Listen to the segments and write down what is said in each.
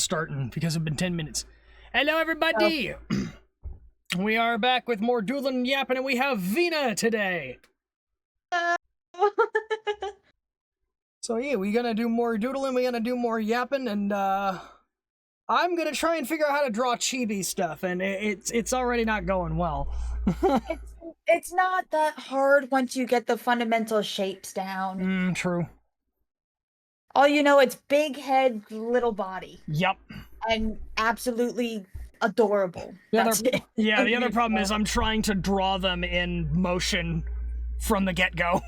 starting because it's been 10 minutes. Hello, everybody! We are back with more doodling and yapping, and we have Vina today. So yeah, we're gonna do more doodling, we're gonna do more yapping, and I'm gonna try and figure out how to draw chibi stuff, and it's already not going well. It's not that hard once you get the fundamental shapes down. True. All you know, it's big head, little body. Yep. And absolutely adorable. The other problem is I'm trying to draw them in motion from the get-go,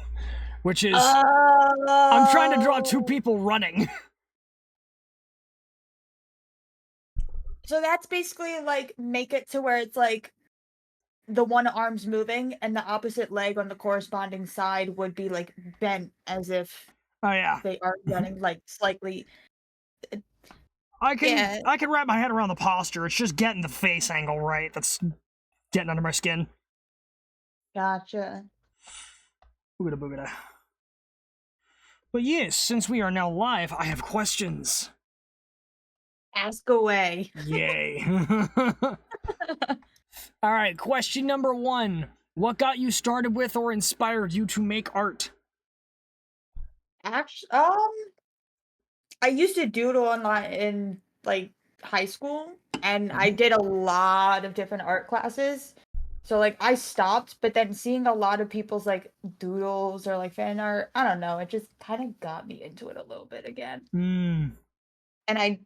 which is I'm trying to draw two people running. So that's basically like make it to where it's like the one arm's moving and the opposite leg on the corresponding side would be like bent as if they are running like slightly. I can wrap my head around the posture. It's just getting the face angle right that's getting under my skin. Gotcha. Boogada boogada. But yes, since we are now live, I have questions. Ask away. Yay. Alright, question number 1. What got you started with or inspired you to make art? Actually, I used to doodle in like high school, and I did a lot of different art classes. So like I stopped, but then seeing a lot of people's like doodles or like fan art, I don't know, it just kind of got me into it a little bit again. And I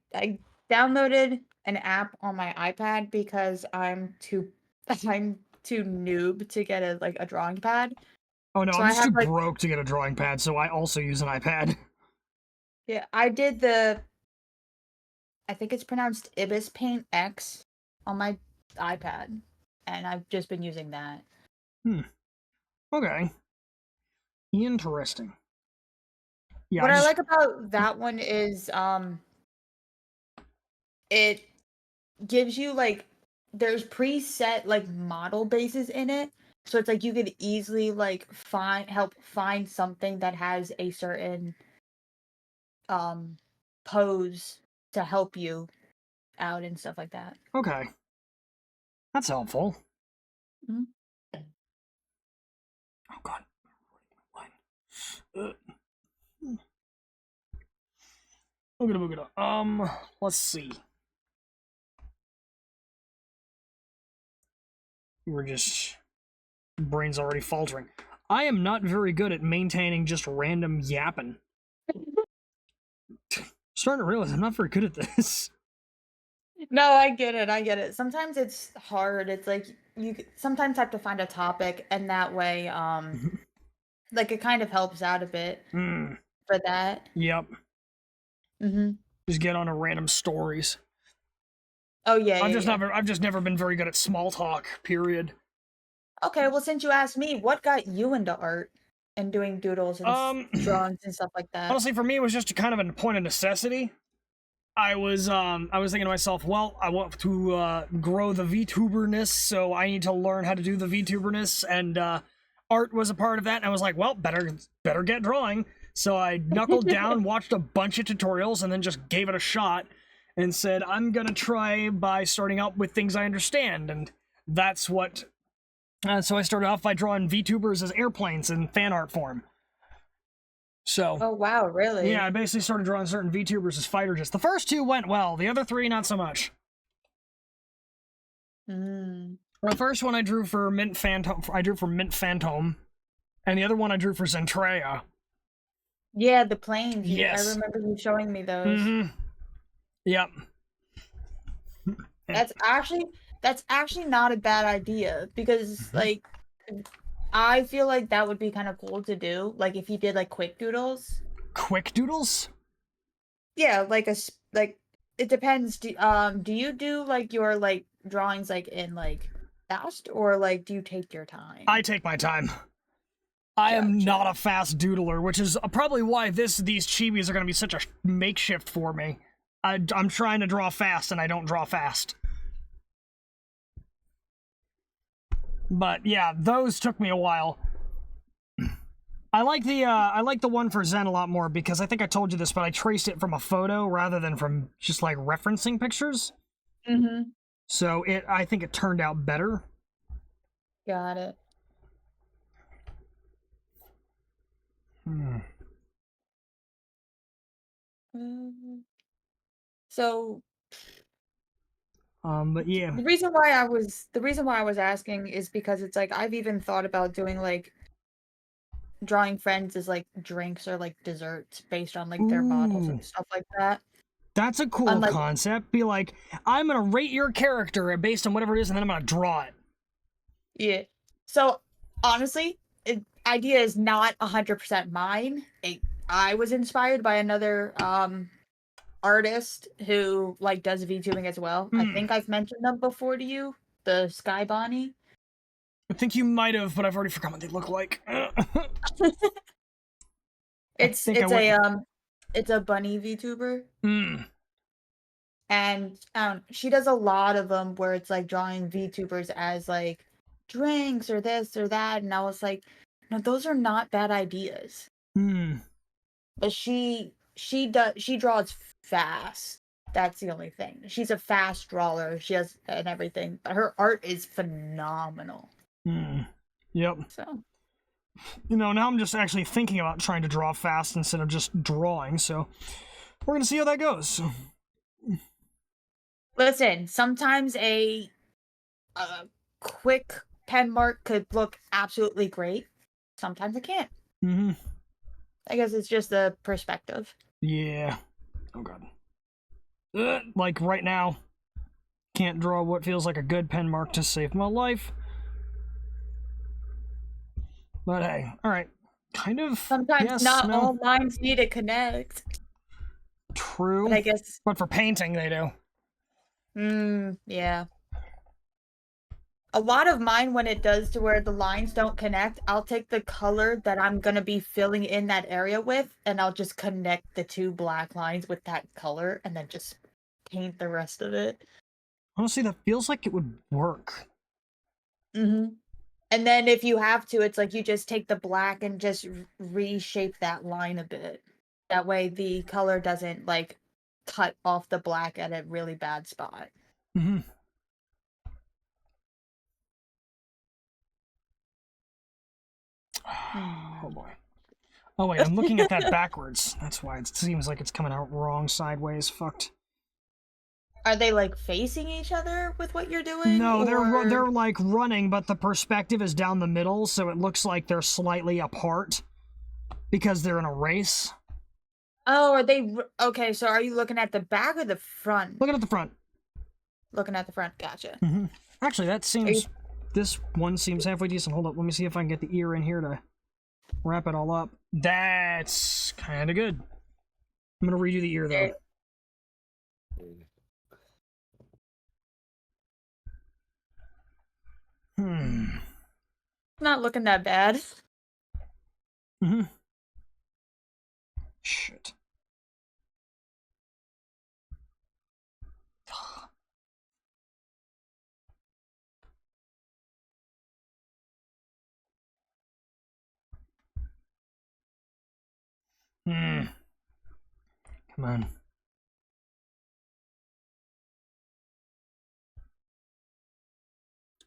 downloaded an app on my iPad because I'm too noob to get a drawing pad. Oh no, so I'm just too broke to get a drawing pad, so I also use an iPad. Yeah, I did I think it's pronounced Ibis Paint X on my iPad, and I've just been using that. Okay. Interesting. Yeah. What I like about that one is it gives you like there's preset like model bases in it. So it's like you could easily like help find something that has a certain pose to help you out and stuff like that. Okay. That's helpful. Mm-hmm. Oh god. Let's see. We're just... brain's already faltering. I am not very good at maintaining just random yapping. Starting to realize I'm not very good at this. No, I get it. Sometimes it's hard. It's like you sometimes have to find a topic, and that way, like it kind of helps out a bit for that. Yep. Just get on to random stories. Oh yeah. I've just never been very good at small talk. Period. Okay, well, since you asked me, what got you into art and doing doodles and drawings and stuff like that? Honestly, for me, it was just kind of a point of necessity. I was thinking to myself, well, I want to grow the VTuberness, so I need to learn how to do the VTuberness, and art was a part of that. And I was like, well, better get drawing. So I knuckled down, watched a bunch of tutorials, and then just gave it a shot, and said, I'm gonna try by starting out with things I understand, and that's what. So I started off by drawing VTubers as airplanes in fan art form. So. Oh wow, really? Yeah, I basically started drawing certain VTubers as fighter jets. The first 2 went well, the other 3 not so much. The first one I drew for Mint Phantom, and the other one I drew for Zentrea. Yeah, the planes. Yes. I remember you showing me those. Yep. That's actually not a bad idea, because like I feel like that would be kind of cool to do, like if you did like quick doodles. Quick doodles? Yeah, like it depends. Do you do like your like drawings like in like fast, or like do you take your time? I take my time. I am not a fast doodler, which is probably why these chibis are going to be such a makeshift for me. I'm trying to draw fast, and I don't draw fast. But yeah, those took me a while. I like the one for Zen a lot more because I think I told you this, but I traced it from a photo rather than from just like referencing pictures. Mm-hmm. So I think it turned out better. Got it. Hmm. So But yeah. the reason why I was asking is because it's like I've even thought about doing like drawing friends as like drinks or like desserts based on like their models Ooh, and stuff like that. that's a cool Unlike concept. Be like, I'm gonna rate your character based on whatever it is, and then I'm gonna draw it. yeah. So honestly, idea is not 100% mine. I was inspired by another artist who like does VTubing as well. I Hmm. think I've mentioned them before to you. The Sky Bonnie. I think you might have, but I've already forgotten what they look like. I It's think I it's went. a it's a bunny VTuber. Hmm. And she does a lot of them where it's like drawing VTubers as like drinks or this or that, and I was like, no, those are not bad ideas. Hmm. But she draws fast. That's the only thing. She's a fast drawer. She has and everything, but her art is phenomenal. Hmm. Yep. So Now I'm just actually thinking about trying to draw fast instead of just drawing. So we're gonna see how that goes. listen, sometimes a quick pen mark could look absolutely great. Sometimes it can't. Mm-hmm. I guess it's just the perspective. Yeah. Oh god. Like right now, can't draw what feels like a good pen mark to save my life. But hey, all right. Kind of. Sometimes Yes. not No. all minds need to connect, but True. I guess, But for painting, they do. yeah. A lot of mine, when it does to where the lines don't connect, I'll take the color that I'm gonna be filling in that area with, and I'll just connect the two black lines with that color, and then just paint the rest of it. Honestly, that feels like it would work. Mm-hmm. And then if you have to, it's like you just take the black and just reshape that line a bit. That way the color doesn't like cut off the black at a really bad spot. Mm-hmm. Oh boy. Oh wait, I'm looking at that backwards. That's why it seems like it's coming out wrong sideways. Fucked. Are they like facing each other with what you're doing? No, Or they're like running, but the perspective is down the middle, so it looks like they're slightly apart because they're in a race. oh, are they okay? So are you looking at the back or the front? Looking at the front. Looking at the front. Gotcha. Mm-hmm. Actually, that Are you, seems. This one seems halfway decent. Hold up, let me see if I can get the ear in here to wrap it all up. That's kind of good. I'm gonna redo the ear though. not looking that bad. Mm-hmm. Shit. Hmm. Come on.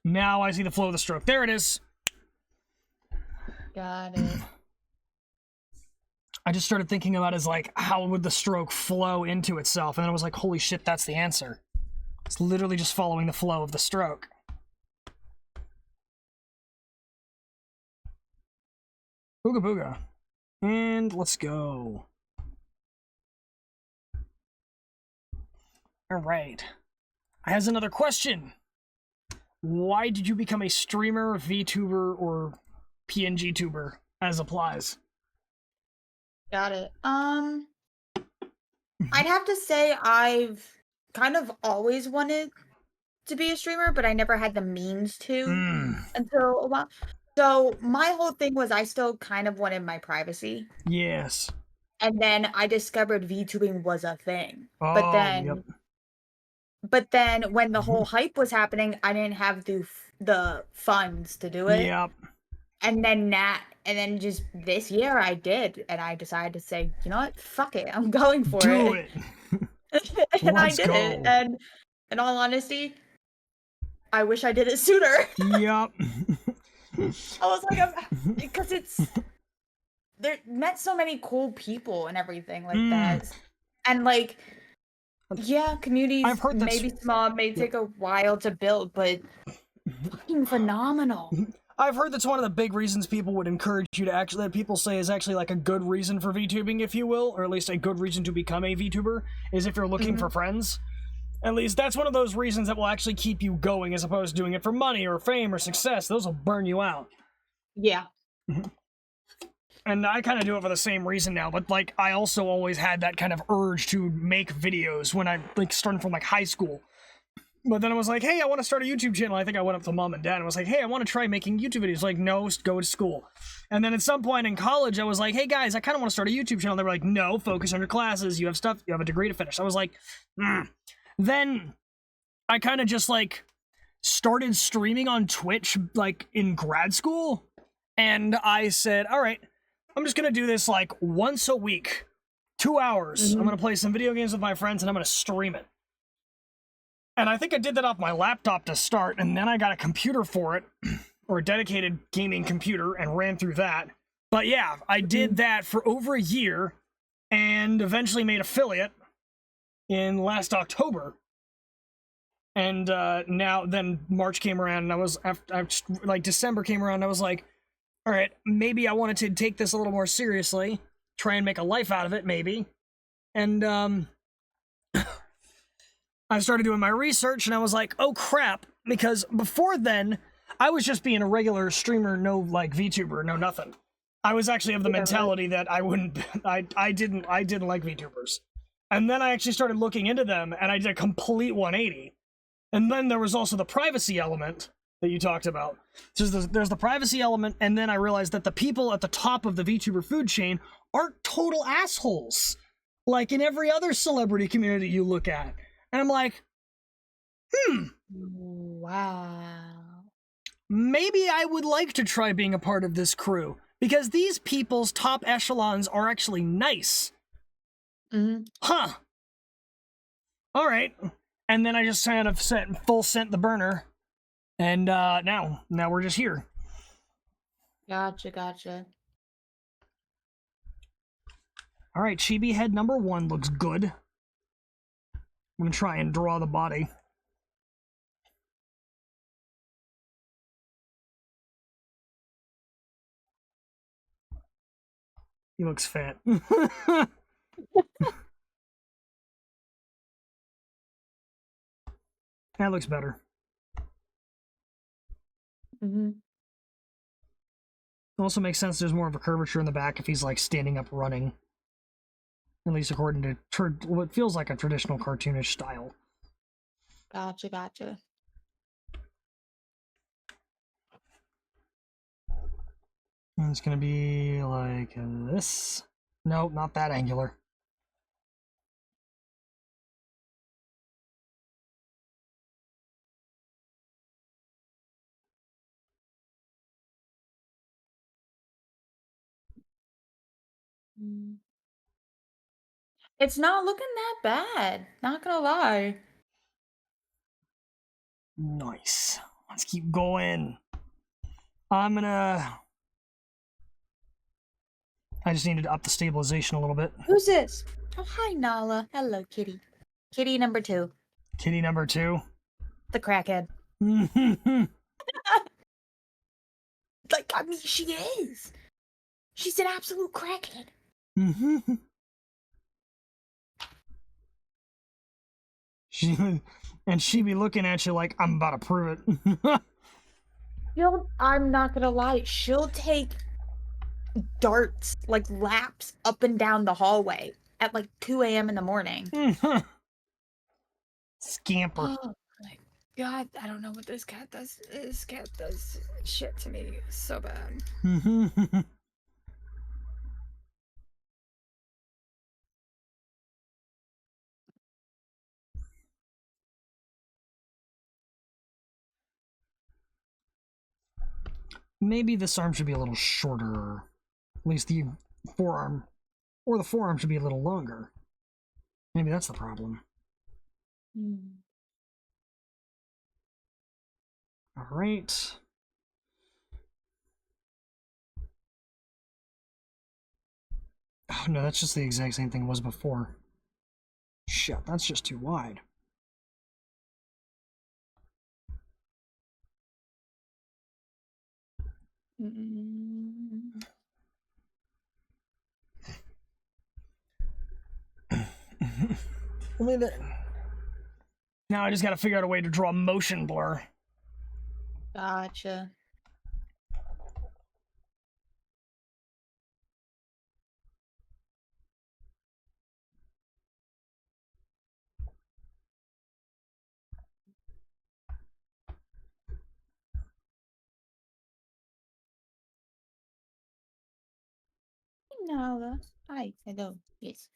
Now I see the flow of the stroke. There it is. Got it. I just started thinking about as like, how would the stroke flow into itself? And then I was like, holy shit, that's the answer. It's literally just following the flow of the stroke. Booga booga. And let's go. All right. Has another question. Why did you become a streamer, VTuber, or PNG tuber, as applies? Got it. I'd have to say I've kind of always wanted to be a streamer, but I never had the means to until a while. So my whole thing was I still kind of wanted my privacy. Yes. And then I discovered VTubing was a thing. But Oh, yep. then when the whole hype was happening, I didn't have the funds to do it. Yep. And then And then just this year I did, and I decided to say, you know what, fuck it, I'm going for Do it. it. And I Let's did it. go. And in all honesty, I wish I did it sooner. Yup. I was like, because there met so many cool people and everything like that. And like, yeah, communities I've heard may that's... be small, may take a while to build, but fucking phenomenal. I've heard that's one of the big reasons people would encourage you to actually, that people say is actually like a good reason for VTubing, if you will, or at least a good reason to become a VTuber, is if you're looking for friends. At least that's one of those reasons that will actually keep you going, as opposed to doing it for money or fame or success. Those will burn you out. Yeah. And I kind of do it for the same reason now, but like I also always had that kind of urge to make videos when I like starting from like high school. But then I was like, hey, I want to start a YouTube channel. I think I went up to mom and dad and was like, hey, I want to try making YouTube videos. Like, no, go to school. And then at some point in college, I was like, hey guys, I kind of want to start a YouTube channel. They were like, no, focus on your classes. You have stuff, you have a degree to finish. I was like, Then I kind of just like started streaming on Twitch like in grad school. And I said, all right, I'm just going to do this like once a week, 2 hours. I'm going to play some video games with my friends and I'm going to stream it. And I think I did that off my laptop to start, and then I got a computer for it, or a dedicated gaming computer, and ran through that. But yeah, I did that for over a year, and eventually made affiliate in last October. And now, then March came around, and I was, after, like December came around, and I was like, all right, maybe I wanted to take this a little more seriously, try and make a life out of it, maybe. And I started doing my research and I was like, oh crap, because before then, I was just being a regular streamer, no like VTuber, no nothing. I was actually of the mentality that I wouldn't, I didn't like VTubers. And then I actually started looking into them and I did a complete 180. And then there was also the privacy element that you talked about. So there's the privacy element, and then I realized that the people at the top of the VTuber food chain aren't total assholes, like in every other celebrity community you look at. And I'm like, Wow. maybe I would like to try being a part of this crew, because these people's top echelons are actually nice. Huh. All right. And then I just kind of sent the burner, and now we're just here. Gotcha. All right, chibi head number 1 looks good. I'm gonna try and draw the body. He looks fat. That looks better. Also makes sense there's more of a curvature in the back if he's like standing up running. At least according to what feels like a traditional cartoonish style. Gotcha. And it's gonna be like this. Nope, not that angular. It's not looking that bad, not gonna lie. Nice. Let's keep going. I just needed to up the stabilization a little bit. Who's this? Oh, hi, Nala. Hello, kitty. Kitty number 2. Kitty number 2. The crackhead. Like, I mean, she is. She's an absolute crackhead. She be looking at you like, I'm about to prove it. I'm not gonna lie, she'll take darts, like laps up and down the hallway at like 2 a.m. in the morning. Scamper. Oh my god, I don't know what this cat does. This cat does shit to me so bad. Maybe this arm should be a little shorter. At least the forearm. Or the forearm should be a little longer. Maybe that's the problem. Alright. Oh no, that's just the exact same thing it was before. Shit, that's just too wide. Only that. Now I just gotta figure out a way to draw motion blur. Gotcha. No, hi, hello, yes.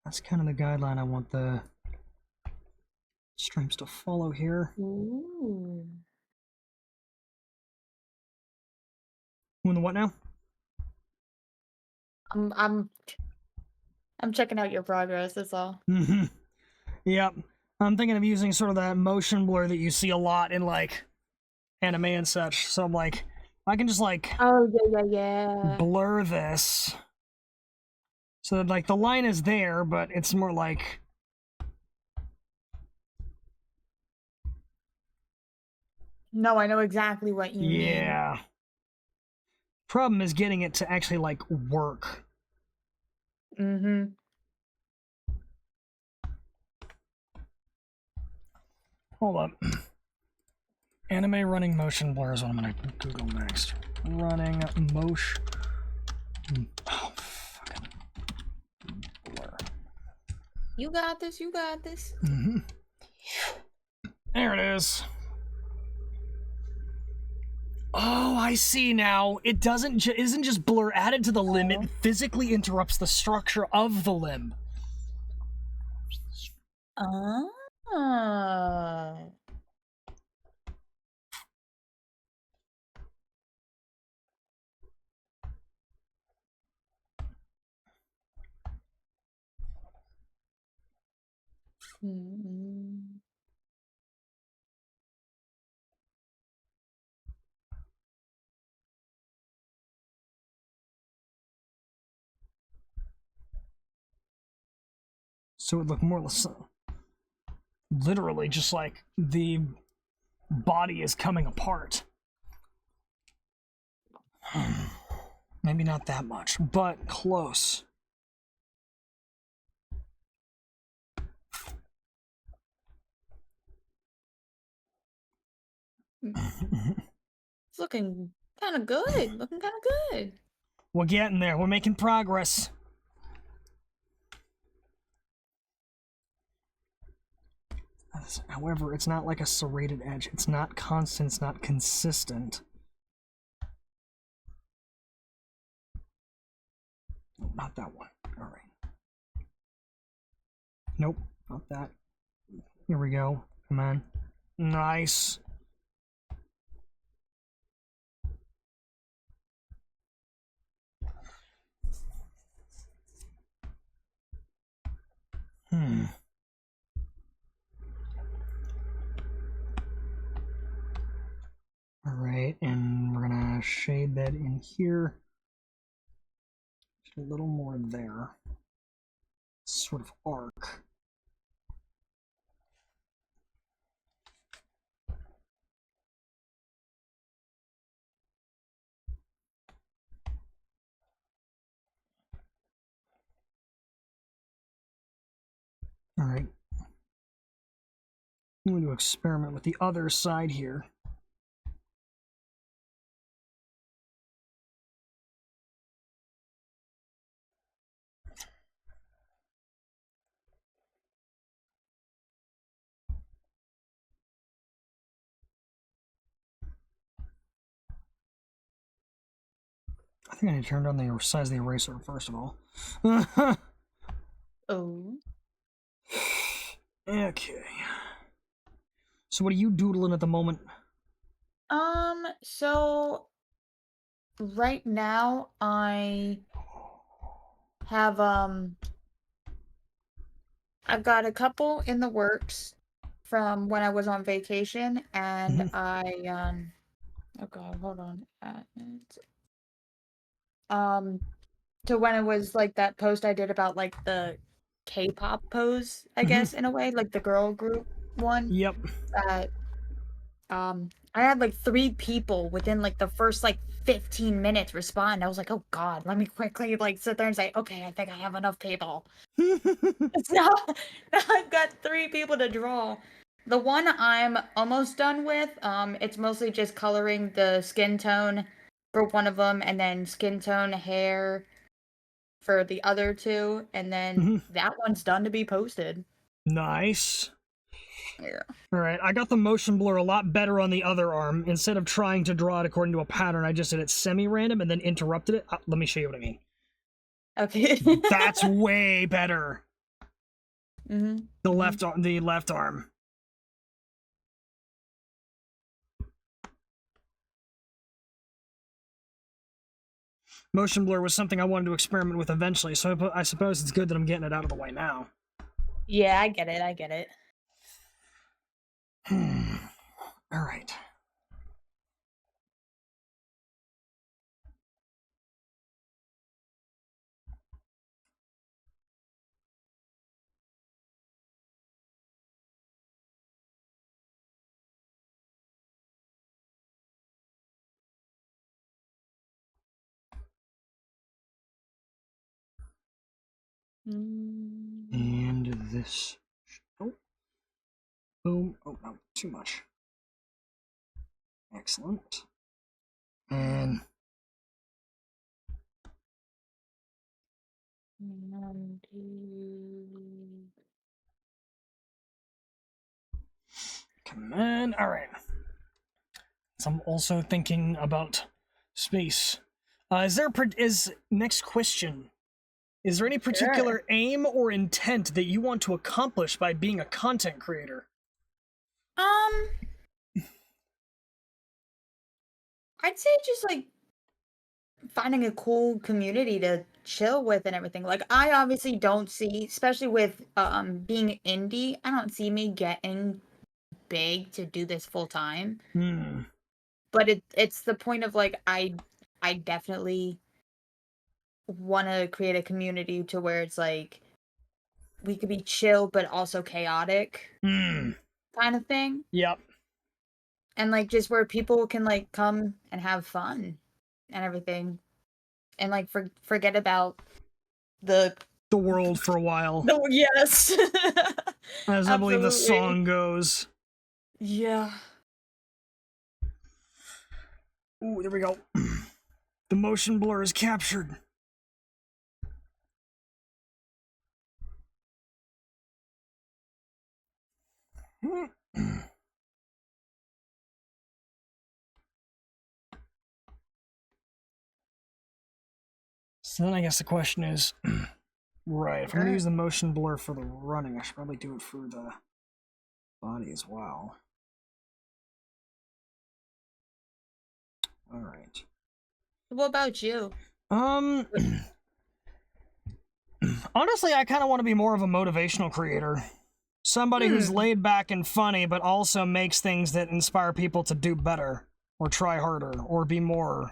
That's kind of the guideline I want the streams to follow here. Ooh. Doing the what now? I'm checking out your progress, that's all. Mm-hmm. Yep. I'm thinking of using sort of that motion blur that you see a lot in like anime and such. So I'm like, I can just like Oh yeah. blur this. So that like the line is there, but it's more like No, I know exactly what you mean. yeah. Problem is getting it to actually like work. Hold up. Anime running motion blur is what I'm gonna Google next. Running motion. Oh, fucking blur. You got this. Mm-hmm. There it is. Oh, I see now. It isn't just blur added to the limb, it physically interrupts the structure of the limb. So it looked more literally just like the body is coming apart. Maybe not that much, but close. It's looking kind of good. We're getting there. We're making progress. However, it's not like a serrated edge. It's not constant. It's not consistent. Not that one. All right. Nope, not that. Here we go. Come on. Nice. All right, and we're gonna shade that in here. Just a little more there. Sort of arc. All right. I'm going to experiment with the other side here. I think I need to turn down the size of the eraser first of all. Oh. Okay. So what are you doodling at the moment? So right now I have I've got a couple in the works from when I was on vacation, and oh god, hold on. Um to when it was like that post I did about like the K-pop pose, I guess, in a way, like the girl group one. Yep. That I had like 3 people within like the first like 15 minutes respond. I was like, oh god, let me quickly like sit there and say, okay, I think I have enough people. It's now I've got 3 people to draw. The one I'm almost done with, it's mostly just coloring the skin tone for one of them, and then skin tone hair for the other 2, and then that one's done to be posted. Nice. Yeah. Alright, I got the motion blur a lot better on the other arm. Instead of trying to draw it according to a pattern, I just did it semi-random and then interrupted it. Let me show you what I mean. Okay. That's way better. Mm-hmm. The left arm. Motion blur was something I wanted to experiment with eventually, so I suppose it's good that I'm getting it out of the way now. Yeah, I get it. I get it. All right. And this. Oh. Boom. Oh, no, too much. Excellent. And come on. All right. So I'm also thinking about space. Next question? Is there any particular aim or intent that you want to accomplish by being a content creator? I'd say just like finding a cool community to chill with and everything. Like I obviously don't see, especially with being indie, I don't see me getting big to do this full time. But it's the point of like I definitely want to create a community to where it's like we could be chill but also chaotic kind of thing. Yep. And like just where people can like come and have fun and everything, and like forget about the world for a while. No, yes. As I believe the song goes. Yeah. Ooh, there we go. The motion blur is captured. So then I guess the question is, right, if I'm going to use the motion blur for the running, I should probably do it for the body as well. All right. What about you? Honestly, I kind of want to be more of a motivational creator. Somebody who's laid back and funny, but also makes things that inspire people to do better, or try harder, or be more,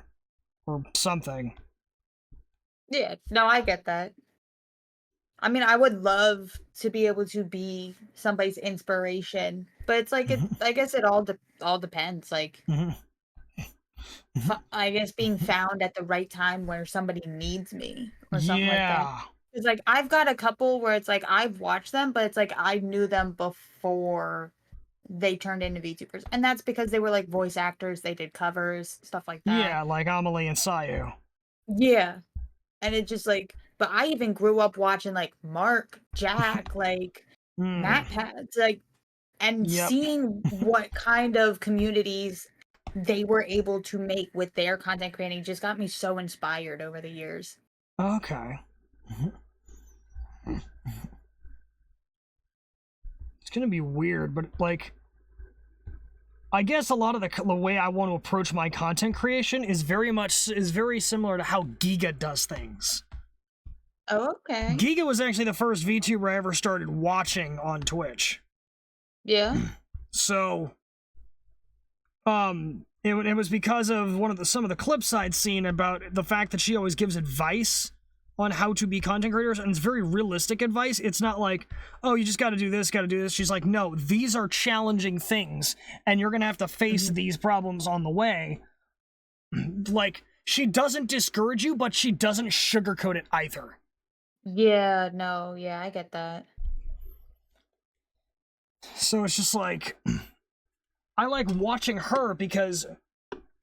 or something. Yeah, no, I get that. I mean, I would love to be able to be somebody's inspiration, but it's like I guess it all depends. Like, I guess being found at the right time where somebody needs me or something like that. It's like I've got a couple where it's like I've watched them, but it's like I knew them before they turned into VTubers, and that's because they were like voice actors. They did covers, stuff like that. Yeah, like Amelie and Sayu. Yeah, and it just like, but I even grew up watching like Mark, Jack, like Matt Pads, like, and seeing what kind of communities they were able to make with their content creating just got me so inspired over the years. Okay. It's gonna be weird, but like, I guess a lot of the way I want to approach my content creation is very similar to how Giga does things. Oh, okay. Giga was actually the first VTuber I ever started watching on Twitch. Yeah. So, it was because of some of the clips I'd seen about the fact that she always gives advice on how to be content creators, and it's very realistic advice. It's not like, oh, you just got to do this, got to do this. She's like, no, these are challenging things, and you're gonna have to face these problems on the way. Like, she doesn't discourage you, but she doesn't sugarcoat it either. Yeah, no, yeah, I get that. So it's just like, I like watching her because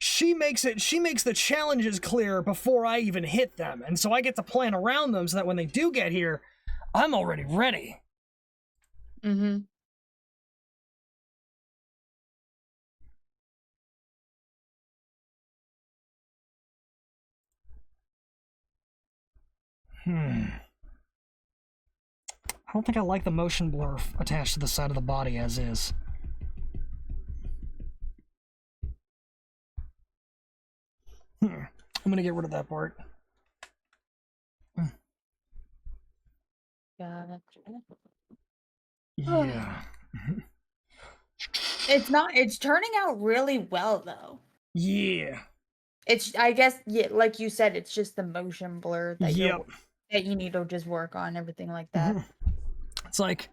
she makes the challenges clear before I even hit them, and so I get to plan around them so that when they do get here, I'm already ready. Mm-hmm. I don't think I like the motion blur attached to the side of the body as is. I'm gonna get rid of that part. Gotcha. Yeah. It's turning out really well though. Yeah. It's, I guess, yeah, like you said, it's just the motion blur that Yep. that you need to just work on, everything like that. It's like,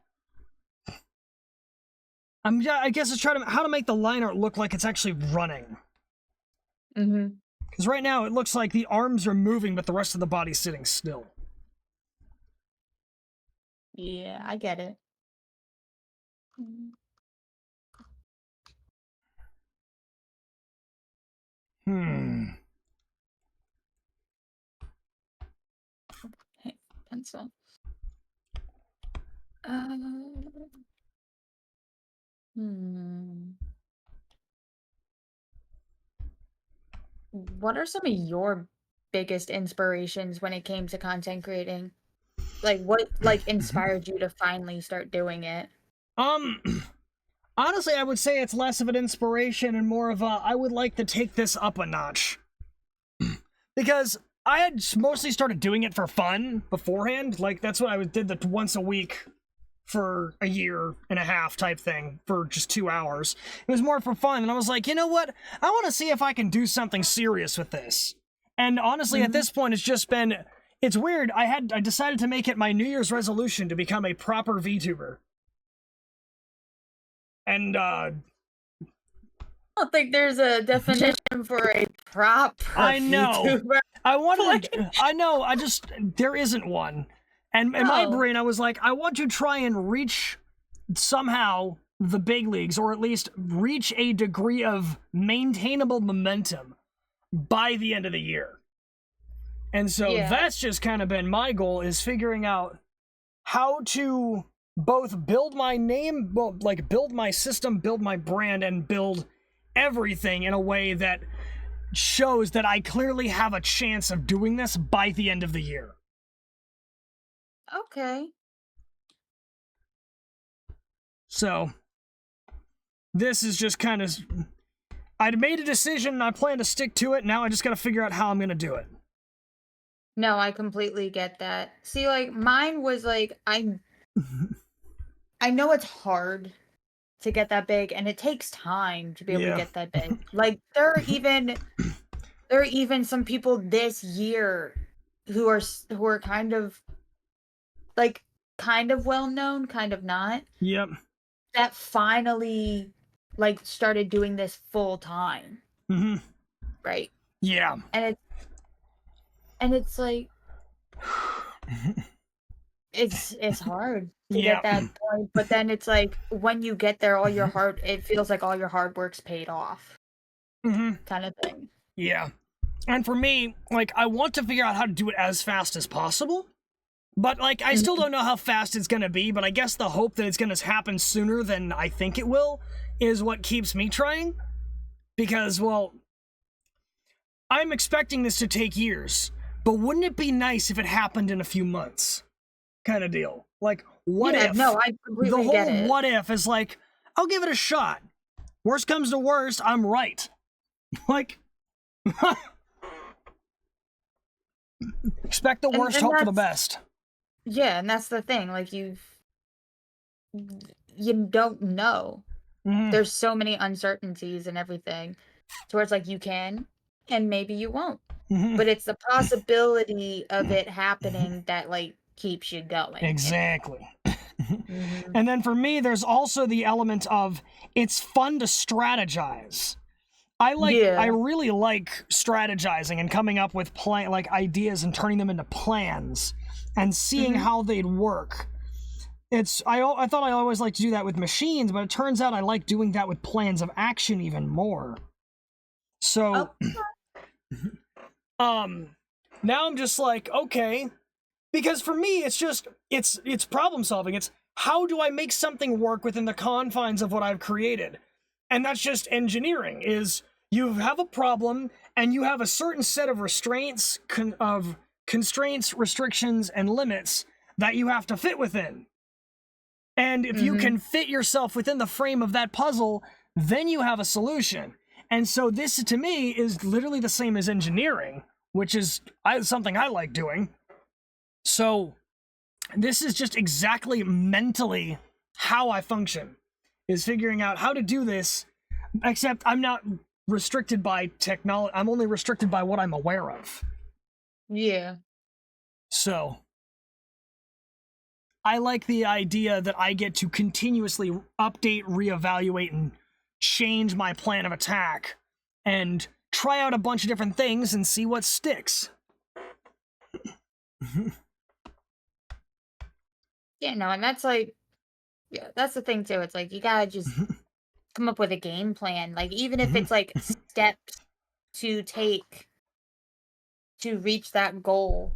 I guess it's trying to how to make the line art look like it's actually running. Mm-hmm. Because right now it looks like the arms are moving, but the rest of the body's sitting still. Yeah, I get it. Hey, pencil. What are some of your biggest inspirations when it came to content creating? Like, what inspired you to finally start doing it? Honestly, I would say it's less of an inspiration and more of a, I would like to take this up a notch. Because I had mostly started doing it for fun beforehand. Like, that's what I did, the once a week for a year and a half type thing for just 2 hours. It was more for fun, and I was like, you know what? I want to see if I can do something serious with this. And honestly, at this point, it's just been, it's weird. I decided to make it my New Year's resolution to become a proper VTuber. And I don't think there's a definition for a proper I know. VTuber. I wanted to, I know, there isn't one. And in my brain, I was like, I want to try and reach somehow the big leagues, or at least reach a degree of maintainable momentum by the end of the year. And so that's just kind of been my goal, is figuring out how to both build my name, well, like build my system, build my brand, and build everything in a way that shows that I clearly have a chance of doing this by the end of the year. Okay. So, this is just kind of, I'd made a decision and I plan to stick to it. Now I just got to figure out how I'm going to do it. No, I completely get that. See, like, mine was like, I know it's hard to get that big, and it takes time to be able to get that big. Like, there are even some people this year who are kind of well known, kind of not. Yep. That finally started doing this full time. Mm-hmm. Right. Yeah. And it's like it's hard to get that point, but then it's like when you get there, it feels like all your hard work's paid off. Kind of thing. Yeah. And for me, like, I want to figure out how to do it as fast as possible. But, like, I still don't know how fast it's gonna be, but I guess the hope that it's gonna happen sooner than I think it will is what keeps me trying. because, well, I'm expecting this to take years, but wouldn't it be nice if it happened in a few months? Kind of deal. Like, what if? No, I completely get it. What if is like, I'll give it a shot. Worst comes to worst, I'm right. Like, expect the worst, hope for the best. Yeah, and that's the thing. Like, you don't know. There's so many uncertainties and everything. So it's like you can, and maybe you won't. But it's the possibility of it happening that, like, keeps you going. Exactly. And then for me, there's also the element of it's fun to strategize. I really like strategizing and coming up with ideas and turning them into plans and seeing how they'd work. I thought I always liked to do that with machines, but it turns out I like doing that with plans of action even more. So, now I'm just like, okay, because for me, it's problem solving. It's how do I make something work within the confines of what I've created? And that's just engineering, is you have a problem and you have a certain set of constraints, restrictions, and limits that you have to fit within. And if you can fit yourself within the frame of that puzzle, then you have a solution. And so this, to me, is literally the same as engineering, which is something I like doing. So this is just exactly mentally how I function, is figuring out how to do this, except I'm not restricted by technology. I'm only restricted by what I'm aware of. Yeah. So I like the idea that I get to continuously update, reevaluate, and change my plan of attack and try out a bunch of different things and see what sticks. Yeah, no, and that's like, yeah, that's the thing too. It's like you gotta just come up with a game plan. Like, even if it's like steps to take to reach that goal,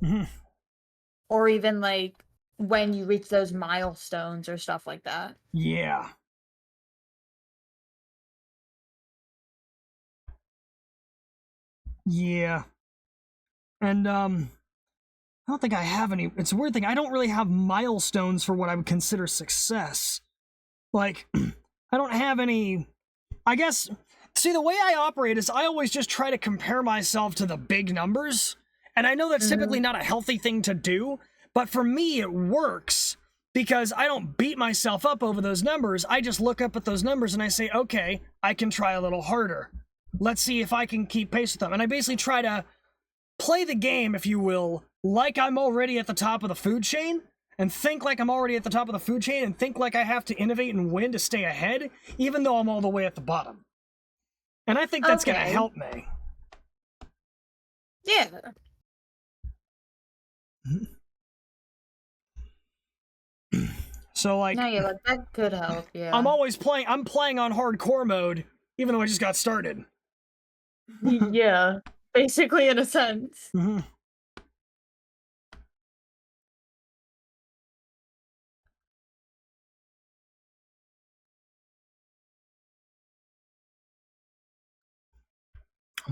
or even like when you reach those milestones or stuff like that. Yeah. Yeah. And I don't think I have any. It's a weird thing. I don't really have milestones for what I would consider success. Like, I don't have any. I guess, see, the way I operate is I always just try to compare myself to the big numbers. And I know that's typically not a healthy thing to do, but for me, it works because I don't beat myself up over those numbers. I just look up at those numbers and I say, okay, I can try a little harder. Let's see if I can keep pace with them. And I basically try to play the game, if you will, like I'm already at the top of the food chain, and think like I'm already at the top of the food chain, and think like I have to innovate and win to stay ahead, even though I'm all the way at the bottom. And I think that's gonna help me. Yeah. So, like... No, yeah, like, that could help, yeah. I'm playing on hardcore mode, even though I just got started. Yeah, basically, in a sense. I'm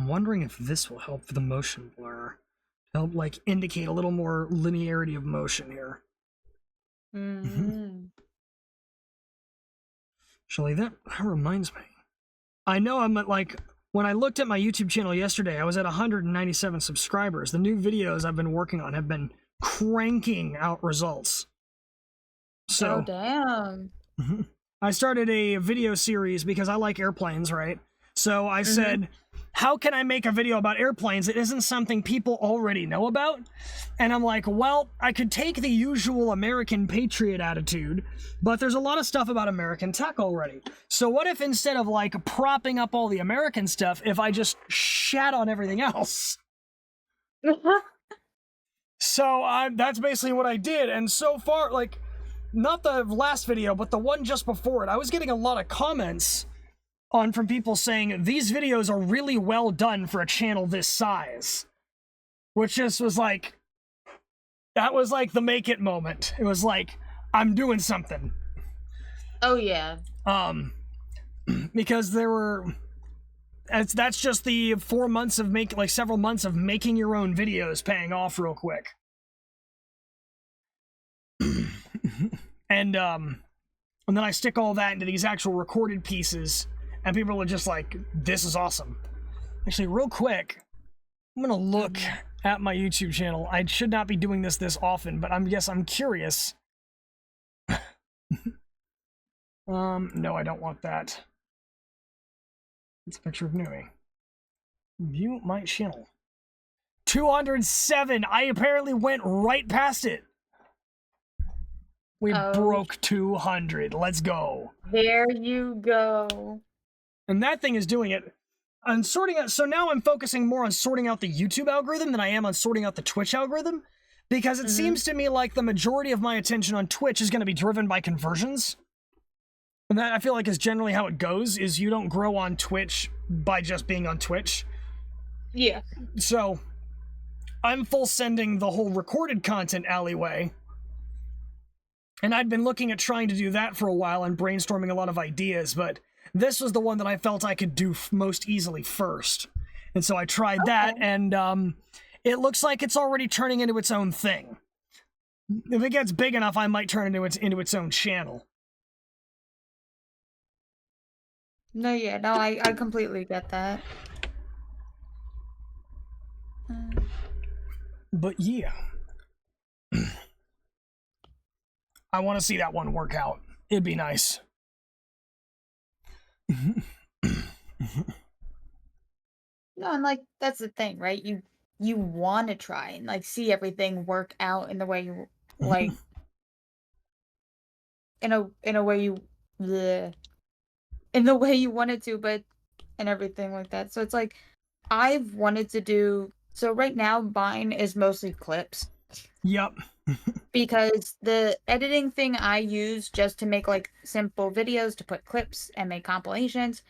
wondering if this will help for the motion blur. Help, like, indicate a little more linearity of motion here. Actually, that reminds me. I know I'm at, like, when I looked at my YouTube channel yesterday, I was at 197 subscribers. The new videos I've been working on have been cranking out results. So, oh, damn. I started a video series because I like airplanes, right? So I said, how can I make a video about airplanes that isn't something people already know about? And I'm like, well, I could take the usual American patriot attitude, but there's a lot of stuff about American tech already. So what if instead of, like, propping up all the American stuff, if I just shat on everything else? So that's basically what I did. And so far, like, not the last video, but the one just before it, I was getting a lot of comments from people saying these videos are really well done for a channel this size, which just was like, that was like the make it moment. It was like, I'm doing something. Oh yeah. Because there were That's just the 4 months of several months of making your own videos paying off real quick. And then I stick all that into these actual recorded pieces, and people are just like, this is awesome. Actually, real quick, I'm gonna look at my YouTube channel. I should not be doing this often, but I'm curious. No, I don't want that. It's a picture of Nui. View my channel. 207! I apparently went right past it! We broke 200. Let's go. There you go. And that thing is doing it. I'm sorting out, so now I'm focusing more on sorting out the YouTube algorithm than I am on sorting out the Twitch algorithm, because it seems to me like the majority of my attention on Twitch is going to be driven by conversions. And that, I feel like, is generally how it goes, is you don't grow on Twitch by just being on Twitch. Yeah. So, I'm full sending the whole recorded content alleyway. And I'd been looking at trying to do that for a while and brainstorming a lot of ideas, but this was the one that I felt I could do most easily first. And so I tried that, and it looks like it's already turning into its own thing. If it gets big enough, I might turn it into its own channel. No, yeah, no, I completely get that. But yeah. I want to see that one work out. It'd be nice. No, and like that's the thing, right? You want to try and like see everything work out in the way you like in a way you in the way you want it to, but and everything like that. So it's like I've wanted to do so right now mine is mostly clips. Yep. Because the editing thing I use just to make like simple videos to put clips and make compilations,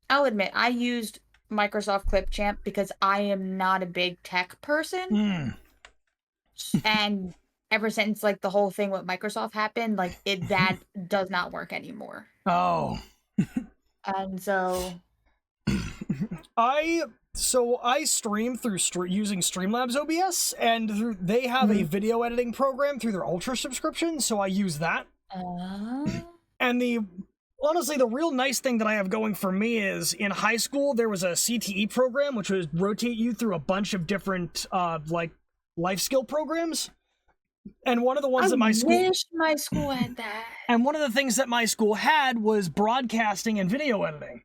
I'll admit I used Microsoft Clipchamp because I am not a big tech person. And ever since like the whole thing with Microsoft happened, like that does not work anymore. Oh. And so I stream through using Streamlabs OBS, and they have a video editing program through their Ultra subscription, so I use that. And honestly, the real nice thing that I have going for me is in high school there was a CTE program which would rotate you through a bunch of different like life skill programs. And one of the ones that my school had that. And one of the things that my school had was broadcasting and video editing.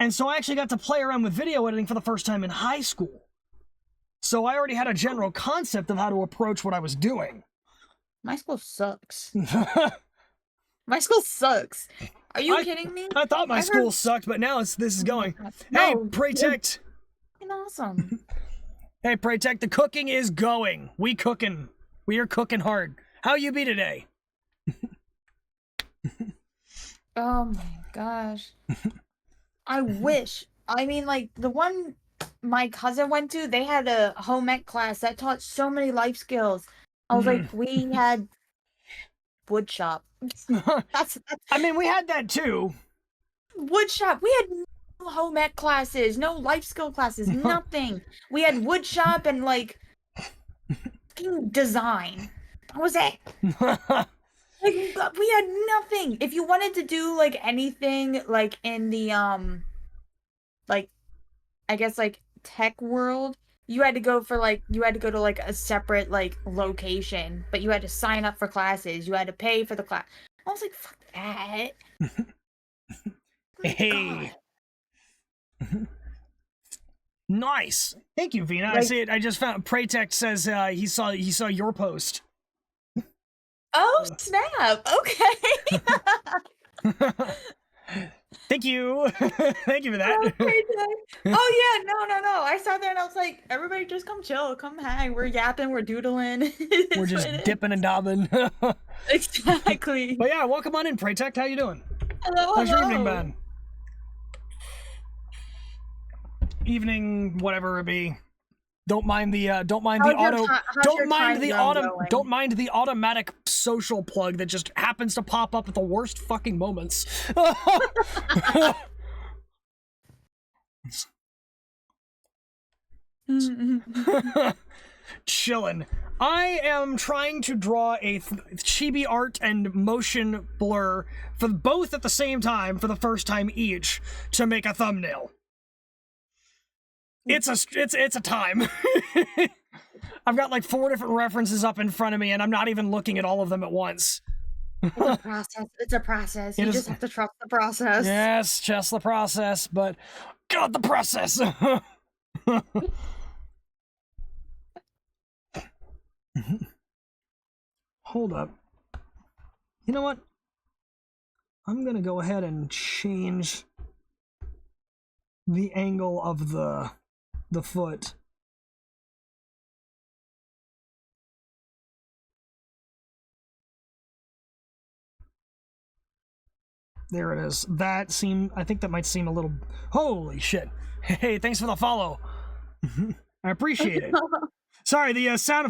And so I actually got to play around with video editing for the first time in high school. So I already had a general concept of how to approach what I was doing. My school sucks. My school sucks. Are you kidding me? I thought my school sucked, but now this is going. Hey, Praytech. Awesome. Hey, Praytech, the cooking is going. We cooking. We are cooking hard. How you be today? Oh my gosh. I wish. I mean, like, the one my cousin went to, they had a home ec class that taught so many life skills. I was like, we had wood shop. That's I mean, we had that too. Wood shop. We had no home ec classes, no life skill classes, nothing. We had wood shop and, like, fucking design. That was it. Like, we had nothing. If you wanted to do, like, anything, like, in the, like, I guess, like, tech world, you had to go to, like, a separate, like, location. But you had to sign up for classes. You had to pay for the class. I was like, fuck that. Hey. Nice. Thank you, Vina. Like, I see it. I just found Praytech says he saw your post. Oh, snap. Okay. Thank you. Thank you for that. Oh, yeah. No. I sat there and I was like, everybody just come chill. Come hang. We're yapping. We're doodling. We're just dipping and dabbing. Exactly. But yeah, welcome on in, Praytech. How you doing? Hello. How's your evening, man? Evening, whatever it be. Don't mind the automatic social plug that just happens to pop up at the worst fucking moments. Chillin'. I am trying to draw a chibi art and motion blur for both at the same time for the first time each to make a thumbnail. It's a time. I've got like 4 different references up in front of me, and I'm not even looking at all of them at once. It's a process. It's a process. You just have to trust the process. Yes, just the process, but God, the process. Hold up. You know what? I'm gonna go ahead and change the angle of the foot. There it is. I think that might seem a little... Holy shit. Hey, thanks for the follow. I appreciate it. Sorry, the sound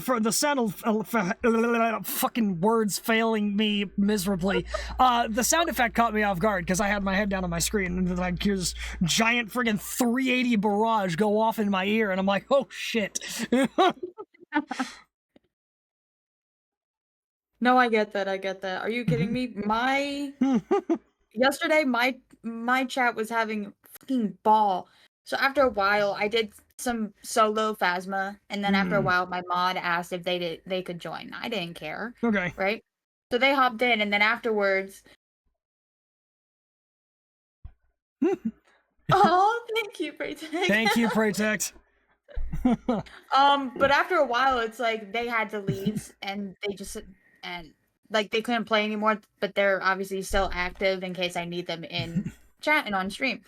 of fucking words failing me miserably. The sound effect caught me off guard because I had my head down on my screen and then I hear this giant friggin' 380 barrage go off in my ear and I'm like, oh shit. No, I get that. I get that. Are you kidding me? Yesterday, my chat was having fucking ball. So after a while, I did some solo Phasma, and then after a while, my mod asked if they could join. I didn't care. Okay. Right? So they hopped in, and then afterwards. Oh, thank you, Protect. Thank you, Protect. But after a while, it's like they had to leave, and like they couldn't play anymore. But they're obviously still active in case I need them in chat and on stream.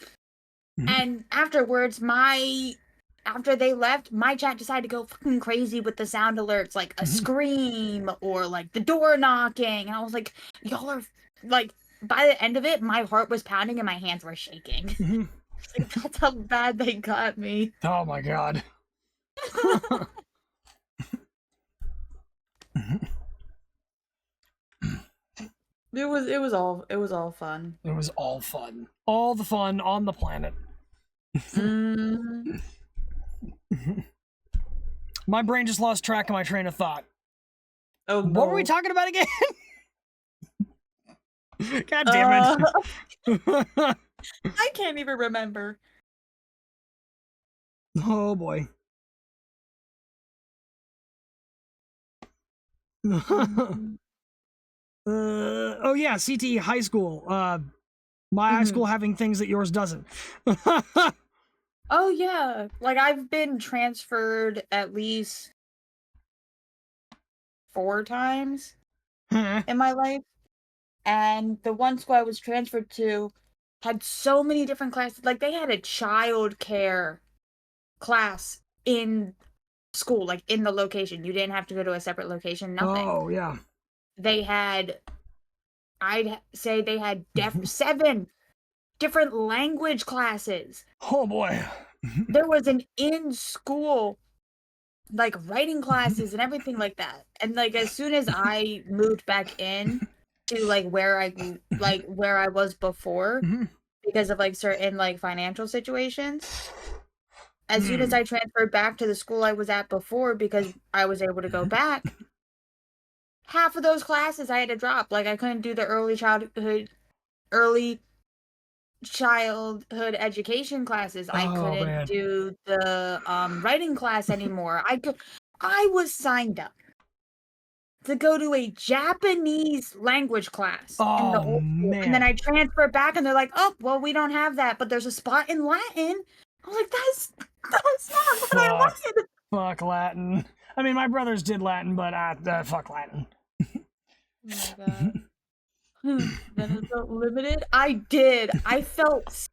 And afterwards, after they left, my chat decided to go fucking crazy with the sound alerts, like a scream or like the door knocking. And I was like, y'all are like, by the end of it, my heart was pounding and my hands were shaking. Like, that's how bad they got me. Oh my god. It was all fun. It was all fun. All the fun on the planet. My brain just lost track of my train of thought. Oh, no. What were we talking about again? God damn it. I can't even remember. Oh boy. Oh yeah, CTE high school. My high school having things that yours doesn't. Oh yeah, like I've been transferred at least 4 times in my life, and the one school I was transferred to had so many different classes. Like they had a child care class in school, like in the location. You didn't have to go to a separate location. Nothing. Oh yeah. They had, I'd say they had 7 different language classes. Oh boy. There was an in-school like writing classes and everything like that. And like as soon as I moved back in to like where I was before because of like certain like financial situations, as soon as I transferred back to the school I was at before because I was able to go back, half of those classes I had to drop. Like I couldn't do the early childhood education classes. I couldn't do the writing class anymore. I was signed up to go to a Japanese language class in the old school. And then I transferred back and they're like, oh, well, we don't have that, but there's a spot in Latin. I was like, that's not what I wanted. Fuck Latin. I mean, my brothers did Latin, but fuck Latin. Oh my god. Then I felt limited. I did. I felt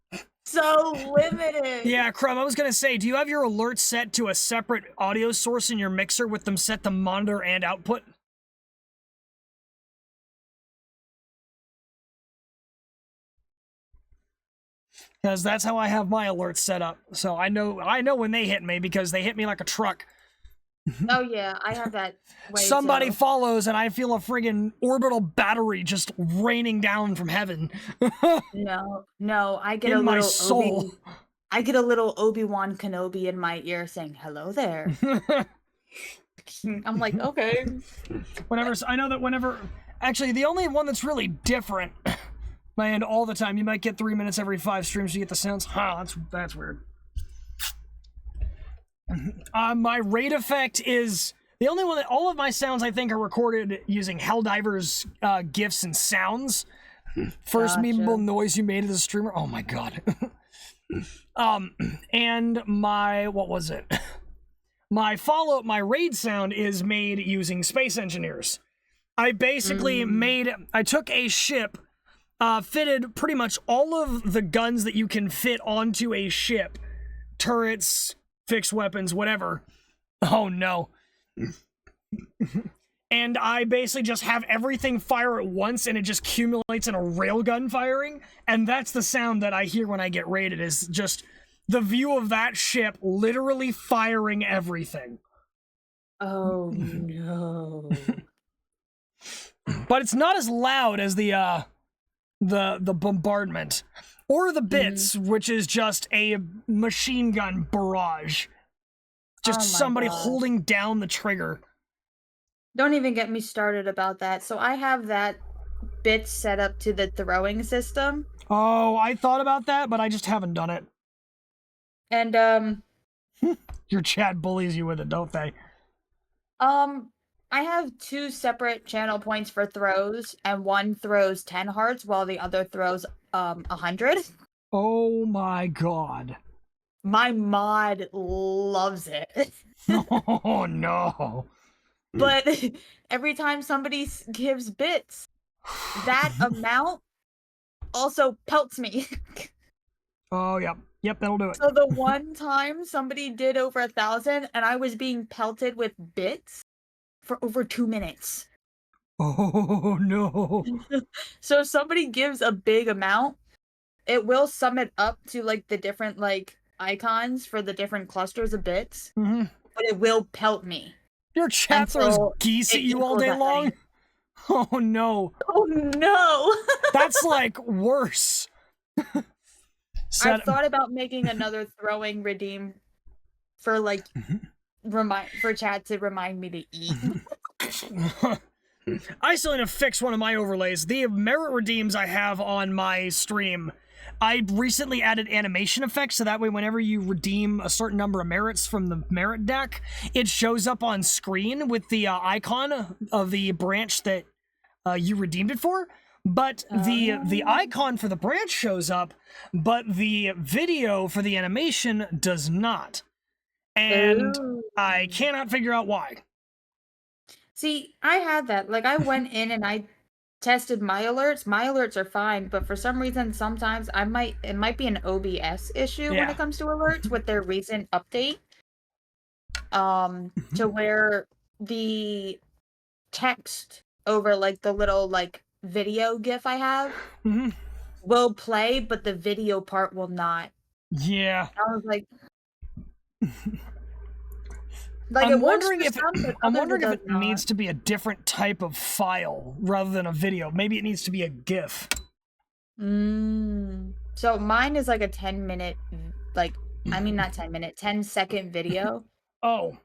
so limited. Yeah, Crumb, I was gonna say, do you have your alerts set to a separate audio source in your mixer with them set to monitor and output? Because that's how I have my alerts set up. So I know when they hit me because they hit me like a truck. Oh yeah, I have that way Somebody too. follows and I feel a friggin' orbital battery just raining down from heaven. No, I get in a my little soul. I get a little Obi-Wan Kenobi in my ear saying, "Hello there." I'm like, okay. I know that whenever, actually, the only one that's really different, and all the time, you might get 3 minutes every 5 streams to get the sounds. Huh, that's weird. My rate effect is the only one that all of my sounds I think are recorded using Helldivers GIFs and sounds. First memeable noise you made as a streamer. Oh my god. And my, what was it? My raid sound is made using Space Engineers. I basically I took a ship, fitted pretty much all of the guns that you can fit onto a ship, turrets, fixed weapons, whatever. Oh no. And I basically just have everything fire at once, and it just accumulates in a railgun firing, and that's the sound that I hear when I get raided, is just the view of that ship literally firing everything. Oh no. But it's not as loud as the bombardment or the bits, which is just a machine gun barrage. Just somebody holding down the trigger. Don't even get me started about that. So I have that bit set up to the throwing system. Oh, I thought about that, but I just haven't done it. And Your chat bullies you with it, don't they? I have 2 separate channel points for throws, and one throws 10 hearts while the other throws 100. Oh my god. My mod loves it. Oh no. But every time somebody gives bits, that amount also pelts me. Oh, yep. Yep, that'll do it. So the one time somebody did over 1,000 and I was being pelted with bits for over 2 minutes. Oh no. So if somebody gives a big amount, it will sum it up to like the different like icons for the different clusters of bits. Mm-hmm. But it will pelt me. Your chat throws geese at you all day long? Oh no. Oh no. That's like worse. I've thought about making another throwing redeem for like for chat to remind me to eat. I still need to fix one of my overlays. The merit redeems I have on my stream, I recently added animation effects, so that way whenever you redeem a certain number of merits from the merit deck, it shows up on screen with the icon of the branch that you redeemed it for. But the icon for the branch shows up, but the video for the animation does not. And I cannot figure out why. See, I had that. Like, I went in and I tested my alerts. My alerts are fine, but for some reason, sometimes it might be an OBS issue when it comes to alerts with their recent update. To where the text over like the little like video GIF I have will play, but the video part will not. Yeah. I was like, I'm wondering if it needs to be a different type of file rather than a video. Maybe it needs to be a GIF. So mine is like a 10-minute, like, I mean, not 10-minute, 10-second video. Oh.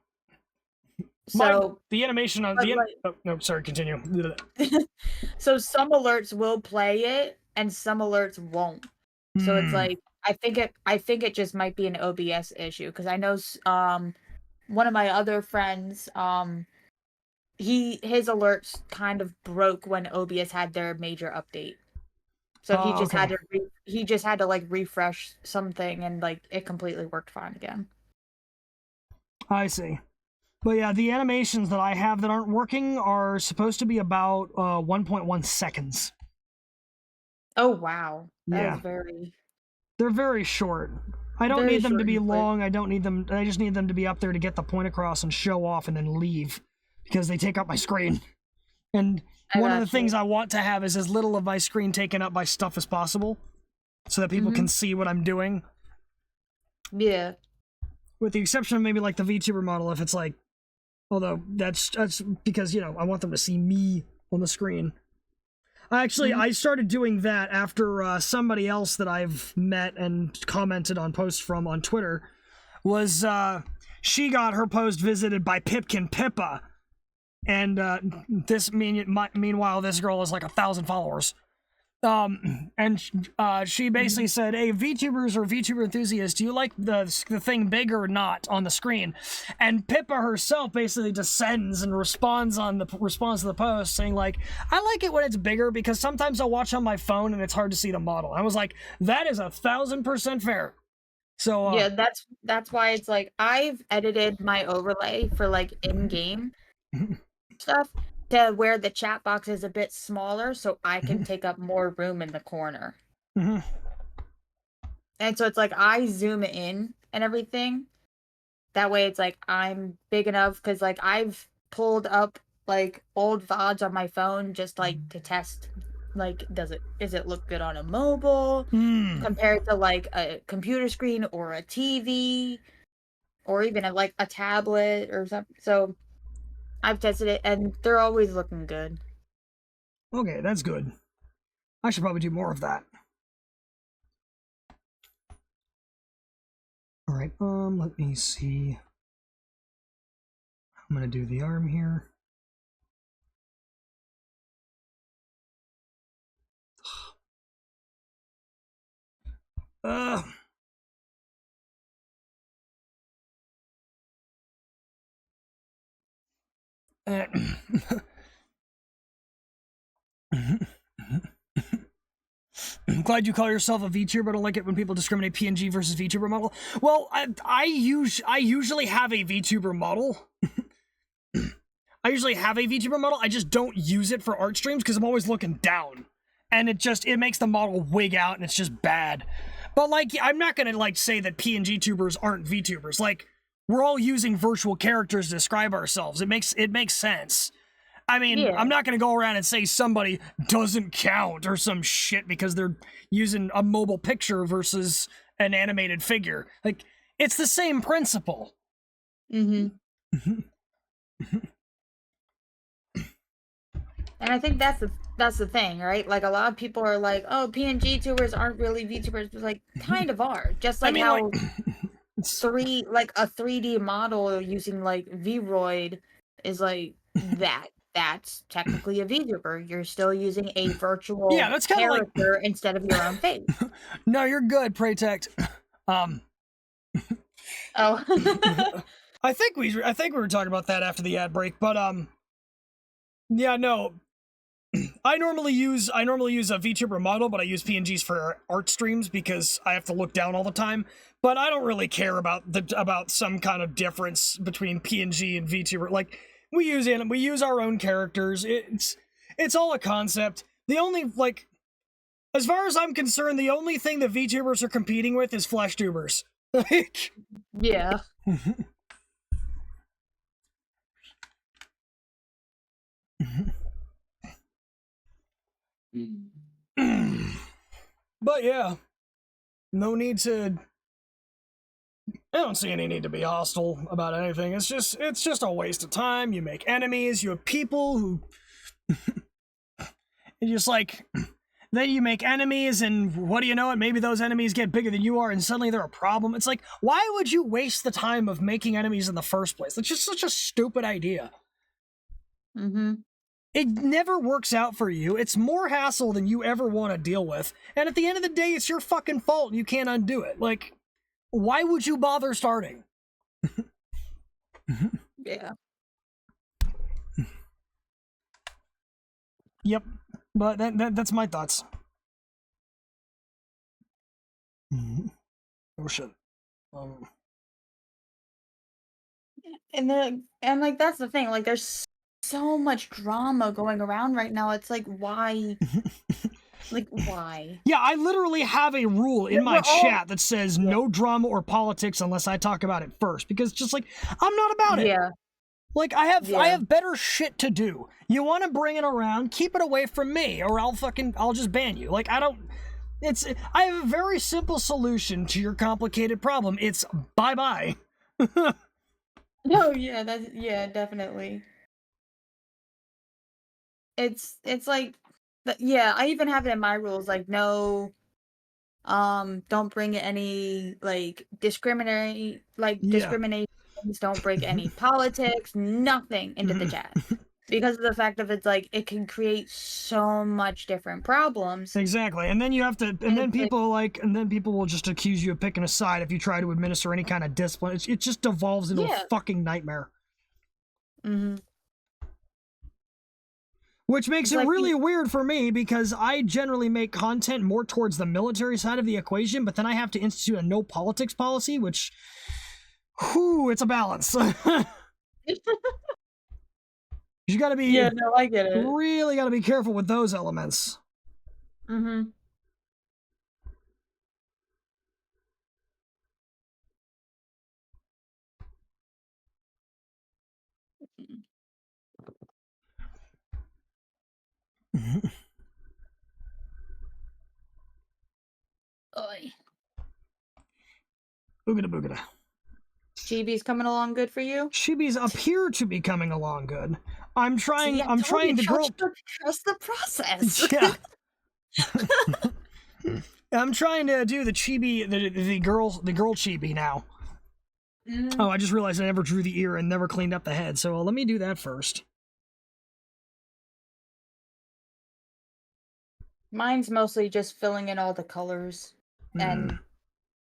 So the animation on the oh, no, sorry, continue. So some alerts will play it and some alerts won't. So it's like I think it just might be an OBS issue, because I know one of my other friends his alerts kind of broke when OBS had their major update. So he just had to like refresh something, and like it completely worked fine again. I see. But yeah, the animations that I have that aren't working are supposed to be about 1.1 seconds. Oh wow. That is They're very short. I don't need them to be long. I just need them to be up there to get the point across and show off and then leave, because they take up my screen. And one of the things I want to have is as little of my screen taken up by stuff as possible, so that people can see what I'm doing. Yeah. With the exception of maybe like the VTuber model, if it's like, although that's because, you know, I want them to see me on the screen. I started doing that after somebody else that I've met and commented on posts from on Twitter was she got her post visited by Pipkin Pippa, and meanwhile this girl has like 1,000 followers. She basically said, "Hey, VTubers or VTuber enthusiasts, do you like the thing big or not on the screen?" And Pippa herself basically descends and responds to the post saying like, "I like it when it's bigger because sometimes I'll watch on my phone and it's hard to see the model." I was like, that is 1,000% fair. So yeah, that's why it's like I've edited my overlay for like in-game stuff to where the chat box is a bit smaller so I can take up more room in the corner. Mhm. And so it's like I zoom in and everything. That way it's like I'm big enough because like I've pulled up like old VODs on my phone just like to test like does it look good on a mobile compared to like a computer screen or a TV or even like a tablet or something. So I've tested it and they're always looking good. Okay, that's good. I should probably do more of that. All right, let me see. I'm gonna do the arm here. Uh, I'm glad you call yourself a VTuber. I don't like it when people discriminate PNG versus VTuber model. Well, I usually have a VTuber model. I usually have a VTuber model. I just don't use it for art streams because I'm always looking down, and it makes the model wig out, and it's just bad. But like, I'm not gonna like say that PNG tubers aren't VTubers. Like, we're all using virtual characters to describe ourselves. It makes sense. I mean, Yeah. I'm not going to go around and say somebody doesn't count or some shit because they're using a mobile picture versus an animated figure. Like, it's the same principle. And I think that's the thing, right? Like a lot of people are like, "Oh, PNG tubers aren't really VTubers," but like kind of are. Just like how like, a 3D model using like Vroid is like that's technically a VTuber. You're still using a virtual that's kind of like character instead of your own face. No, you're good, Protect. Oh. I think we were talking about that after the ad break, but yeah, no. I normally use a VTuber model, but I use PNGs for art streams because I have to look down all the time. But I don't really care about some kind of difference between PNG and VTuber. Like, we use our own characters. It's all a concept. The only, like, as far as I'm concerned, the only thing that VTubers are competing with is flesh tubers. Like, Yeah. But yeah, no need to. I don't see any need to be hostile about anything. It's just a waste of time. You make enemies. You have people who. You just like. Then you make enemies, and what do you know it? Maybe those enemies get bigger than you are, and suddenly they're a problem. It's like, why would you waste the time of making enemies in the first place? That's just such a stupid idea. It never works out for you. It's more hassle than you ever want to deal with. And at the end of the day, it's your fucking fault, and you can't undo it. Like, why would you bother starting? Yeah. Yep. But that's my thoughts. Oh shit. And like that's the thing. Like there's so much drama going around right now. It's like why? Like why? Yeah, I literally have a rule in my chat that says no drama or politics unless I talk about it first, because just like I'm not about it. Yeah. Like I have better shit to do. You want to bring it around, keep it away from me, or I'll just ban you. Like I have a very simple solution to your complicated problem. It's bye-bye. No, yeah, definitely. It's like Yeah, I even have it in my rules, like, no, don't bring any, like, Yeah. discriminations, don't bring any politics, nothing into the chat. Because of the fact of it's like, it can create so much different problems, Exactly. And then you have to, and and then it's like people will just accuse you of picking a side if you try to administer any kind of discipline. It just devolves into a yeah. fucking nightmare. Mhm. Which makes It's it like really weird for me because I generally make content more towards the military side of the equation, but then I have to institute a no politics policy, which, whew, it's a balance. You gotta be, Yeah, no, I get it. really gotta be careful with those elements. Mhm. Oy. Boogada boogada. Chibi's coming along good for you? Shibis appear to be coming along good. See, I I'm told you, trying to grow. trust the process. Yeah. I'm trying to do the chibi, the girl chibi now. Oh, I just realized I never drew the ear and never cleaned up the head, so let me do that first. Mine's mostly just filling in all the colors and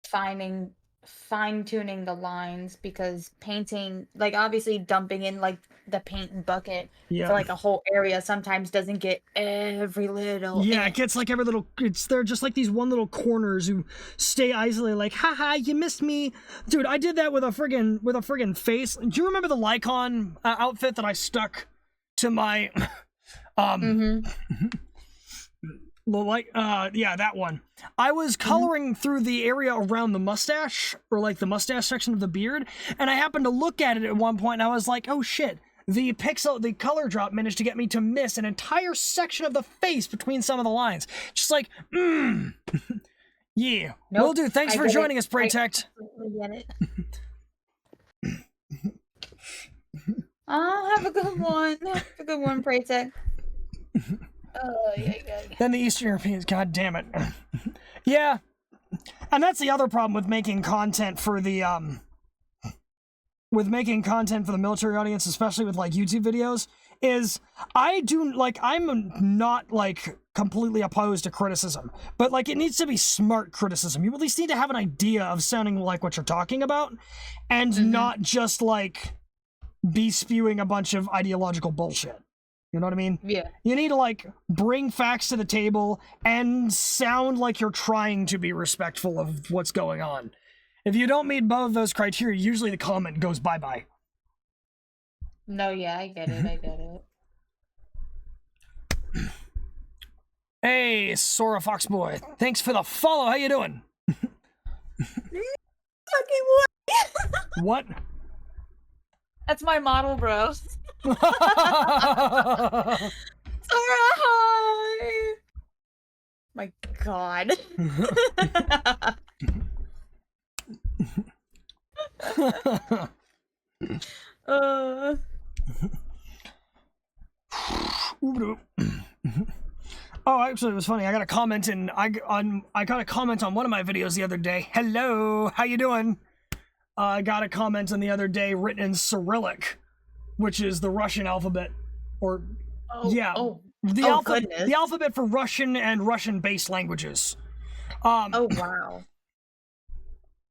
finding fine-tuning the lines because painting, like, obviously dumping in like the paint bucket Yeah. for like a whole area sometimes doesn't get every little Yeah, it inch. gets like every little. They're just like these one little corners who stay isolated. Like, haha, you missed me, dude. I did that with a friggin' face. Do you remember the Lycon outfit that I stuck to my yeah, that one. I was coloring through the area around the mustache, or like the mustache section of the beard, and I happened to look at it at one point, and I was like, oh shit. The color drop managed to get me to miss an entire section of the face between some of the lines. Just like, yeah. Nope, Will do. Thanks I for get joining it. us, Protect. I get it. Oh, have a good one. Have a good one, Praytech. Oh, yeah. Then the Eastern Europeans, god damn it. Yeah. And that's the other problem with making content for the military audience, especially with like YouTube videos, is I'm not like completely opposed to criticism, but like it needs to be smart criticism. You at least need to have an idea of sounding like what you're talking about, and not just like be spewing a bunch of ideological bullshit. You know what I mean? Yeah. You need to like bring facts to the table and sound like you're trying to be respectful of what's going on. If you don't meet both of those criteria, usually the comment goes bye-bye. No, yeah, I get it. Hey, Sora Foxboy. Thanks for the follow. How you doing? Fucking what? What? That's my model, bro. Sora, hi! My god. Oh, actually, it was funny. I got a comment on one of my videos the other day. Hello, how you doing? I got a comment on the other day written in Cyrillic, which is the Russian alphabet, or the alphabet for Russian and Russian-based languages. Oh wow.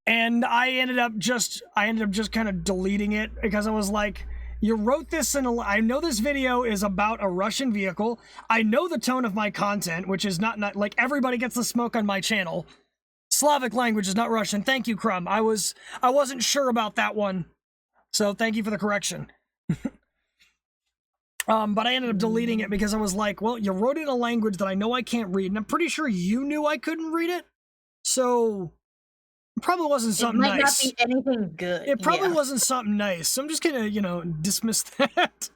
And I ended up just kind of deleting it because I was like, you wrote this I know this video is about a Russian vehicle. I know the tone of my content, which is not like everybody gets the smoke on my channel. Slavic language is not Russian. Thank you, Crumb. I wasn't sure about that one. So thank you for the correction. But I ended up deleting it because I was like, well, you wrote it in a language that I know I can't read, and I'm pretty sure you knew I couldn't read it. So it probably wasn't something nice. It might not be anything good. It probably wasn't something nice. So I'm just gonna, dismiss that.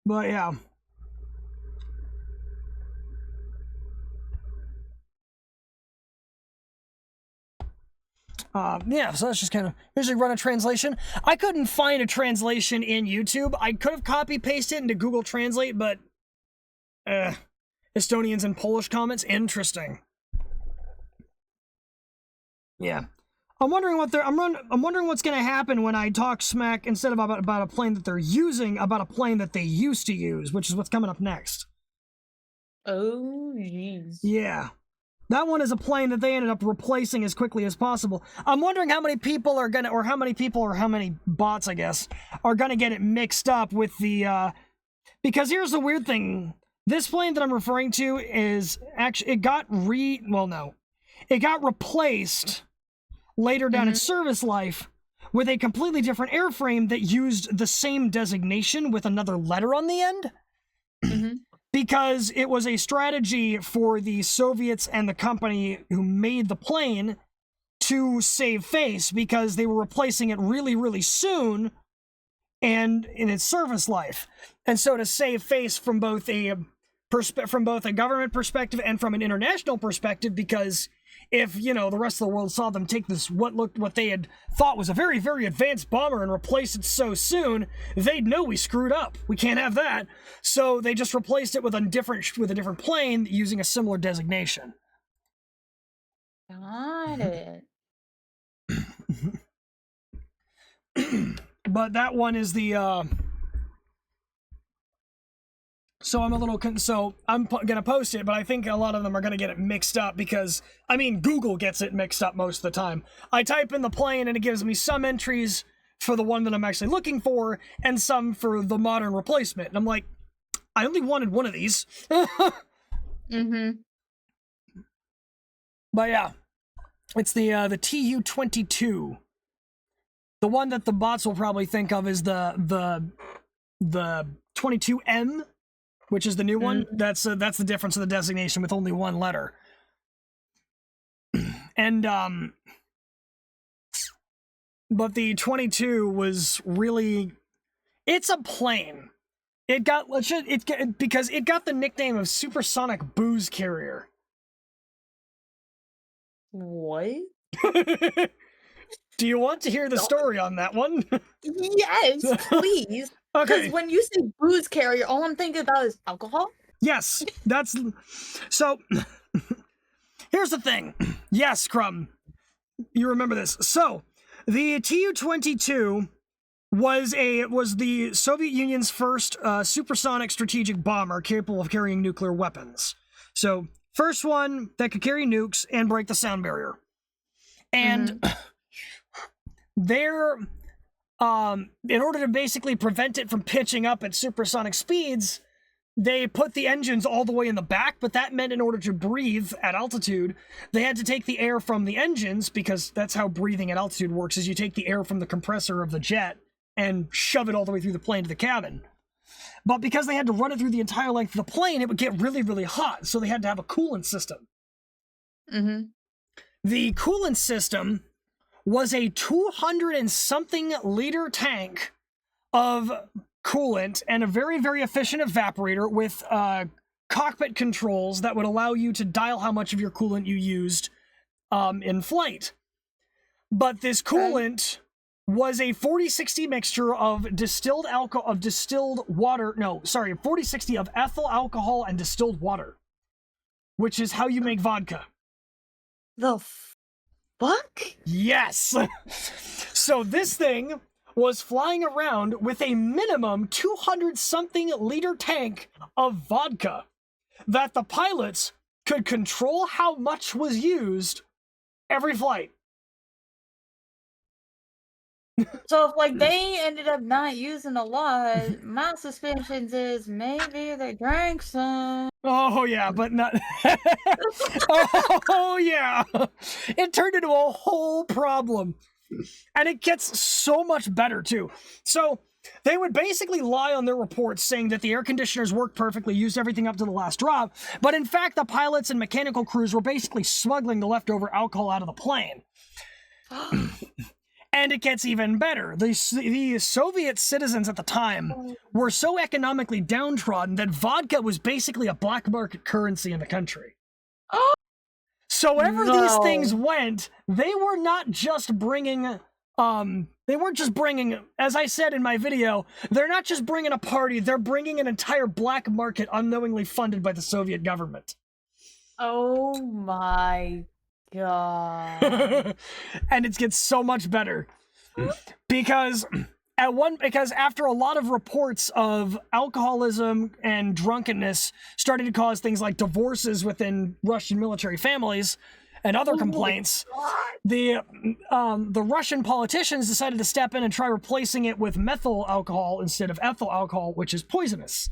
But yeah. Yeah, so that's just kind of usually run a translation. I couldn't find a translation in YouTube. I could have copy pasted into Google Translate, but Estonians and Polish comments, interesting. Yeah, I'm wondering what they're. I'm wondering what's gonna happen when I talk smack instead of about a plane that they're using, about a plane that they used to use, which is what's coming up next. Oh, jeez. Yeah. That one is a plane that they ended up replacing as quickly as possible. I'm wondering how many people are gonna, or how many bots, I guess, are gonna get it mixed up with the, because here's the weird thing. This plane that I'm referring to is actually, it got replaced later down its service life with a completely different airframe that used the same designation with another letter on the end. Because it was a strategy for the Soviets and the company who made the plane to save face, because they were replacing it really, really soon and in its service life. And so to save face from both a government perspective and from an international perspective, because if, you know, the rest of the world saw them take this, what they had thought was a very, very advanced bomber and replace it so soon, they'd know we screwed up. We can't have that. So they just replaced it with a different plane using a similar designation. Got it. But that one is the, so I'm gonna post it, but I think a lot of them are gonna get it mixed up because, I mean, Google gets it mixed up most of the time. I type in the plane and it gives me some entries for the one that I'm actually looking for and some for the modern replacement. And I'm like, I only wanted one of these. But yeah, it's the TU-22. The one that the bots will probably think of is the 22M. Which is the new one. That's the difference in the designation with only one letter. And but the 22 was really, it's a plane. Because it got the nickname of Supersonic Booze Carrier. What? Do you want to hear the story on that one? Yes, please. Okay. Because when you say booze carrier, all I'm thinking about is alcohol. Yes, that's so. Here's the thing. Yes, Crumb, you remember this. So, the Tu-22 was the Soviet Union's first supersonic strategic bomber capable of carrying nuclear weapons. So, first one that could carry nukes and break the sound barrier. And in order to basically prevent it from pitching up at supersonic speeds, they put the engines all the way in the back, but that meant in order to breathe at altitude, they had to take the air from the engines, because that's how breathing at altitude works, is you take the air from the compressor of the jet and shove it all the way through the plane to the cabin. But because they had to run it through the entire length of the plane, it would get really, really hot, so they had to have a coolant system. The coolant system was a 200 and something liter tank of coolant and a very, very efficient evaporator with cockpit controls that would allow you to dial how much of your coolant you used in flight. But this coolant was a 40-60 mixture of distilled water. No, sorry, 40-60 of ethyl alcohol and distilled water, which is how you make vodka. The fuck? Yes. So this thing was flying around with a minimum 200-something liter tank of vodka that the pilots could control how much was used every flight. So if, like, they ended up not using a lot, my suspicions is maybe they drank some. Oh yeah, but not. Oh yeah, it turned into a whole problem, and it gets so much better too. So they would basically lie on their reports saying that the air conditioners worked perfectly, used everything up to the last drop, but in fact the pilots and mechanical crews were basically smuggling the leftover alcohol out of the plane. And it gets even better. The Soviet citizens at the time were so economically downtrodden that vodka was basically a black market currency in the country. So wherever these things No. went, they were not just bringing, they weren't just bringing, as I said in my video, they're not just bringing a party, they're bringing an entire black market unknowingly funded by the Soviet government. Oh my god. And it gets so much better. Because after a lot of reports of alcoholism and drunkenness starting to cause things like divorces within Russian military families and other complaints, the Russian politicians decided to step in and try replacing it with methyl alcohol instead of ethyl alcohol, which is poisonous.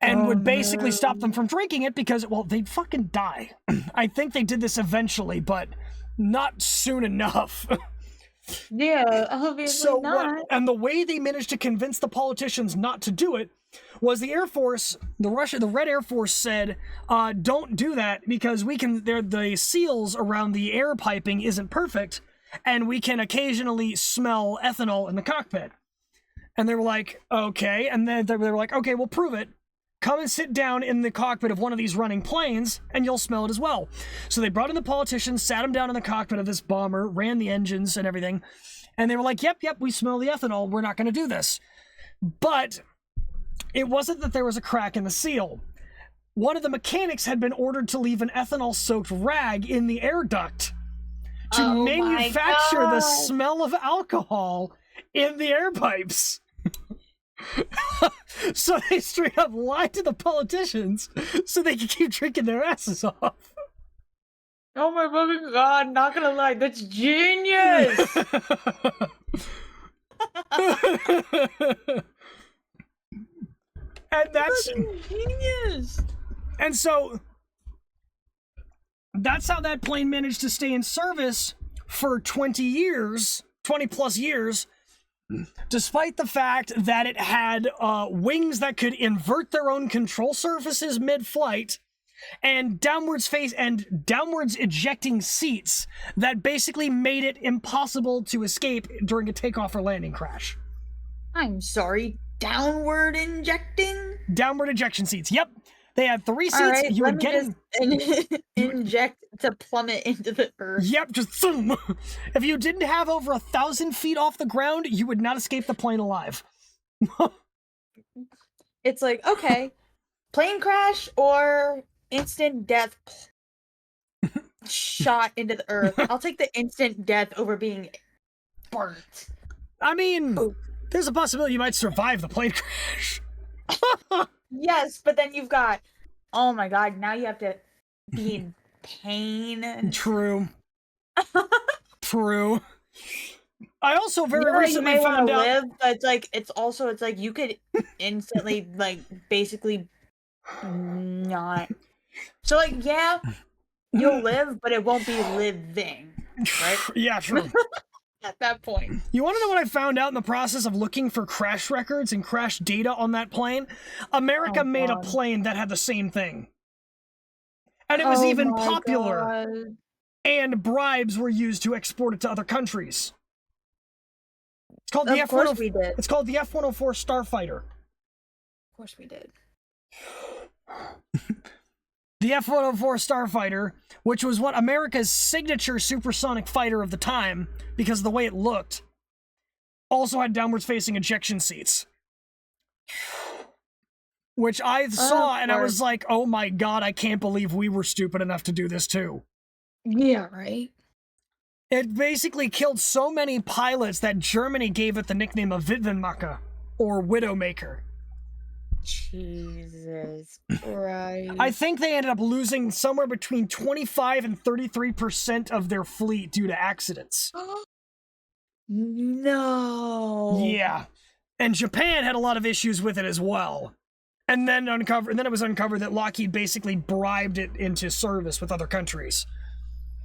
And would basically stop them from drinking it because, well, they'd fucking die. I think they did this eventually, but not soon enough. Yeah, obviously not. And the way they managed to convince the politicians not to do it was the Air Force, the Red Air Force said, don't do that because the seals around the air piping isn't perfect, and we can occasionally smell ethanol in the cockpit. And they were like, okay. And then they were like, okay, we'll prove it. Come and sit down in the cockpit of one of these running planes, and you'll smell it as well. So they brought in the politicians, sat them down in the cockpit of this bomber, ran the engines and everything, and they were like, yep, we smell the ethanol, we're not going to do this. But it wasn't that there was a crack in the seal. One of the mechanics had been ordered to leave an ethanol-soaked rag in the air duct to manufacture the smell of alcohol in the air pipes. So they straight up lied to the politicians so they could keep drinking their asses off. Oh my fucking god, not gonna lie, that's genius! And that's genius! And so that's how that plane managed to stay in service for 20 plus years, despite the fact that it had wings that could invert their own control surfaces mid-flight, and downwards ejecting seats that basically made it impossible to escape during a takeoff or landing crash. I'm sorry, downward injecting? Downward ejection seats, yep. They had 3 seats. Right, you would get inject to plummet into the earth. Yep, just zoom. If you didn't have over 1,000 feet off the ground, you would not escape the plane alive. It's like, okay, plane crash or instant death shot into the earth. I'll take the instant death over being burnt. I mean, there's a possibility you might survive the plane crash. Yes, but then you've got, oh my god, now you have to be in pain. True. True. I also very recently found out. Live, but it's like you could instantly basically not. So yeah, you'll live, but it won't be living, right? Yeah, true. At that point. You want to know what I found out in the process of looking for crash records and crash data on that plane? America made a plane that had the same thing. And it was even popular. God. And bribes were used to export it to other countries. It's called the Of course we did. It's called the F-104 Starfighter. Of course we did. The F-104 Starfighter, which was what America's signature supersonic fighter of the time, because of the way it looked, also had downwards facing ejection seats. Which I saw and I was like, oh my god, I can't believe we were stupid enough to do this too. Yeah, right? It basically killed so many pilots that Germany gave it the nickname of Witwenmacher, or Widowmaker. Jesus Christ. I think they ended up losing somewhere between 25 and 33% of their fleet due to accidents. No. Yeah. And Japan had a lot of issues with it as well. And then it was uncovered that Lockheed basically bribed it into service with other countries.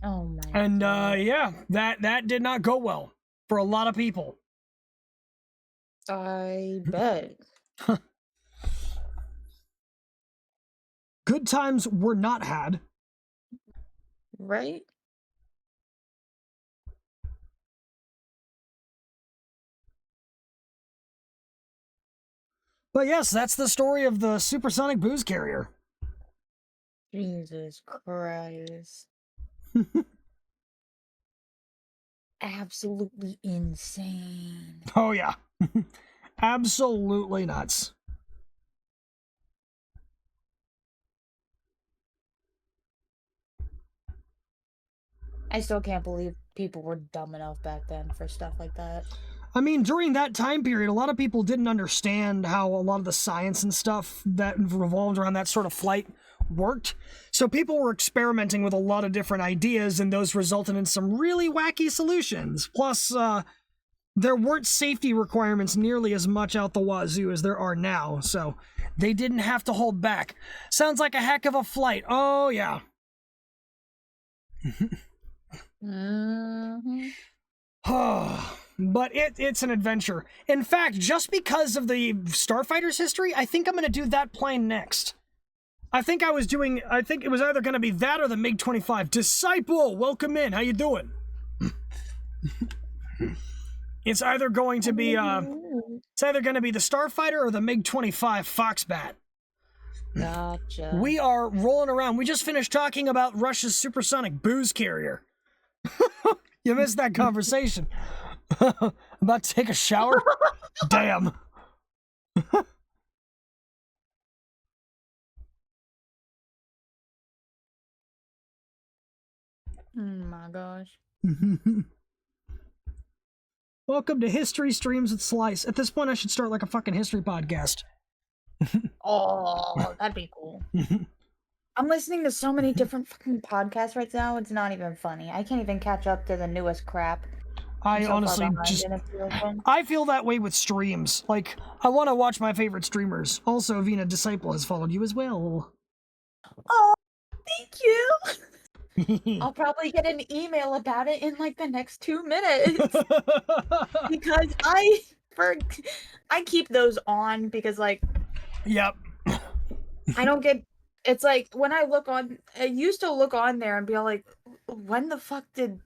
Oh my and God. Yeah, that did not go well for a lot of people. I bet. Good times were not had. Right? But yes, that's the story of the supersonic booze carrier. Jesus Christ. Absolutely insane. Oh yeah. Absolutely nuts. I still can't believe people were dumb enough back then for stuff like that. I mean, during that time period, a lot of people didn't understand how a lot of the science and stuff that revolved around that sort of flight worked. So people were experimenting with a lot of different ideas, and those resulted in some really wacky solutions. Plus, there weren't safety requirements nearly as much out the wazoo as there are now, so they didn't have to hold back. Sounds like a heck of a flight. Oh, yeah. Mm-hmm. But it's an adventure. In fact, just because of the Starfighter's history, I think I'm going to do that plane next. I think it was either going to be that or the MiG-25. Disciple, welcome in. How you doing? It's either going to be the Starfighter or the MiG-25 Foxbat. Gotcha. We are rolling around. We just finished talking about Russia's supersonic booze carrier. You missed that conversation. About to take a shower? Damn. Oh my gosh. Welcome to History Streams with Slice. At this point, I should start like a fucking history podcast. Oh, that'd be cool. I'm listening to so many different fucking podcasts right now, it's not even funny. I can't even catch up to the newest crap. I honestly I feel that way with streams. Like, I want to watch my favorite streamers. Also, Vina Disciple has followed you as well. Oh, thank you. I'll probably get an email about it in like the next 2 minutes. Because I keep those on because like yep. I don't get it's like when I used to look on there and be all like, when the fuck did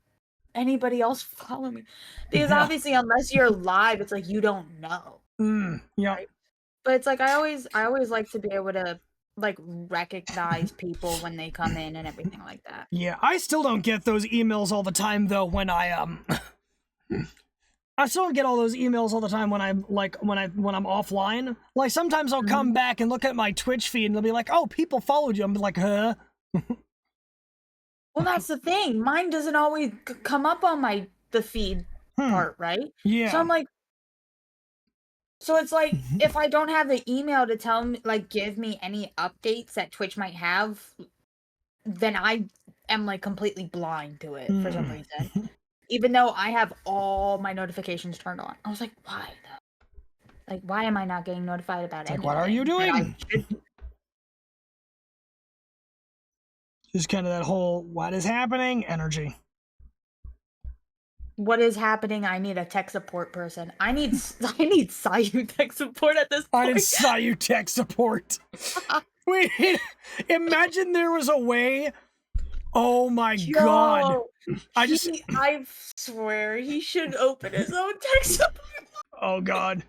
anybody else follow me? Because obviously unless you're live, it's like you don't know. Yeah. Right? But it's like I always like to be able to like recognize people when they come in and everything like that. Yeah, I still don't get those emails all the time though when I I still don't get all those emails all the time when I'm like when I'm offline. Like sometimes I'll come back and look at my Twitch feed and they'll be like, "Oh, people followed you." I'm like, "Huh?" Well, that's the thing. Mine doesn't always come up on the feed part, right? Yeah. So I'm like, so it's like if I don't have the email to tell me, like, give me any updates that Twitch might have, then I am like completely blind to it for some reason. Even though I have all my notifications turned on. I was like, why though? Like, why am I not getting notified about anything? Like, what are you doing? Just kind of that whole "what is happening" energy. What is happening? I need a tech support person. I need Sayu tech support at this point. I need Sayu tech support. Wait, imagine there was a way. Oh my god. I swear he should open his own tech support. Oh god.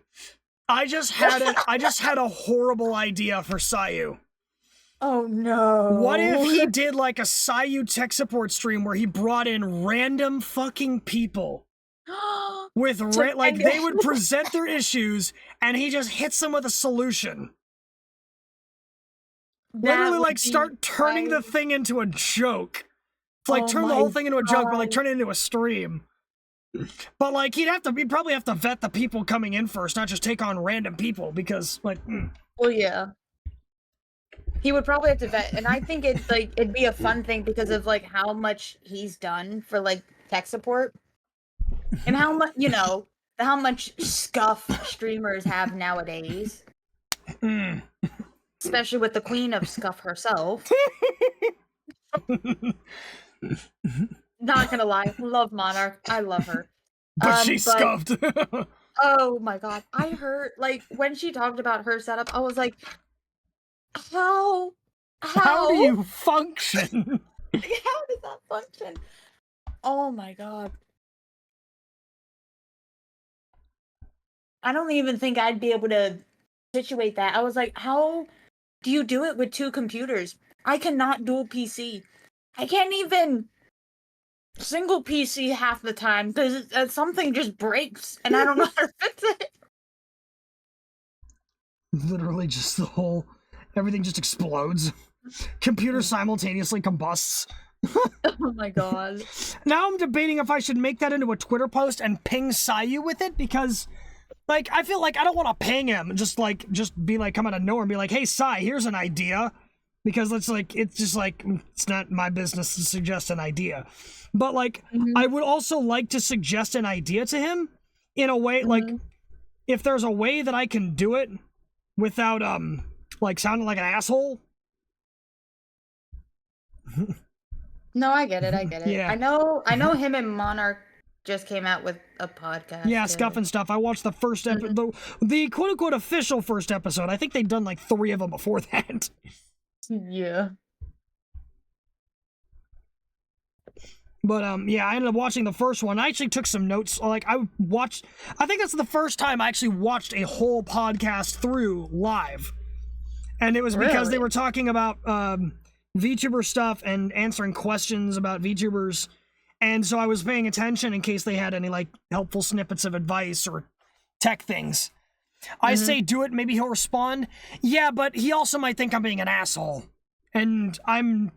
I just had a horrible idea for Sayu. Oh no. What if he did like a Sayu tech support stream where he brought in random fucking people with they would present their issues and he just hits them with a solution. Literally like start turning the thing into a joke. Like turn the whole thing into a joke, but like turn it into a stream. But like he'd probably have to vet the people coming in first, not just take on random people because like Well, yeah. He would probably have to vet, and I think it'd be a fun thing because of like how much he's done for like tech support, and how much scuff streamers have nowadays, especially with the queen of scuff herself. Not gonna lie, love Monarch, I love her, but she's scuffed. Oh my god, I heard like when she talked about her setup, I was like, how do you function? How does that function? Oh my god. I don't even think I'd be able to situate that. I was like, how do you do it with 2 computers? I cannot dual PC. I can't even single PC half the time because something just breaks and I don't know how to fix it. Literally just everything just explodes. Computer simultaneously combusts. Oh my god. Now I'm debating if I should make that into a Twitter post and ping Sayu with it, because like I feel like I don't want to ping him, just be like, come out of nowhere and be like, hey Sai, here's an idea. Because it's not my business to suggest an idea. But like I would also like to suggest an idea to him in a way, like if there's a way that I can do it without like sounding like an asshole. No, I get it. Yeah. I know him and Monarch just came out with a podcast. Yeah, Scuff and Stuff. I watched the first episode, the quote-unquote official first episode. I think they'd done like 3 of them before that. Yeah. But yeah, I ended up watching the first one. I actually took some notes. Like I think that's the first time I actually watched a whole podcast through live. And it was because they were talking about VTuber stuff and answering questions about VTubers. And so I was paying attention in case they had any like helpful snippets of advice or tech things. I say do it, maybe he'll respond. Yeah, but he also might think I'm being an asshole. And I'm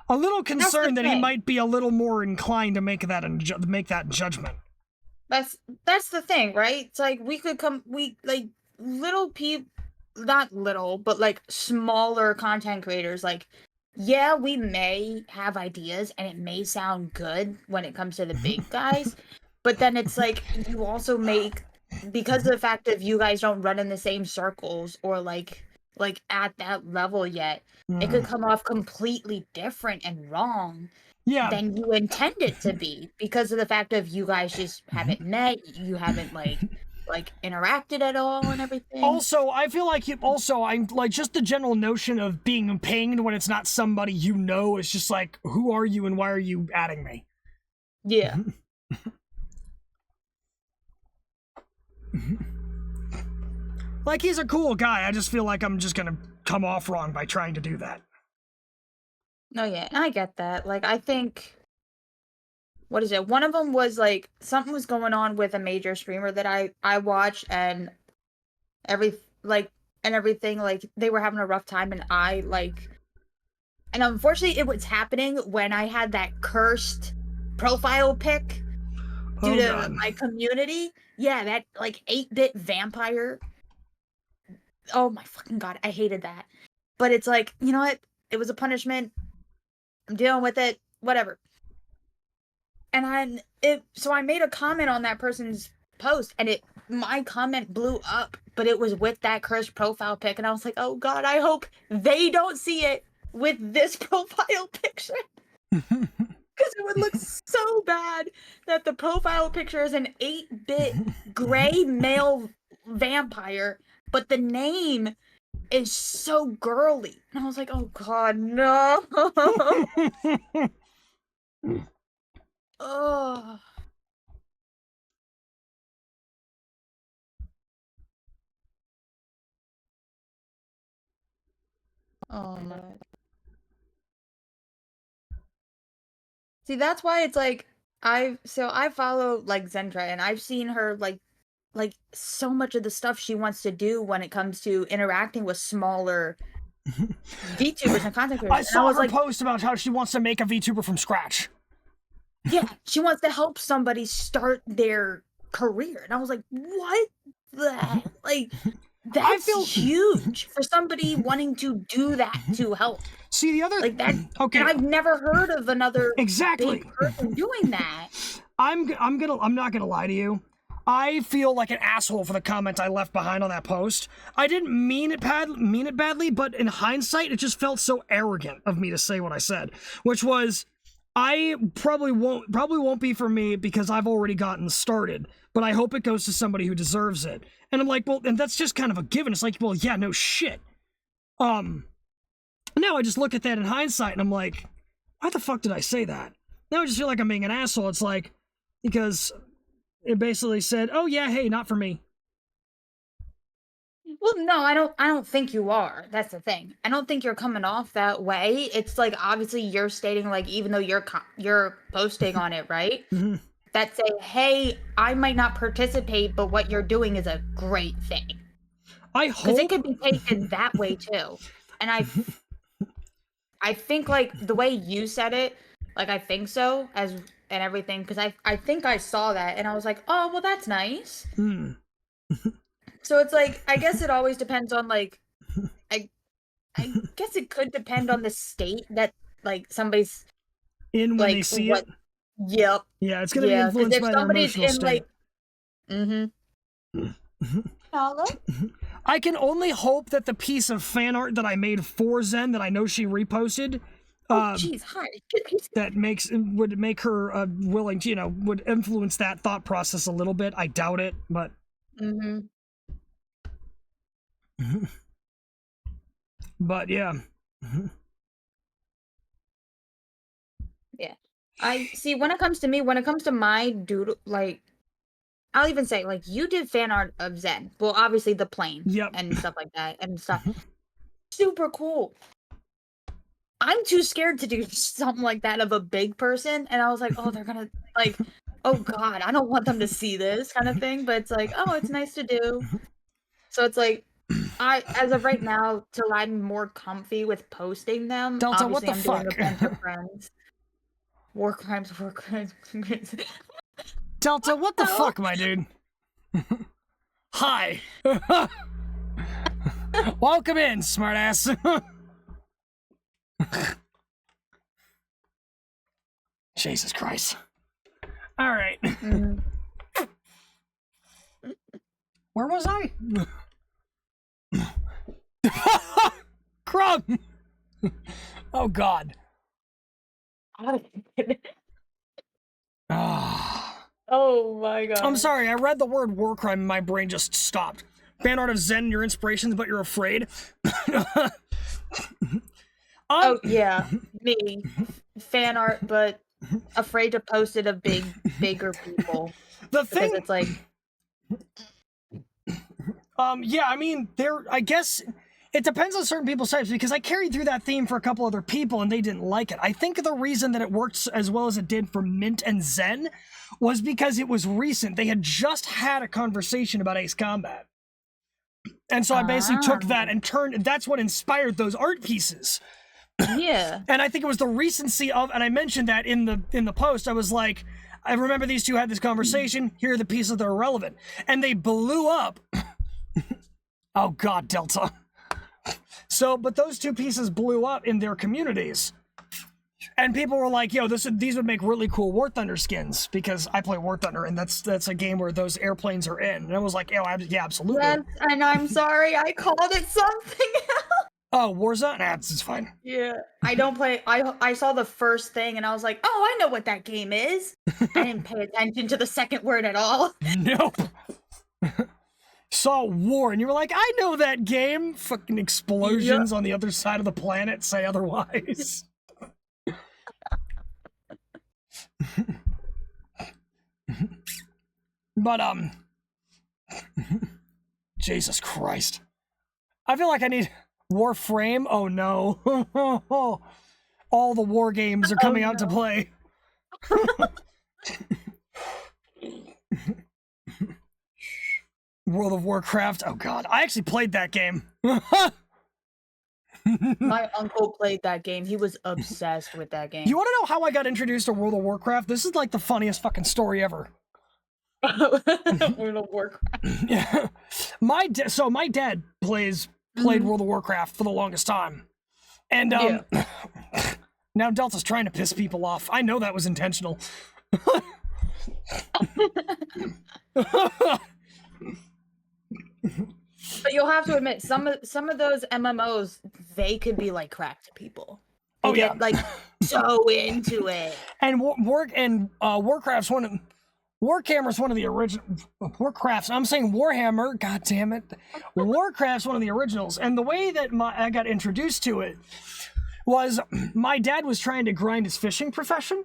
a little concerned that he might be a little more inclined to make that judgment. That's the thing, right? It's like little people, not little, but like smaller content creators, like, yeah, we may have ideas and it may sound good when it comes to the big guys, but then it's like you also make, because of the fact that you guys don't run in the same circles or like at that level yet, it could come off completely different and wrong than you intended to be, because of the fact of you guys just haven't met, you haven't like interacted at all and everything. Also, I feel like I'm like, just the general notion of being pinged when it's not somebody you know is just like, who are you and why are you adding me? Yeah. Like, he's a cool guy. I just feel like I'm just gonna come off wrong by trying to do that. No, yeah, I get that. Like, I think, what is it? One of them was like something was going on with a major streamer that I watched, and everything, like they were having a rough time, and and unfortunately it was happening when I had that cursed profile pic due to my community. Yeah, that like 8-bit vampire. Oh my fucking god, I hated that. But it's like, you know what? It was a punishment. I'm dealing with it. Whatever. And so I made a comment on that person's post, and my comment blew up, but it was with that cursed profile pic, and I was like, oh god, I hope they don't see it with this profile picture. Because it would look so bad that the profile picture is an 8-bit gray male vampire, but the name is so girly. And I was like, oh god, no. Oh. Oh my god. See, that's why it's like I follow like Zentra, and I've seen her like so much of the stuff she wants to do when it comes to interacting with smaller VTubers and content creators. I saw her post about how she wants to make a VTuber from scratch. Yeah, she wants to help somebody start their career. And I was like, what the like that's huge for somebody wanting to do that to help. See, the other like that. Okay, I've never heard of another big person doing that. I'm not gonna lie to you. I feel like an asshole for the comment I left behind on that post. I didn't mean it badly, but in hindsight, it just felt so arrogant of me to say what I said, which was, I probably won't be for me because I've already gotten started, but I hope it goes to somebody who deserves it. And I'm like, well, and that's just kind of a given. It's like, well, yeah, no shit. Now I just look at that in hindsight and I'm like, why the fuck did I say that? Now I just feel like I'm being an asshole. It's like, because it basically said, oh yeah, hey, not for me. Well, no, I don't think you are. That's the thing. I don't think you're coming off that way. It's like obviously you're stating like even though you're posting on it, right? Mhm. That say, "Hey, I might not participate, but what you're doing is a great thing." I Cuz it hope. could be taken that way too. And I think like the way you said it, like I think so as and everything cuz I think I saw that and I was like, "Oh, well that's nice." Hmm. So it's like I guess it always depends on like I I guess it could depend on the state that like somebody's In when they like see it. what. Yep. Yeah, it's gonna be Yeah, because influenced if by their somebody's emotional in state. like Hello? I can only hope that the piece of fan art that I made for Zen that I know she reposted, Oh jeez, hi. that would make her willing to, would influence that thought process a little bit. I doubt it, but Mhm. but yeah. Yeah. I see when it comes to me, when it comes to my doodle like I'll even say like you did fan art of Zen. Well, obviously the plane Yep. and stuff like that and stuff. Super cool. I'm too scared to do something like that of a big person, and I was like, "Oh, they're gonna like, oh god, I don't want them to see this," kind of thing, but it's like, "Oh, it's nice to do." So it's like, I as of right now, till I'm more comfy with posting them, Delta, what obviously the I'm doing a fuck? bunch of friends. War crimes. Delta, what the No. fuck, my dude? Hi. Welcome in, smartass. Jesus Christ. All right. Mhm. Where was I? Krug! Oh, God. Ah. Oh my god. I'm sorry, I read the word war crime and my brain just stopped. Fan art of Zen, your inspirations, but you're afraid. Oh yeah, me. Fan art, but afraid to post it of bigger people The because thing, it's like yeah, I mean, I guess it depends on certain people's types because I carried through that theme for a couple other people and they didn't like it. I think the reason that it worked as well as it did for Mint and Zen was because it was recent. They had just had a conversation about Ace Combat. And so I basically took that and that's what inspired those art pieces. yeah. And I think it was the recency of, and I mentioned that in the post, I was like, I remember these two had this conversation, here are the pieces that are relevant. And they blew up. Oh God, Delta. So, but those two pieces blew up in their communities. And people were like, yo, these would make really cool War Thunder skins, because I play War Thunder, and that's a game where those airplanes are in. And I was like, yeah, absolutely. Yes, and I'm sorry, I called it something else. Oh, Warzone? Nah, it's fine. Yeah. I don't play I saw the first thing and I was like, oh, I know what that game is. I didn't pay attention to the second word at all. Nope. Saw war, and you were like, I know that game. Fucking explosions on the other side of the planet say otherwise. But, Jesus Christ. I feel like I need Warframe. Oh no. All the war games are coming out to play. World of Warcraft. Oh god. I actually played that game. My uncle played that game. He was obsessed with that game. You want to know how I got introduced to World of Warcraft? This is like the funniest fucking story ever. World of Warcraft. Yeah. My dad played World of Warcraft for the longest time. And now Delta's trying to piss people off. I know that was intentional. But you'll have to admit, some of those MMOs, they could be like crack to people. They get like so into it. And Warcraft's Warhammer's one of the original Warcraft's. I'm saying Warhammer. God damn it, Warcraft's one of the originals. And the way that I got introduced to it was my dad was trying to grind his fishing profession,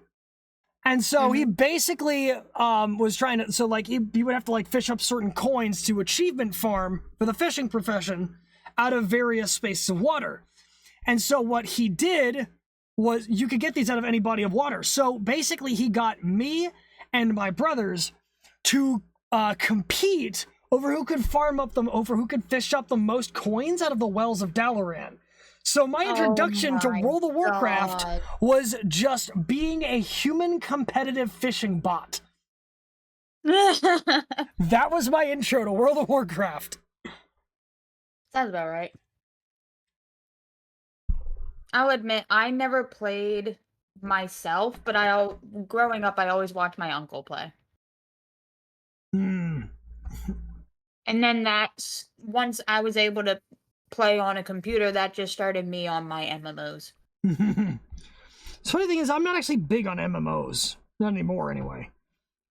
And so he basically was trying to, so like he would have to like fish up certain coins to achievement farm for the fishing profession out of various spaces of water. And so what he did was, you could get these out of any body of water. So basically he got me and my brothers to compete over who could fish up the most coins out of the wells of Dalaran. So my introduction to World of Warcraft was just being a human competitive fishing bot. That was my intro to World of Warcraft. Sounds about right. I'll admit, I never played myself, but growing up, I always watched my uncle play. And then once I was able to play on a computer, that just started me on my MMOs. The funny thing is, I'm not actually big on MMOs. Not anymore, anyway.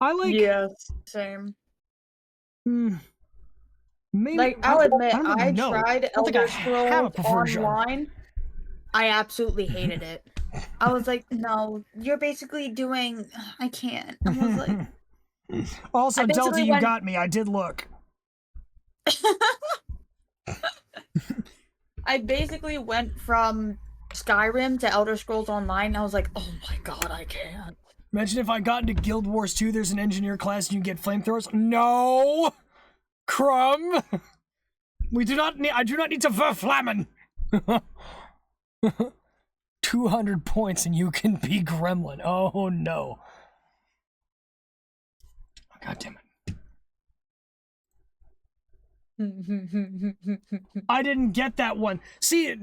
I like... Yes, same. Maybe, like, I'll admit, I know. tried Elder Scrolls Online. I absolutely hated it. I was like, no, you're basically doing... I can't. I was like... Also, Delta, you got me. I did look. I basically went from Skyrim to Elder Scrolls Online. I was like, oh my god, I can't. Imagine if I got into Guild Wars 2, there's an engineer class and you get flamethrowers. No! Crumb! I do not need to verflammen! 200 points and you can be Gremlin. Oh no. God damn it. I didn't get that one. See,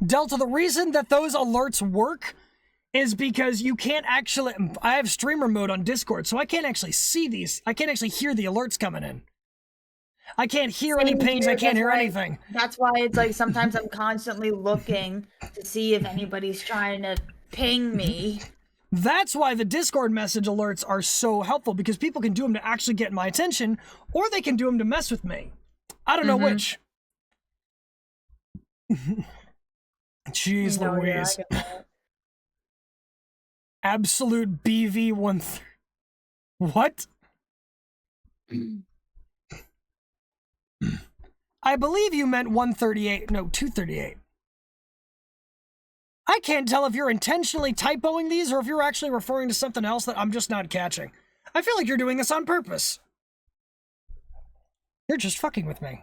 Delta, the reason that those alerts work is because you can't actually... I have streamer mode on Discord, so I can't actually see these. I can't actually hear the alerts coming in. I can't hear any pings, I can't hear anything. That's why it's like sometimes I'm constantly looking to see if anybody's trying to ping me. That's why the Discord message alerts are so helpful, because people can do them to actually get my attention, or they can do them to mess with me. I don't know which. Jeez Louise. Absolute BV1. What? I believe you meant 138. No, 238. I can't tell if you're intentionally typoing these or if you're actually referring to something else that I'm just not catching. I feel like you're doing this on purpose. You're just fucking with me.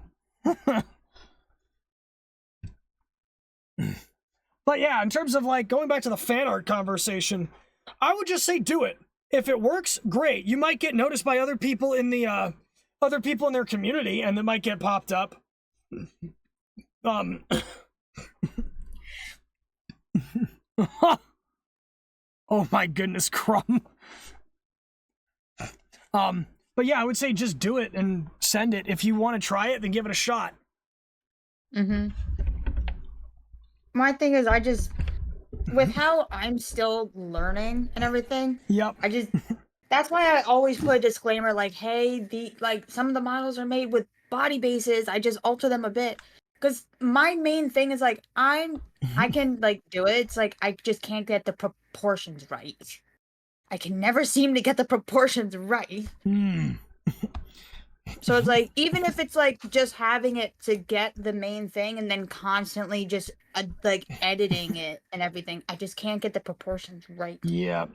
But yeah, in terms of like going back to the fan art conversation, I would just say do it. If it works, great. You might get noticed by other people in the other people in their community, and it might get popped up. Oh my goodness, Crumb. But yeah, I would say just do it and send it. If you want to try it, then give it a shot. My thing is, with how I'm still learning and everything. Yep. That's why I always put a disclaimer like, hey, some of the models are made with body bases. I just alter them a bit. Because my main thing is like, I can like do it. It's like, I just can't get the proportions right. I can never seem to get the proportions right. So it's like, even if it's like just having it to get the main thing and then constantly just like editing it and everything, I just can't get the proportions right. Yeah.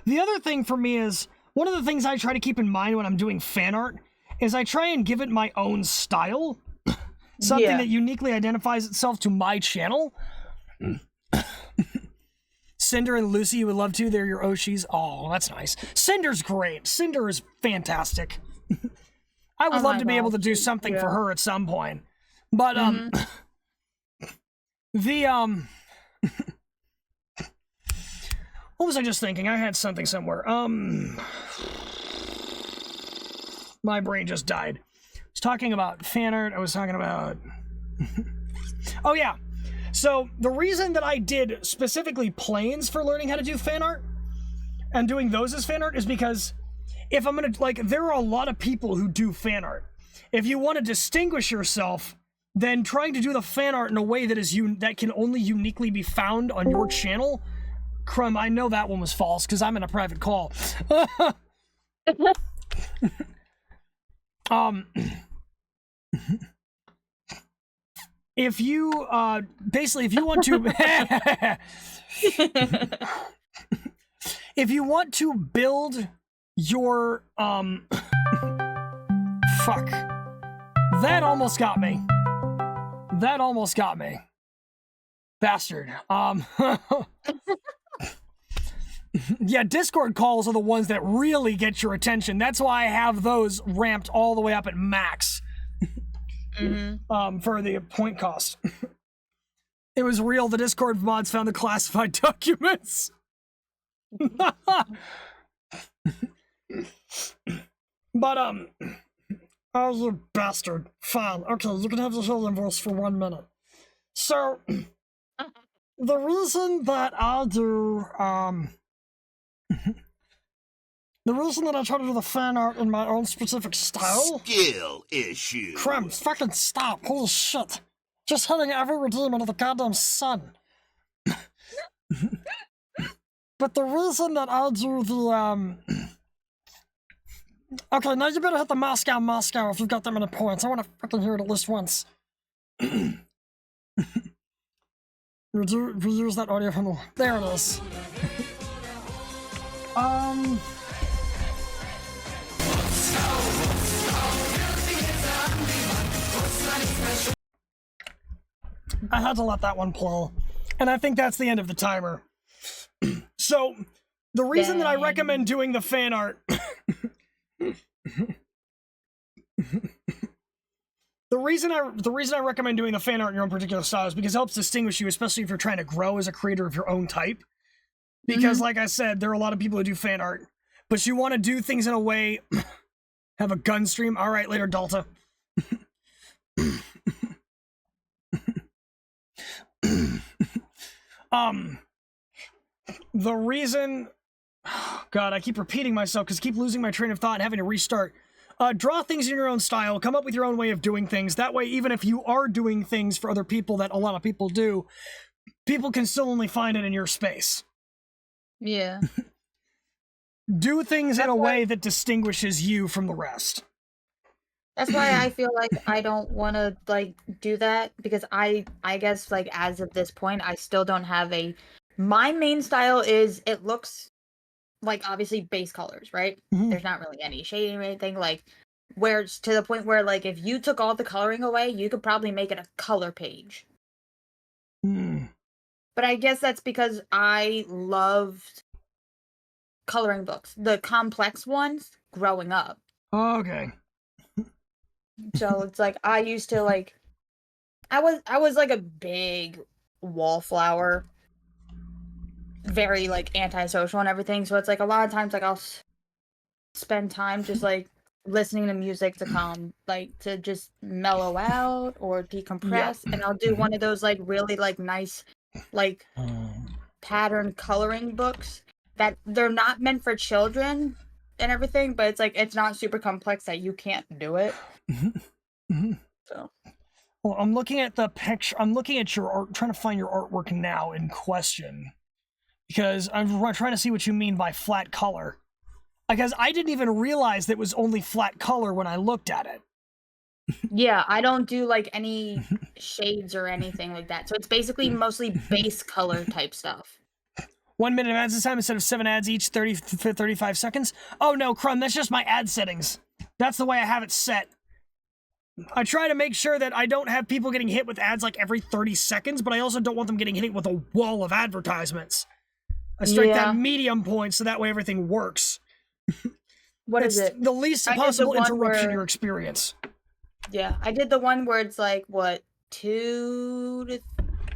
The other thing for me is, one of the things I try to keep in mind when I'm doing fan art is I try and give it my own style. Something that uniquely identifies itself to my channel. Cinder and Lucy, you would love to. They're your Oshis. Oh, that's nice. Cinder's great. Cinder is fantastic. I would love to be able to do something for her at some point. But, what was I just thinking? I had something somewhere. My brain just died. I was talking about fan art. I was talking about... Oh, yeah. So, the reason that I did specifically planes for learning how to do fan art and doing those as fan art is because if I'm gonna, like, there are a lot of people who do fan art. If you want to distinguish yourself, then trying to do the fan art in a way that is that can only uniquely be found on your channel Crumb, I know that one was false because I'm in a private call. If you basically, if you want to if you want to build your fuck, that almost got me. That almost got me. Bastard. Yeah, Discord calls are the ones that really get your attention. That's why I have those ramped all the way up at max. For the point cost. It was real. The Discord mods found the classified documents. But oh, you bastard. Fine. Okay, you can have the alien voice for 1 minute. So the reason that I do the reason that I try to do the fan art in my own specific style... Skill issue. Crumb, fucking stop. Holy shit. Just hitting every redeem under the goddamn sun. But the reason that I do the, Okay, now you better hit the Moscow if you've got that many points. I want to fucking hear it at least once. We use that audio from the... There it is. I had to let that one play. And I think that's the end of the timer. So, the reason that I recommend doing the fan art... The reason I recommend doing the fan art in your own particular style is because it helps distinguish you, especially if you're trying to grow as a creator of your own type. Because, like I said, there are a lot of people who do fan art, but you want to do things in a way... Have a gun stream? Alright, later, Delta. The reason... God, I keep repeating myself because I keep losing my train of thought and having to restart. Draw things in your own style. Come up with your own way of doing things. That way, even if you are doing things for other people that a lot of people do, people can still only find it in your space. Yeah. Do things in a way that distinguishes you from the rest. That's why I feel like I don't want to, like, do that, because I guess, like, as of this point, I still don't have a... My main style is, it looks like, obviously, base colors, right? There's not really any shading or anything, like, where it's to the point where, like, if you took all the coloring away, you could probably make it a color page. But I guess that's because I loved coloring books, the complex ones, growing up. Okay. So it's like I used to like I was like a big wallflower, very like antisocial and everything. So it's like a lot of times like I'll spend time just like listening to music to calm, like to just mellow out or decompress. And I'll do one of those like really like nice like pattern coloring books that they're not meant for children and everything, but it's like it's not super complex that you can't do it. So, well, I'm looking at the picture. I'm looking at your art, trying to find your artwork now in question, because I'm trying to see what you mean by flat color. Because I didn't even realize that it was only flat color when I looked at it. Yeah, I don't do like any shades or anything like that. So it's basically mostly base color type stuff. 1 minute of ads this time instead of 7 ads each, 35 seconds. Oh no, Crumb, that's just my ad settings. That's the way I have it set. I try to make sure that I don't have people getting hit with ads like every 30 seconds, but I also don't want them getting hit with a wall of advertisements. I strike that medium point so that way everything works. What is it? The least possible interruption in your experience. Yeah, I did the one where it's like, what, 2 to 3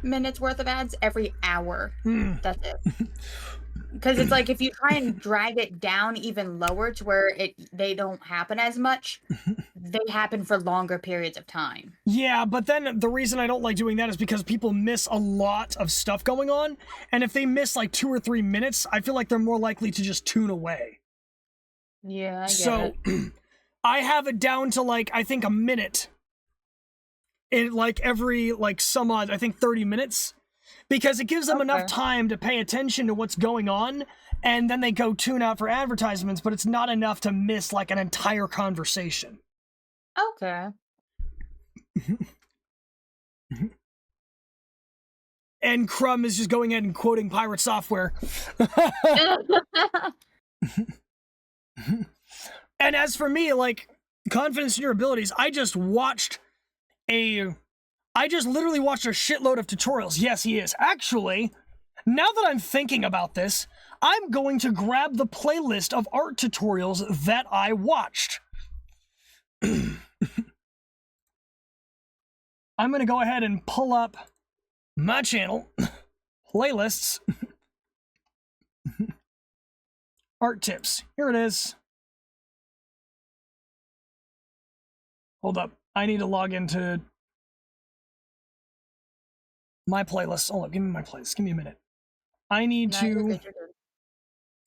minutes worth of ads every hour. That's it. Because it's like if you try and drag it down even lower to where they don't happen as much, they happen for longer periods of time. Yeah, but then the reason I don't like doing that is because people miss a lot of stuff going on, and if they miss like 2 or 3 minutes, I feel like they're more likely to just tune away. Yeah, I get it. I have it down to like, I think a minute. In like every like some odd, I think 30 minutes. because it gives them enough Okay. time to pay attention to what's going on, and then they go tune out for advertisements, but it's not enough to miss like an entire conversation. Okay. And Crumb is just going ahead and quoting pirate software. And as for me, like, confidence in your abilities, I just literally watched a shitload of tutorials. Yes, he is. Actually, now that I'm thinking about this, I'm going to grab the playlist of art tutorials that I watched. I'm going to go ahead and pull up my channel, playlists, art tips. Here it is. Hold up. I need to log into my playlist. Hold up. Give me my playlist. Give me a minute. I need to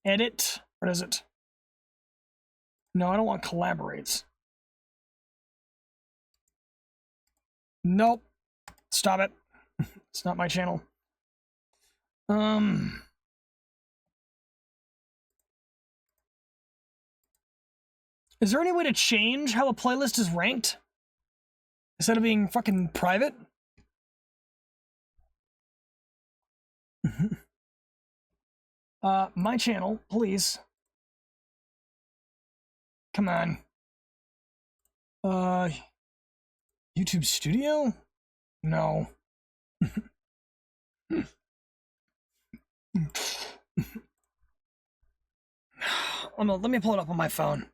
edit. What is it? No, I don't want collaborates. Nope. Stop it. It's not my channel. Is there any way to change how a playlist is ranked? Instead of being fucking private? My channel, please. Come on. YouTube Studio? No. Let me pull it up on my phone.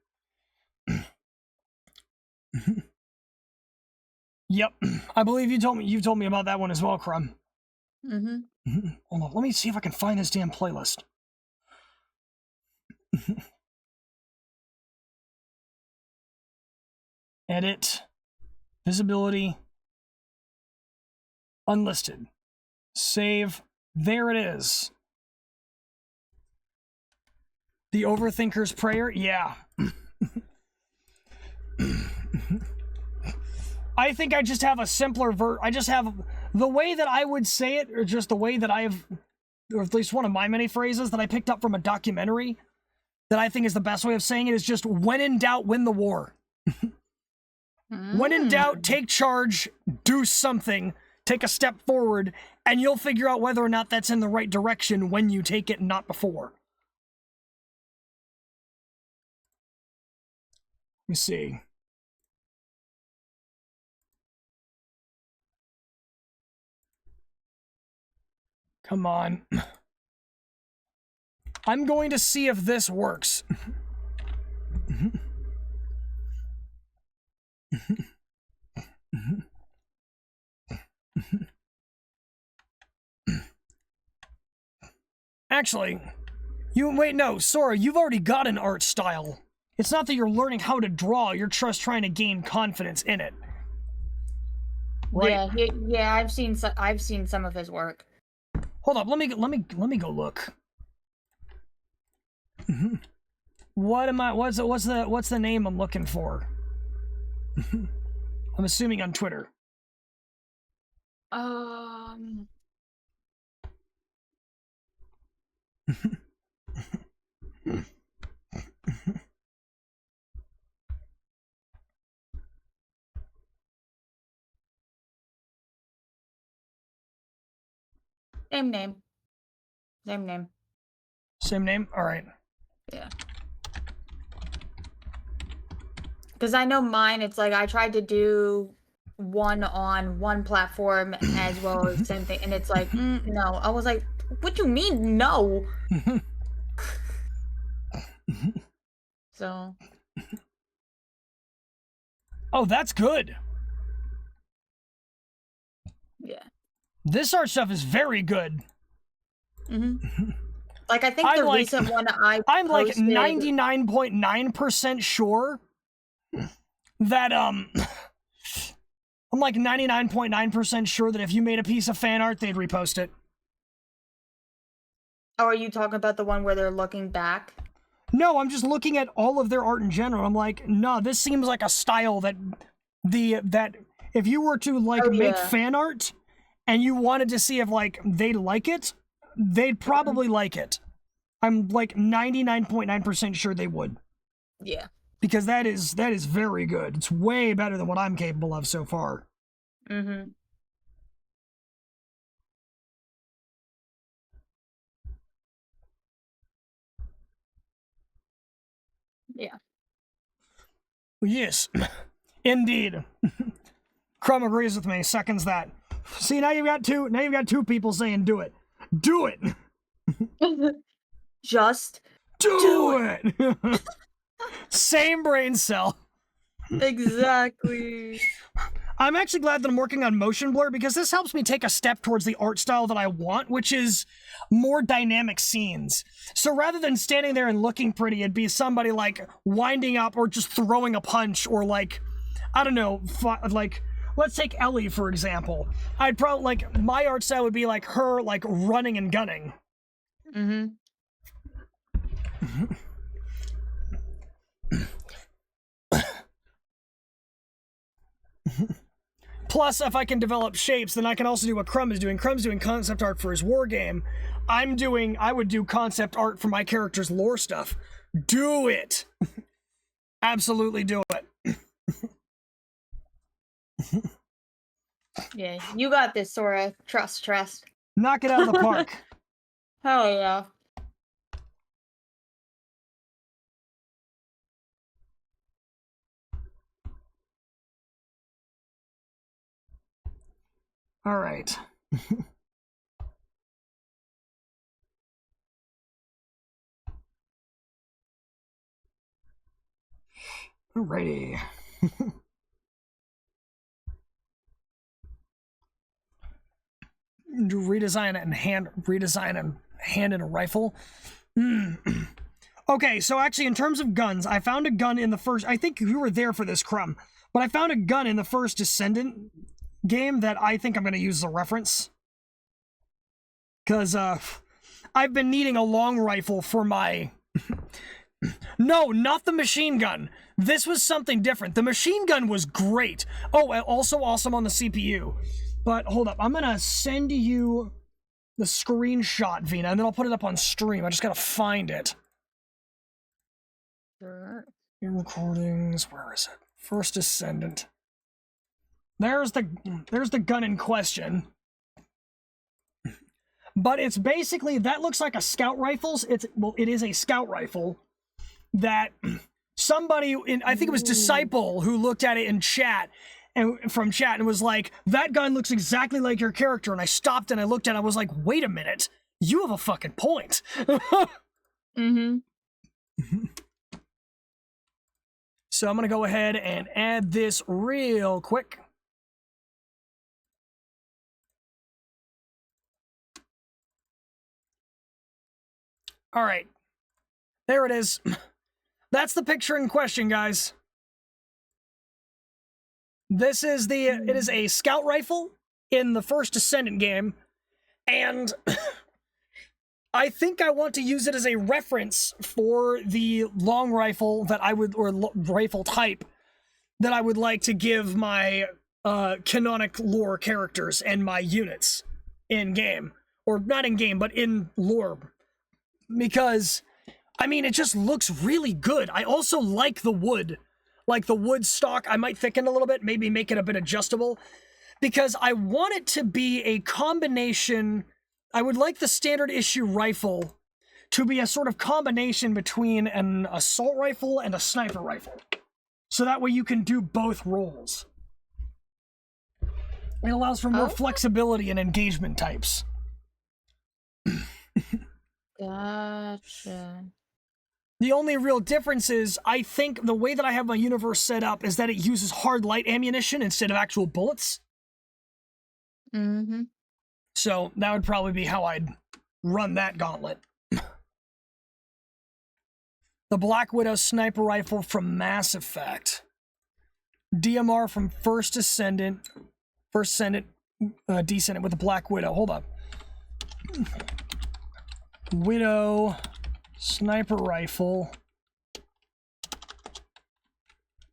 Yep, I believe you told me about that one as well, Crumb. Hold on, let me see if I can find this damn playlist. Edit, visibility, unlisted, save. There it is. The Overthinker's Prayer. Yeah. I think I just have a simpler I just have the way that I would say it, or just the way that I have, or at least one of my many phrases that I picked up from a documentary that I think is the best way of saying it is just, when in doubt, win the war. When in doubt, take charge, do something, take a step forward, and you'll figure out whether or not that's in the right direction when you take it, not before. Let me see. Come on. I'm going to see if this works. Actually, wait, no, Sora, you've already got an art style. It's not that you're learning how to draw, you're just trying to gain confidence in it. Right? Yeah, I've seen some of his work. Hold up, let me go look. What's the name I'm looking for? I'm assuming on Twitter. Same name. Same name? Alright. Yeah. Because I know mine, it's like I tried to do one on one platform as well as same thing, and it's like, no. I was like, what do you mean, no? So. Oh, that's good. Yeah. This art stuff is very good. Like, I think the recent one I'm like 99.9% sure that, I'm like 99.9% sure that if you made a piece of fan art, they'd repost it. Oh, are you talking about the one where they're looking back? No, I'm just looking at all of their art in general. I'm like, no, this seems like a style that if you were to like make fan art and you wanted to see if like they'd like it, they'd probably like it. I'm like 99.9% sure they would. Yeah. Because that is very good. It's way better than what I'm capable of so far. Mm-hmm. Yeah. Yes, indeed. Crumb agrees with me. Seconds that. See, now you've got two people saying do it. Do it. Just Do it. Same brain cell. exactly. I'm actually glad that I'm working on motion blur because this helps me take a step towards the art style that I want, which is more dynamic scenes. So rather than standing there and looking pretty, it'd be somebody like winding up or just throwing a punch or like, I don't know, like, let's take Ellie, for example. I'd probably, like, my art style would be like her, like, running and gunning. Mm-hmm. Plus, if I can develop shapes, then I can also do what Crumb is doing. Crumb's doing concept art for his war game. I would do concept art for my character's lore stuff. Do it! Absolutely do it. Yeah, you got this, Sora. Trust. Knock it out of the park. Hell yeah. All right. Alrighty. Redesign hand in a rifle. Okay, so actually in terms of guns, I found a gun in the first, I think you were there for this, Crumb, but I found a gun in the first Descendant game that I think I'm going to use as a reference. Because, I've been needing a long rifle for my... No, not the machine gun. This was something different. The machine gun was great. Oh, also awesome on the CPU. But hold up, I'm going to send you the screenshot, Vina, and then I'll put it up on stream. I just got to find it. Sure. Your recordings, where is it? First Descendant. There's the gun in question. But it's basically, that looks like a scout rifle. It is a scout rifle that somebody in, I think it was Disciple, who looked at it in chat and was like, that gun looks exactly like your character. And I stopped and I looked at it, I was like, wait a minute, you have a fucking point. Mm-hmm. So I'm gonna go ahead and add this real quick. All right, there it is. That's the picture in question, guys. This is it is a scout rifle in the first Descendant game, and I think I want to use it as a reference for the long rifle that I would, or rifle type that I would like to give my canonic lore characters and my units in game, or not in game, but in lore, because I mean, it just looks really good. I also like the wood. Like the wood stock, I might thicken a little bit, maybe make it a bit adjustable, because I want it to be a combination. I would like the standard issue rifle to be a sort of combination between an assault rifle and a sniper rifle. So that way you can do both roles. It allows for more flexibility in engagement types. Gotcha. The only real difference is, I think the way that I have my universe set up is that it uses hard light ammunition instead of actual bullets. Mm-hmm. So that would probably be how I'd run that gauntlet. The Black Widow sniper rifle from Mass Effect. DMR from First Descendant. Descendant with the Black Widow. Hold up. Widow sniper rifle.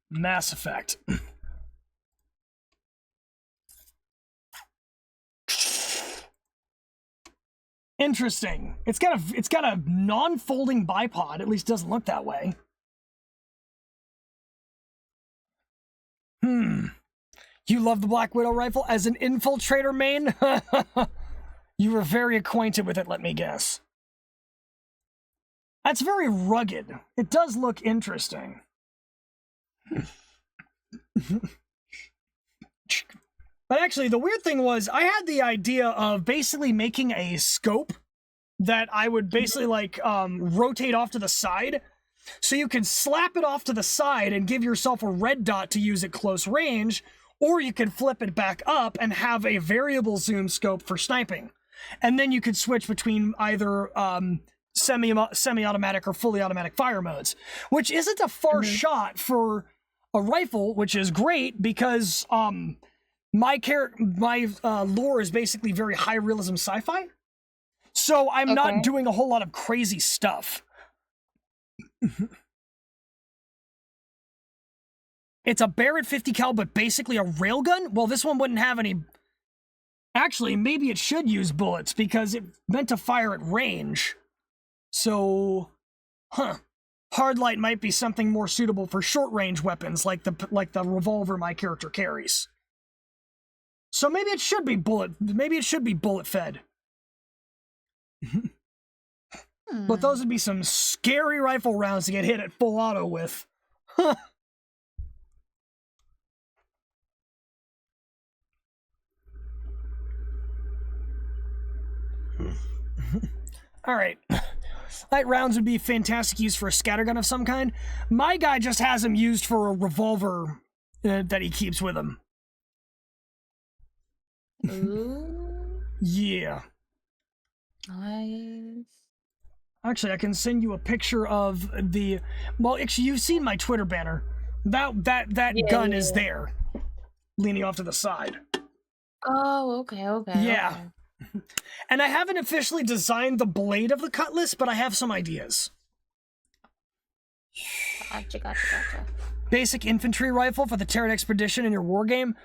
Mass Effect. Interesting. It's got a non-folding bipod. At least doesn't look that way. You love the Black Widow rifle as an infiltrator main? You were very acquainted with it, let me guess. That's very rugged. It does look interesting. But actually, the weird thing was, I had the idea of basically making a scope that I would basically, like, rotate off to the side. So you can slap it off to the side and give yourself a red dot to use at close range, or you can flip it back up and have a variable zoom scope for sniping. And then you could switch between either semi-automatic or fully automatic fire modes, which isn't a far shot for a rifle, which is great because my lore is basically very high realism sci-fi. So I'm not doing a whole lot of crazy stuff. It's a Barrett 50 cal, but basically a railgun? Well, this one wouldn't have any... Actually, maybe it should use bullets, because it's meant to fire at range. So... Hardlight might be something more suitable for short-range weapons, like the revolver my character carries. So maybe it should be bullet-fed. But those would be some scary rifle rounds to get hit at full auto with. Alright. Light rounds would be fantastic use for a scattergun of some kind. My guy just has them used for a revolver that he keeps with him. Ooh. Yeah. Nice. Actually, I can send you a picture of the... Well, actually, you've seen my Twitter banner. That gun is there. Leaning off to the side. Oh, okay. Yeah. Okay. And I haven't officially designed the blade of the cutlass, but I have some ideas. Gotcha. Basic infantry rifle for the Terran Expedition in your war game.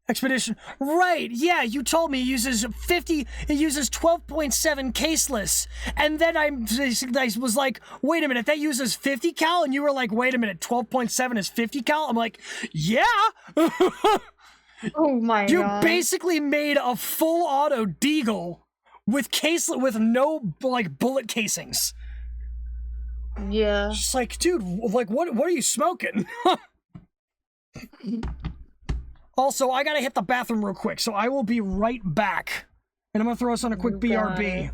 Expedition. Right, yeah, you told me it uses 12.7 caseless. And then I was like, wait a minute, that uses 50 cal? And you were like, wait a minute, 12.7 is 50 cal? I'm like, yeah! Oh my god. You basically made a full auto deagle with no, like, bullet casings. Yeah. Just like, dude, like, what are you smoking? Also, I gotta hit the bathroom real quick, so I will be right back. And I'm gonna throw us on a quick BRB.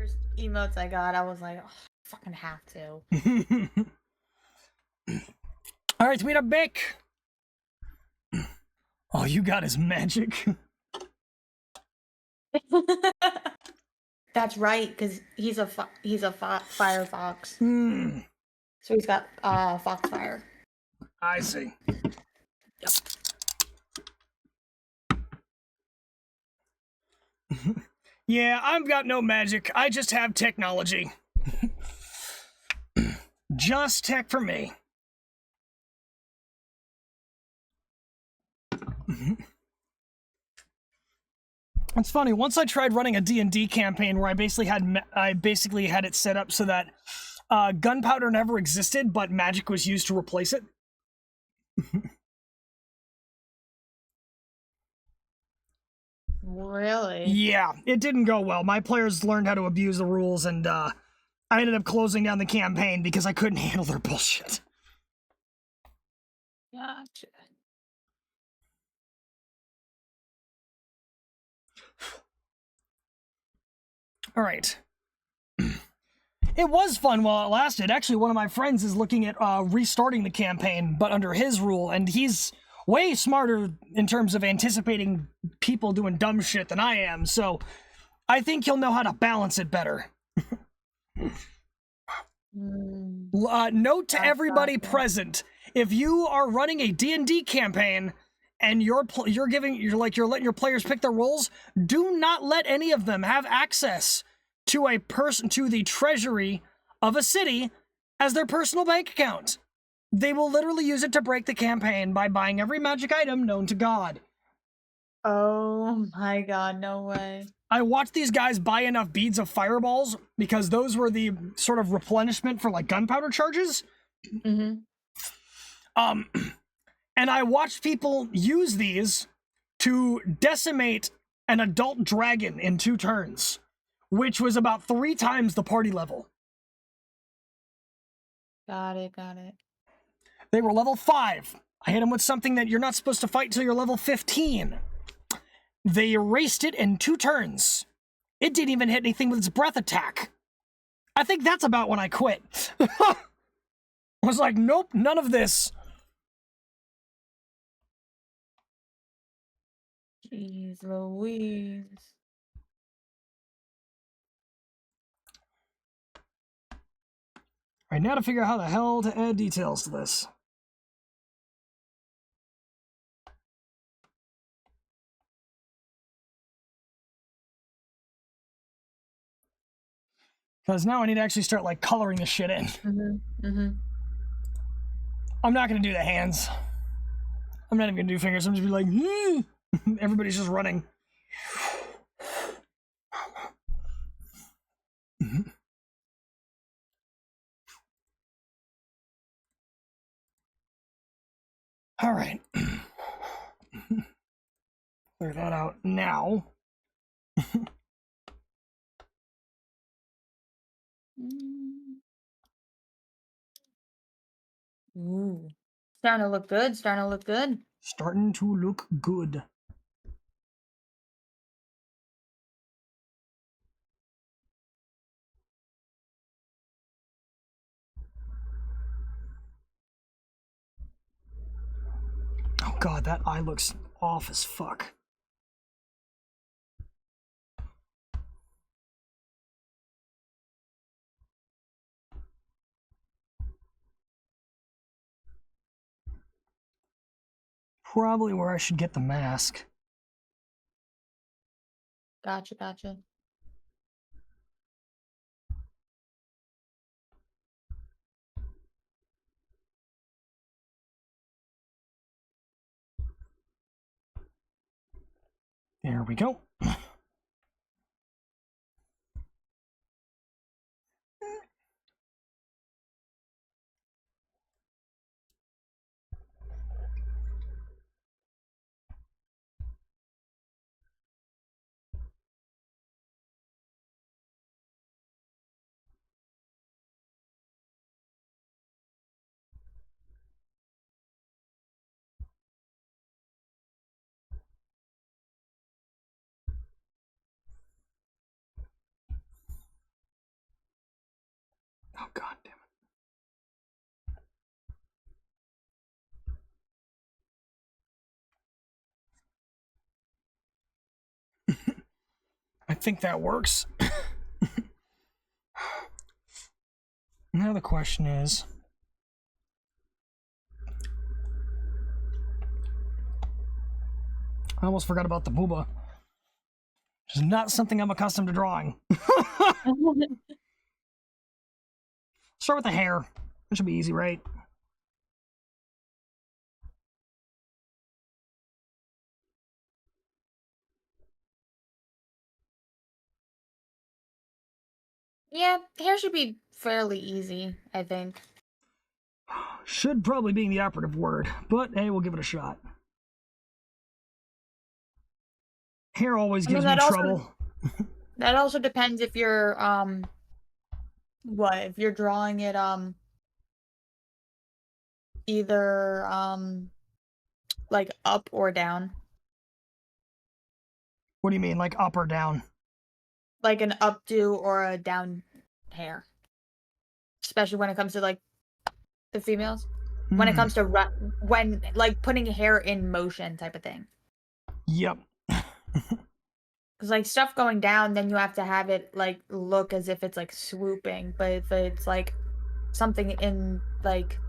first emotes I got, I was like, oh, I fucking have to. All right, we got Bick. All you got is magic. That's right, because he's a fire fox. Hmm. So he's got foxfire. I see. Yep. Yeah, I've got no magic. I just have technology. Just tech for me. It's funny. Once I tried running a D&D campaign where I basically had it set up so that gunpowder never existed, but magic was used to replace it. Really? Yeah, it didn't go well. My players learned how to abuse the rules, and I ended up closing down the campaign because I couldn't handle their bullshit. Gotcha. All right. It was fun while it lasted. Actually, one of my friends is looking at restarting the campaign, but under his rule, and he's way smarter in terms of anticipating people doing dumb shit than I am, so I think he'll know how to balance it better. Note to everybody present: if you are running a D&D campaign and you're letting your players pick their roles, do not let any of them have access to the treasury of a city as their personal bank account. They will literally use it to break the campaign by buying every magic item known to God. Oh my god, no way. I watched these guys buy enough beads of fireballs because those were the sort of replenishment for like gunpowder charges. Mm-hmm. And I watched people use these to decimate an adult dragon in 2 turns, which was about 3 times the party level. Got it. They were level 5. I hit them with something that you're not supposed to fight till you're level 15. They erased it in 2 turns. It didn't even hit anything with its breath attack. I think that's about when I quit. I was like, nope, none of this. Jeez Louise. Right, now to figure out how the hell to add details to this. Because now I need to actually start, like, coloring this shit in. I'm not going to do the hands. I'm not even going to do fingers. I'm just going to be like, everybody's just running. All right. Clear that out now. Ooh. Starting to look good. Starting to look good. Oh god, that eye looks off as fuck. Probably where I should get the mask. Gotcha. There we go. I think that works. Now the question is, I almost forgot about the booba. Which is not something I'm accustomed to drawing. Start with the hair. That should be easy, right? Yeah, hair should be fairly easy, I think. Should probably be the operative word, but hey, we'll give it a shot. Hair always gives me trouble. That also depends if you're if you're drawing it either like up or down. What do you mean, like up or down? Like an updo or a down hair. Especially when it comes to like the females. When it comes to when like putting hair in motion type of thing. Yep. Because like stuff going down, then you have to have it like look as if it's like swooping. But if it's like something in like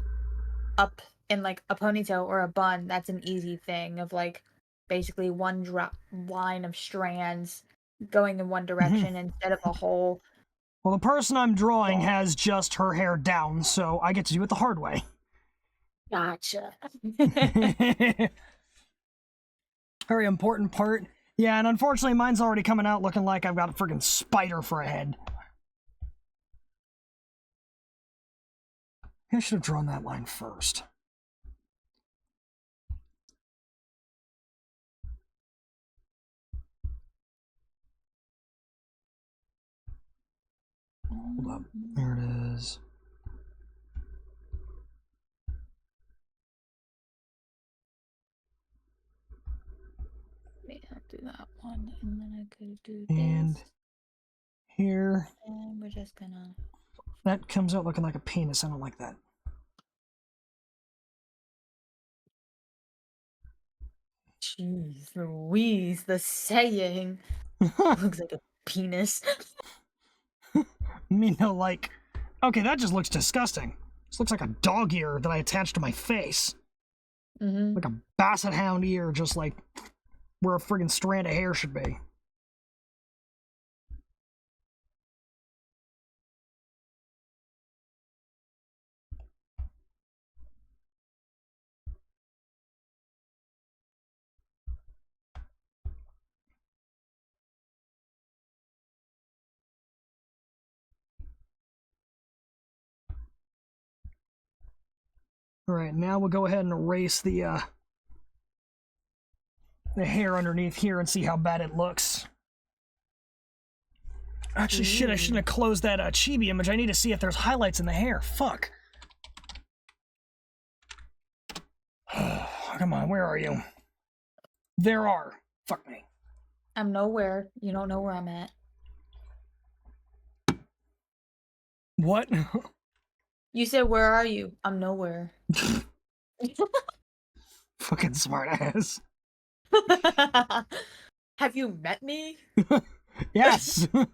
up in like a ponytail or a bun, that's an easy thing of like basically one line of strands going in one direction instead of a whole. Well, the person I'm drawing has just her hair down, so I get to do it the hard way. Gotcha. Very important part. Yeah, and unfortunately mine's already coming out looking like I've got a friggin' spider for a head. I should have drawn that line first. Hold up. There it is. Maybe I'll do that one, and then I could do and this. Here. And we're just gonna... That comes out looking like a penis. I don't like that. Jeez Louise, the saying. Looks like a penis. Me no like. Okay, that just looks disgusting. This looks like a dog ear that I attached to my face. Like a basset hound ear, just like where a friggin' strand of hair should be. Alright, now we'll go ahead and erase the hair underneath here and see how bad it looks. Actually, shit, I shouldn't have closed that chibi image. I need to see if there's highlights in the hair. Fuck. Come on, where are you? There are. Fuck me. I'm nowhere. You don't know where I'm at. What? You said, where are you? I'm nowhere. Fucking smart ass. Have you met me? Yes. I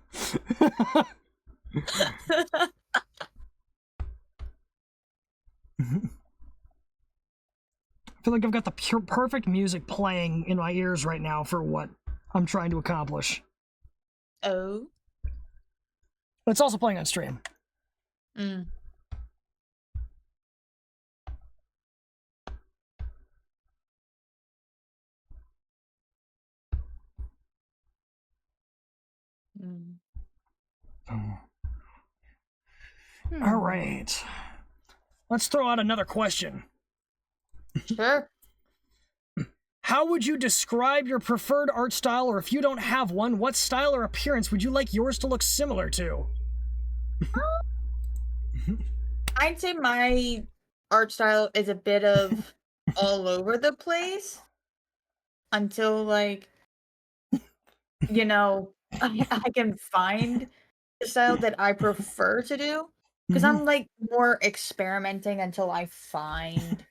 feel like I've got the perfect music playing in my ears right now for what I'm trying to accomplish. Oh. But it's also playing on stream. All right. Let's throw out another question. Sure. How would you describe your preferred art style, or if you don't have one, what style or appearance would you like yours to look similar to? I'd say my art style is a bit of all over the place until, like, you know, I can find the style that I prefer to do. Because I'm, like, more experimenting until I find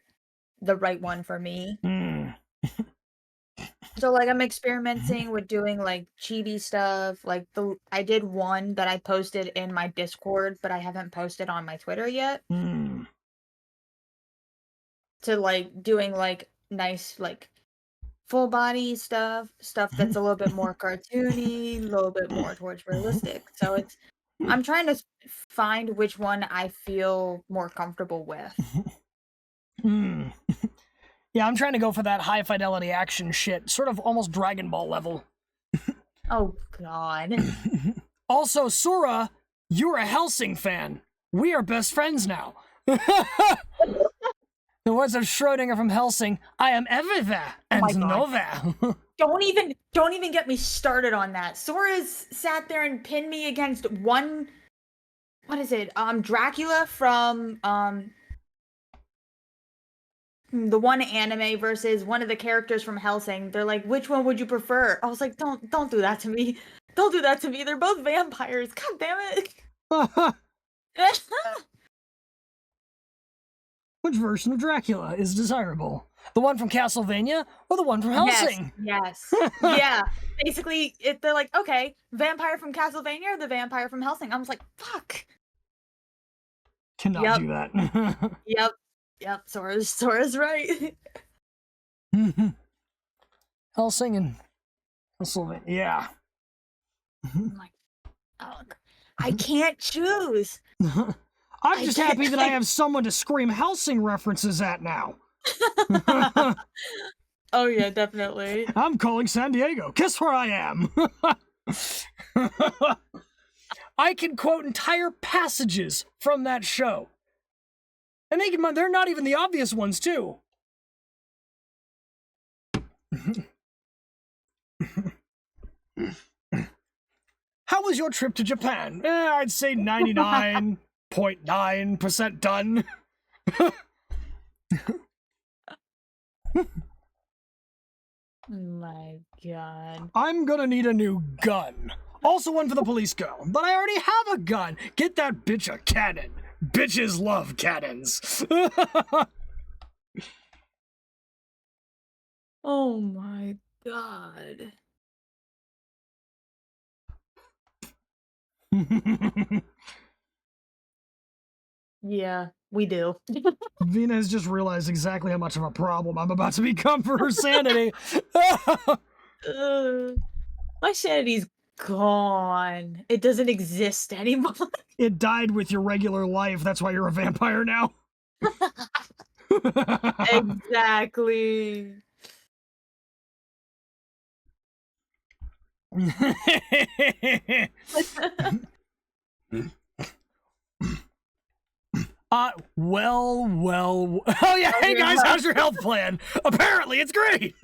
the right one for me. So, like, I'm experimenting with doing, like, cheaty stuff, like, I did one that I posted in my Discord, but I haven't posted on my Twitter yet, Hmm. to, like, doing, like, nice, like, full body stuff that's a little bit more cartoony, a little bit more towards realistic, so I'm trying to find which one I feel more comfortable with. Hmm. Yeah, I'm trying to go for that high fidelity action shit, sort of almost Dragon Ball level. Oh god. Also, Sora, you're a Helsing fan. We are best friends now. The words of Schrödinger from Helsing, I am everywhere Oh and my god. nowhere. Don't even get me started on that. Sora's sat there and pinned me against one, what is it? Dracula from the one anime versus one of the characters from Helsing. They're like, which one would you prefer? I was like, don't do that to me. Don't do that to me. They're both vampires. God damn it. Which version of Dracula is desirable? The one from Castlevania or the one from Helsing? Yes. Yeah. Basically, they're like, okay, vampire from Castlevania or the vampire from Helsing. I was like, fuck. Cannot do that. Yep. Yep. Sora's right. Helsing and Castlevania. Yeah. I'm like, oh, I can't choose. I'm just happy that I have someone to scream Helsing references at now. Oh yeah, definitely. I'm calling San Diego. Guess where I am? I can quote entire passages from that show. And they're not even the obvious ones, too. How was your trip to Japan? I'd say 99.9% done. My god. I'm gonna need a new gun. Also one for the police girl, but I already have a gun. Get that bitch a cannon. Bitches love cannons. Oh my god. Yeah, we do. Vina has just realized exactly how much of a problem I'm about to become for her sanity. My sanity's gone. It doesn't exist anymore. It died with your regular life. That's why you're a vampire now. Exactly. Well. Oh yeah, hey guys, how's your health plan? Apparently it's great.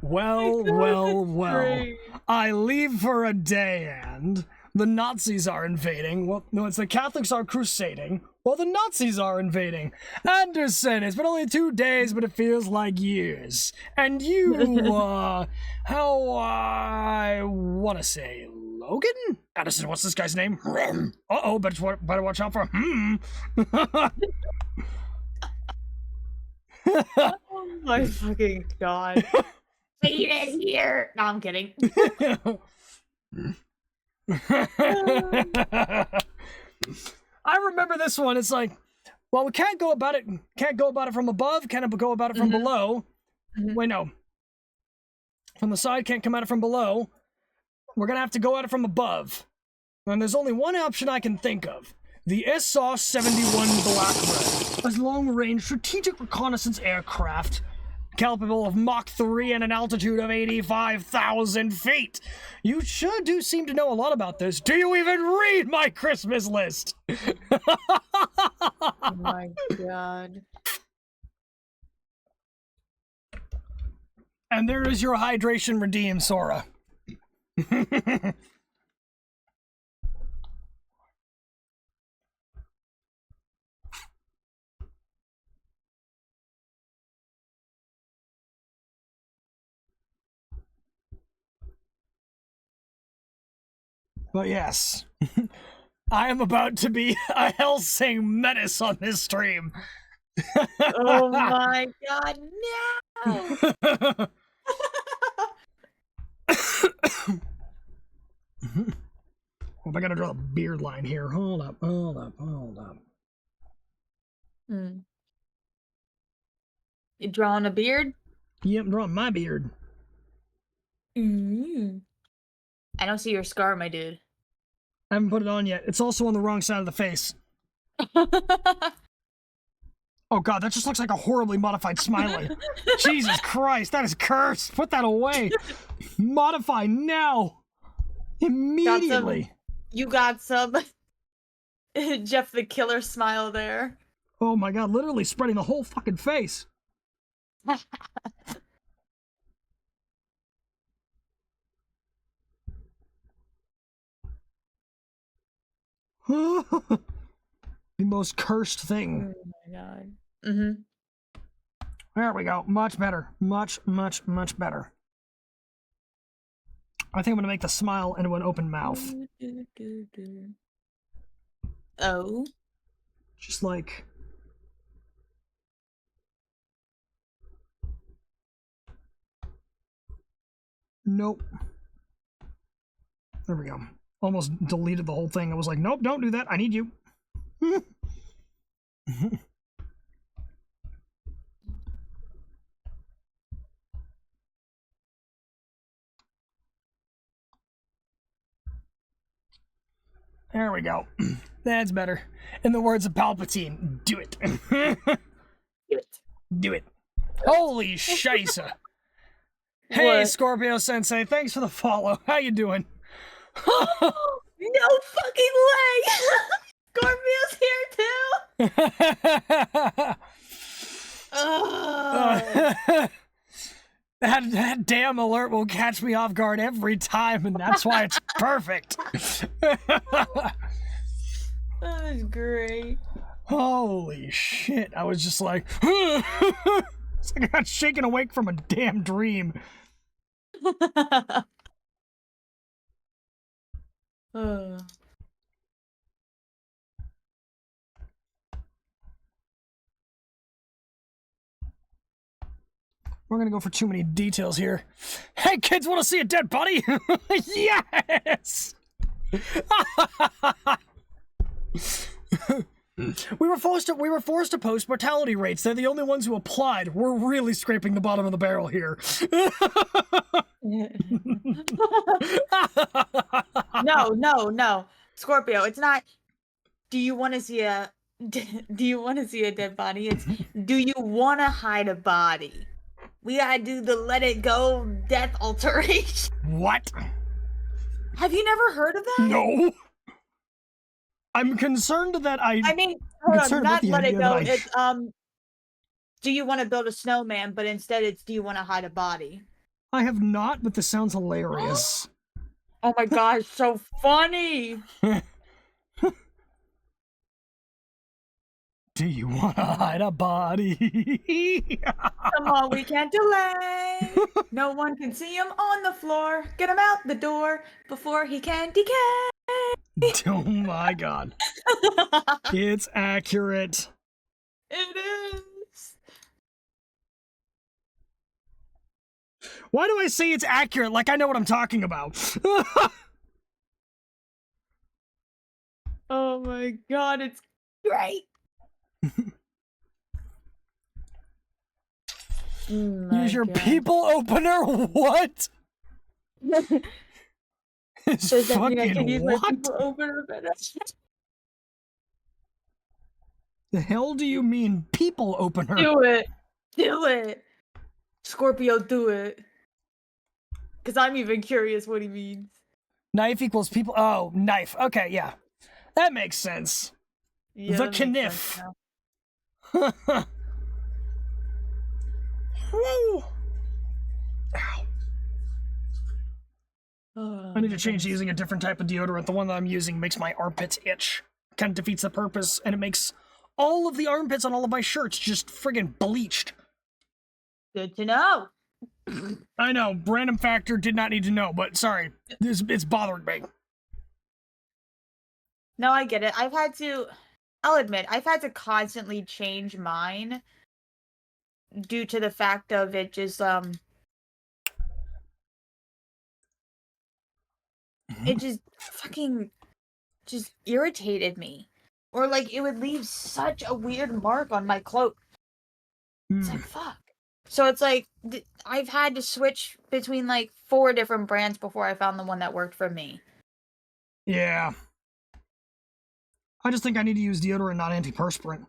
Well. Great. I leave for a day and the Nazis are invading. Well, no, it's the Catholics are crusading. Well, the Nazis are invading. Anderson, it's been only 2 days, but it feels like years. And you, how, I want to say Logan? Anderson, what's this guy's name? Uh-oh, better watch out for Oh my fucking god. Beat it here. No, I'm kidding. I remember this one. It's like, well, we can't go about it from above, can't go about it from below. Wait, no. From the side, can't come at it from below. We're gonna have to go at it from above. And there's only one option I can think of. The SR-71 Blackbird, a long-range strategic reconnaissance aircraft capable of Mach 3 and an altitude of 85,000 feet. You sure do seem to know a lot about this. Do you even read my Christmas list? Oh my god. And there is your hydration redeem, Sora. But yes, I am about to be a Helsing menace on this stream. Oh my god, no! Well, I gotta draw a beard line here. Hold up, hold up, hold up. You drawing a beard? Yep, I'm drawing my beard. I don't see your scar, my dude. I haven't put it on yet. It's also on the wrong side of the face. Oh god, that just looks like a horribly modified smiley. Jesus Christ, that is cursed. Put that away. Modify now. Immediately. You got some Jeff the Killer smile there. Oh my god, literally spreading the whole fucking face. The most cursed thing. Oh my god. There we go. Much better. Much, much, much better. I think I'm gonna make the smile into an open mouth. Oh. Just like... Nope. There we go. Almost deleted the whole thing. I was like, nope, don't do that. I need you. There we go. That's better. In the words of Palpatine, do it. Do it. Do it. Holy shisa. Hey, What? Scorpio Sensei, thanks for the follow. How you doing? No fucking way! Scorpio's here too! That damn alert will catch me off guard every time, and that's why it's perfect. That was great. Holy shit. I was just like, it's like I got shaken awake from a damn dream. We're gonna go for too many details here. Hey kids, wanna see a dead body? Yes! We were forced to post mortality rates. They're the only ones who applied. We're really scraping the bottom of the barrel here. No. Scorpio, it's not do you want to see a dead body? It's do you want to hide a body? We gotta do the let it go death alteration. What? Have you never heard of that? No. I'm concerned that I mean, hold on, not let it go. It's do you want to build a snowman, but instead it's do you want to hide a body? I have not, but this sounds hilarious. Oh my gosh, so funny. Do you want to hide a body? Come on, we can't delay. No one can see him on the floor. Get him out the door before he can decay. Oh my god. It's accurate. It is. Why do I say it's accurate like I know what I'm talking about? Oh my god, it's great. Use your people opener? What? Does that mean I can use my what? people opener better? The hell do you mean people opener? Do it. Do it. Scorpio, do it. Because I'm even curious what he means. Knife equals people. Oh, knife. Okay, yeah. That makes sense. Yeah, the that makes sense kniff. now. Woo! Ow. Oh, I need to change to using a different type of deodorant. The one that I'm using makes my armpits itch. Kind of defeats the purpose, and it makes all of the armpits on all of my shirts just friggin' bleached. Good to know. I know, random factor, did not need to know, but sorry, it's bothering me. No, I get it. I've had to I'll admit, I've had to constantly change mine due to the fact of it just it just fucking just irritated me. Or like it would leave such a weird mark on my cloak. It's like fuck. So it's like I've had to switch between like 4 different brands before I found the one that worked for me. Yeah. I just think I need to use deodorant, not antiperspirant.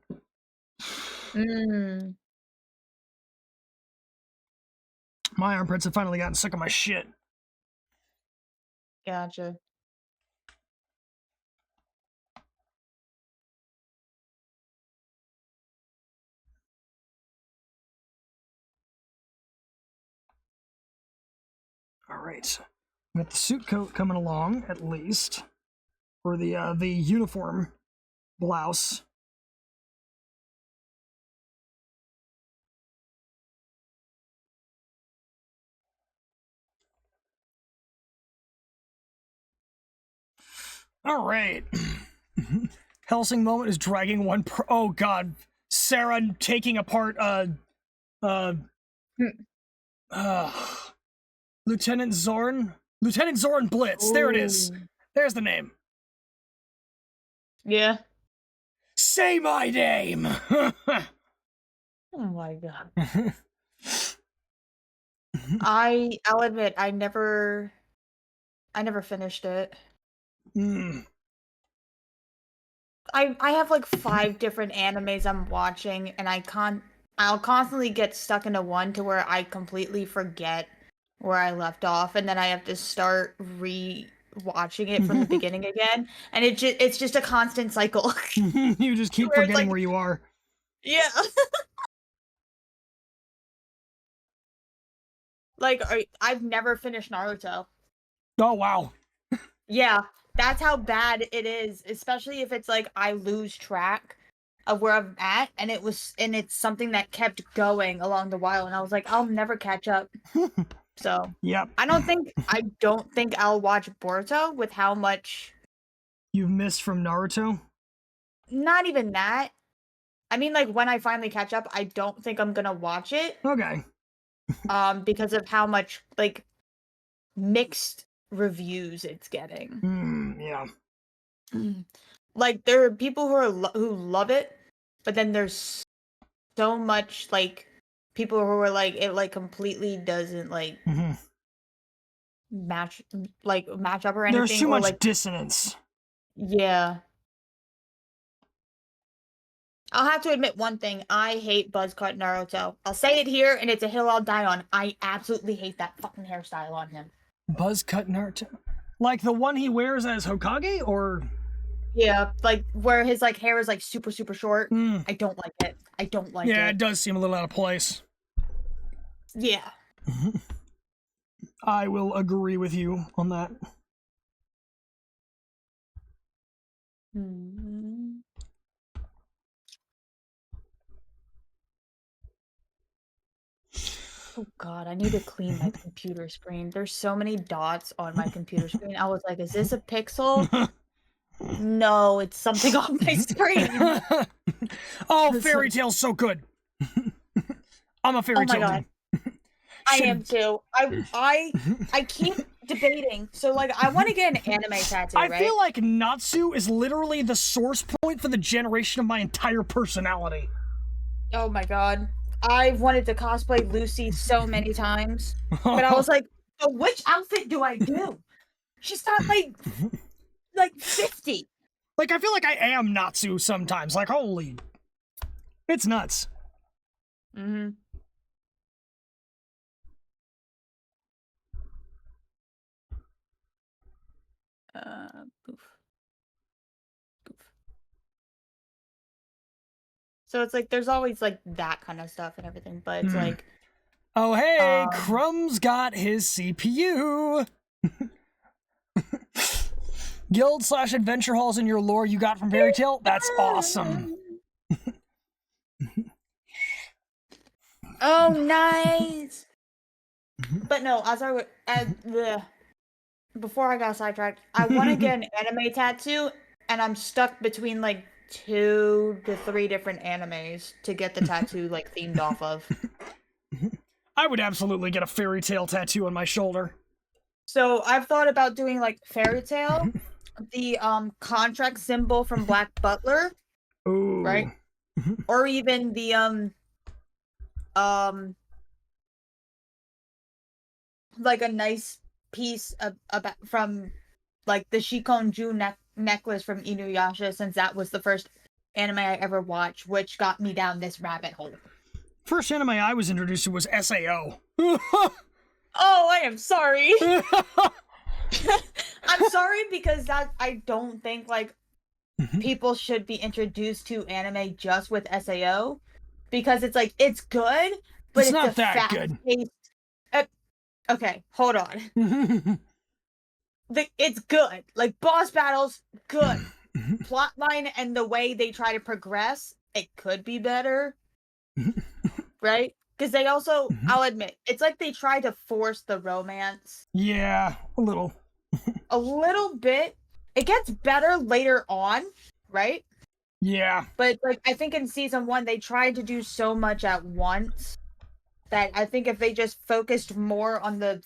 My armpits have finally gotten sick of my shit. Gotcha. All right. We got the suit coat coming along, at least. Or the uniform blouse. All right. Helsing moment is dragging one oh god. Sarah taking apart Lieutenant Zorn Blitz. There it is. There's the name. Yeah. Say my name. Oh my god. I'll admit I never finished it. I have like 5 different animes I'm watching, and I'll constantly get stuck into one to where I completely forget where I left off, and then I have to start watching it from the beginning again, and it's just a constant cycle. You just keep forgetting where you are. Yeah. Like I've never finished Naruto. Oh wow. Yeah, that's how bad it is, especially if it's like I lose track of where I'm at, and it's something that kept going along the while, and I was like, I'll never catch up. So yep. I don't think I'll watch Boruto with how much you've missed from Naruto. Not even that. I mean, like when I finally catch up, I don't think I'm gonna watch it. Okay. Because of how much like mixed reviews it's getting. Yeah. Like there are people who love it, but then there's so much like people who are like it like completely doesn't like match up or anything. There's too much like dissonance. Yeah. I'll have to admit one thing. I hate buzzcut Naruto. I'll say it here, and it's a hill I'll die on. I absolutely hate that fucking hairstyle on him. Buzzcut Naruto? Like the one he wears as Hokage, or? Yeah, like where his like hair is like super, super short. I don't like it. I don't like it. Yeah, it does seem a little out of place. Yeah. I will agree with you on that. Oh god, I need to clean my computer screen. There's so many dots on my computer screen. I was like, is this a pixel? No, it's something on my screen. Oh, Fairy Tail's so good. I'm a Fairy Tail god. I am too. I keep debating. So like I want to get an anime tattoo, right? I feel like Natsu is literally the source point for the generation of my entire personality. Oh my god. I've wanted to cosplay Lucy so many times. But I was like, so which outfit do I do? She's got like 50. Like I feel like I am Natsu sometimes. Like holy, it's nuts. Poof. So it's like there's always like that kind of stuff and everything, but it's like, oh hey, Crumb's got his CPU. Guild / adventure halls in your lore you got from Fairy Tail? That's awesome. Oh, nice. But no, before I got sidetracked, I want to get an anime tattoo, and I'm stuck between like 2 to 3 different animes to get the tattoo like themed off of. I would absolutely get a fairy tale tattoo on my shoulder. So I've thought about doing like fairy tale, the contract symbol from Black Butler, Ooh. right? Or even the like a nice piece of about from like the Shikonju necklace from Inuyasha, since that was the first anime I ever watched, which got me down this rabbit hole. First anime I was introduced to was SAO. Oh, I am sorry. I'm sorry because that I don't think like people should be introduced to anime just with SAO, because it's like it's good, but it's not a that good. Okay, hold on. It's good. Like boss battles, good. Plotline and the way they try to progress, it could be better. Right? Because they also, I'll admit, it's like they try to force the romance. Yeah, a little. A little bit. It gets better later on, right? Yeah. But like I think in season 1 they tried to do so much at once that I think if they just focused more on the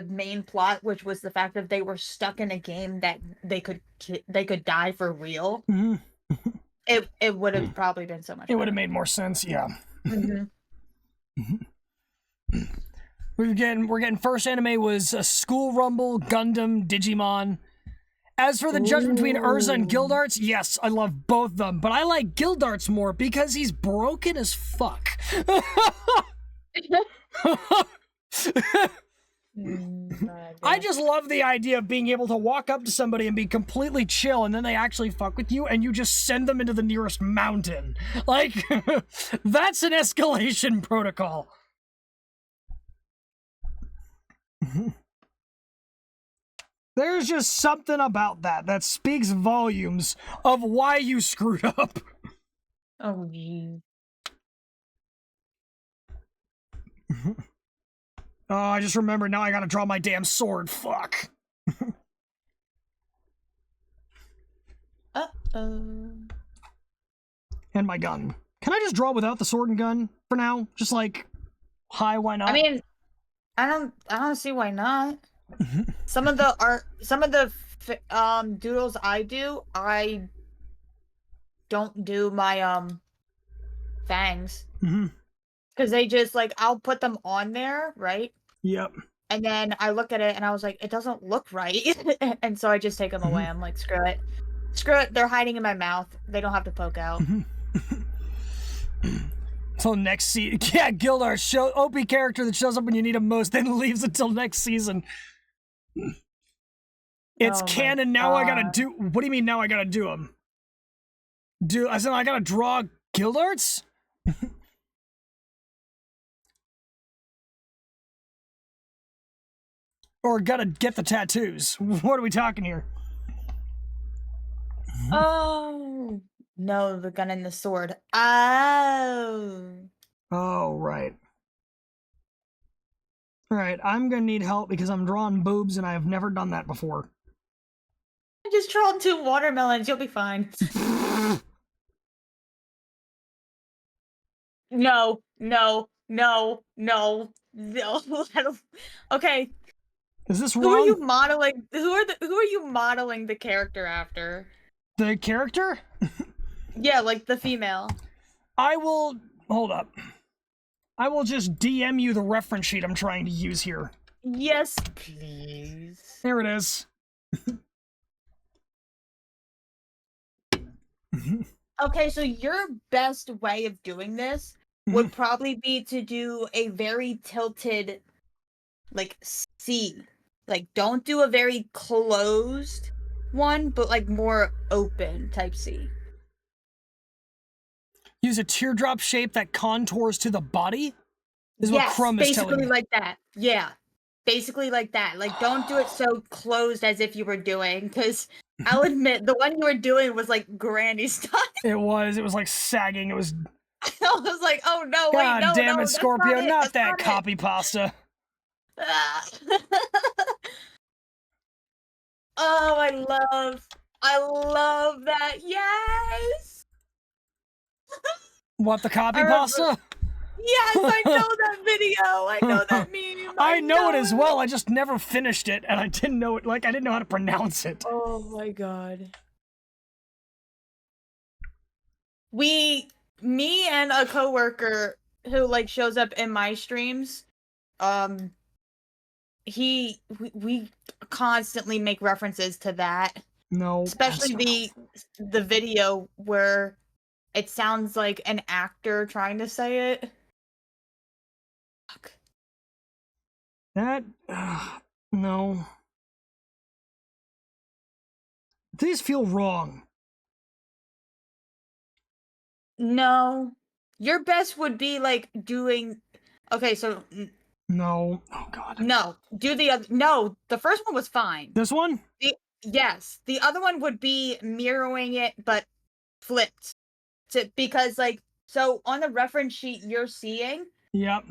main plot, which was the fact that they were stuck in a game that they could die for real, it would have probably been so much better. It would have made more sense, yeah. We're getting first anime was School Rumble, Gundam, Digimon. As for the judgment between Urza and Gildarts, yes, I love both of them, but I like Gildarts more because he's broken as fuck. I just love the idea of being able to walk up to somebody and be completely chill, and then they actually fuck with you, and you just send them into the nearest mountain. Like, that's an escalation protocol. There's just something about that speaks volumes of why you screwed up. Oh, geez. Oh, I just remembered now I gotta draw my damn sword. Fuck. Uh-oh. And my gun. Can I just draw without the sword and gun for now? Just like, hi, why not? I mean, I don't see why not. Some of the doodles I do, I don't do my fangs. Because they just like I'll put them on there, right? Yep. And then I look at it and I was like, it doesn't look right. And so I just take them away. I'm like, screw it. Screw it. They're hiding in my mouth. They don't have to poke out. Till next season. Yeah, Gildar, OP character that shows up when you need him most, then leaves until next season. It's canon now. I gotta do. What do you mean now? I gotta do them. I said I gotta draw Gildarts. Or gotta get the tattoos. What are we talking here? Oh no, the gun and the sword. Oh. Oh, right. Alright, I'm gonna need help because I'm drawing boobs and I have never done that before. I just drawn 2 watermelons, you'll be fine. No. Okay. Is this wrong? Who are you modeling? Who are you modeling the character after? The character? Yeah, like the female. Hold up. I will just DM you the reference sheet I'm trying to use here. Yes, please. There it is. Okay, so your best way of doing this would probably be to do a very tilted, like, C. Like, don't do a very closed one, but, like, more open type C. Use a teardrop shape that contours to the body? Is what Crumb is telling me. Basically like that. Yeah. Basically like that. Like, don't do it so closed as if you were doing, because I'll admit, the one you were doing was, like, granny style. It was like sagging. It was... I was like, oh no, wait, God no, damn it, Scorpio, not that not copy pasta. Oh, I love that. Yes. What, the copy I remember- pasta? Yes, I know that video. I know that meme. I know it as well. I just never finished it, and I didn't know it. Like, I didn't know how to pronounce it. Oh my god. Me and a coworker who like shows up in my streams, we constantly make references to that. No, Especially the video where it sounds like an actor trying to say it. Fuck. That no. These feel wrong. No. Your best would be like doing okay, so No. Oh god. no. Do the other no, the first one was fine. This one? Yes. The other one would be mirroring it but flipped. Because like so on the reference sheet you're seeing, Yep.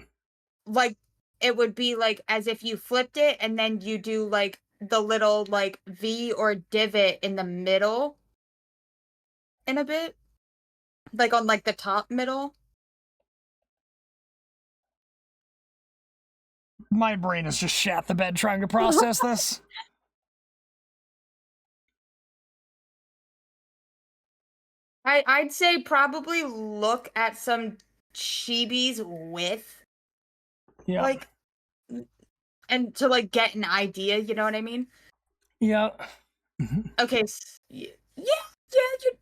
like it would be like as if you flipped it and then you do like the little like V or divot in the middle in a bit. Like on like the top middle. My brain is just shat the bed trying to process this. I'd say probably look at some chibis with Yeah. like and to like get an idea, you know what I mean? Yeah. Okay, yeah,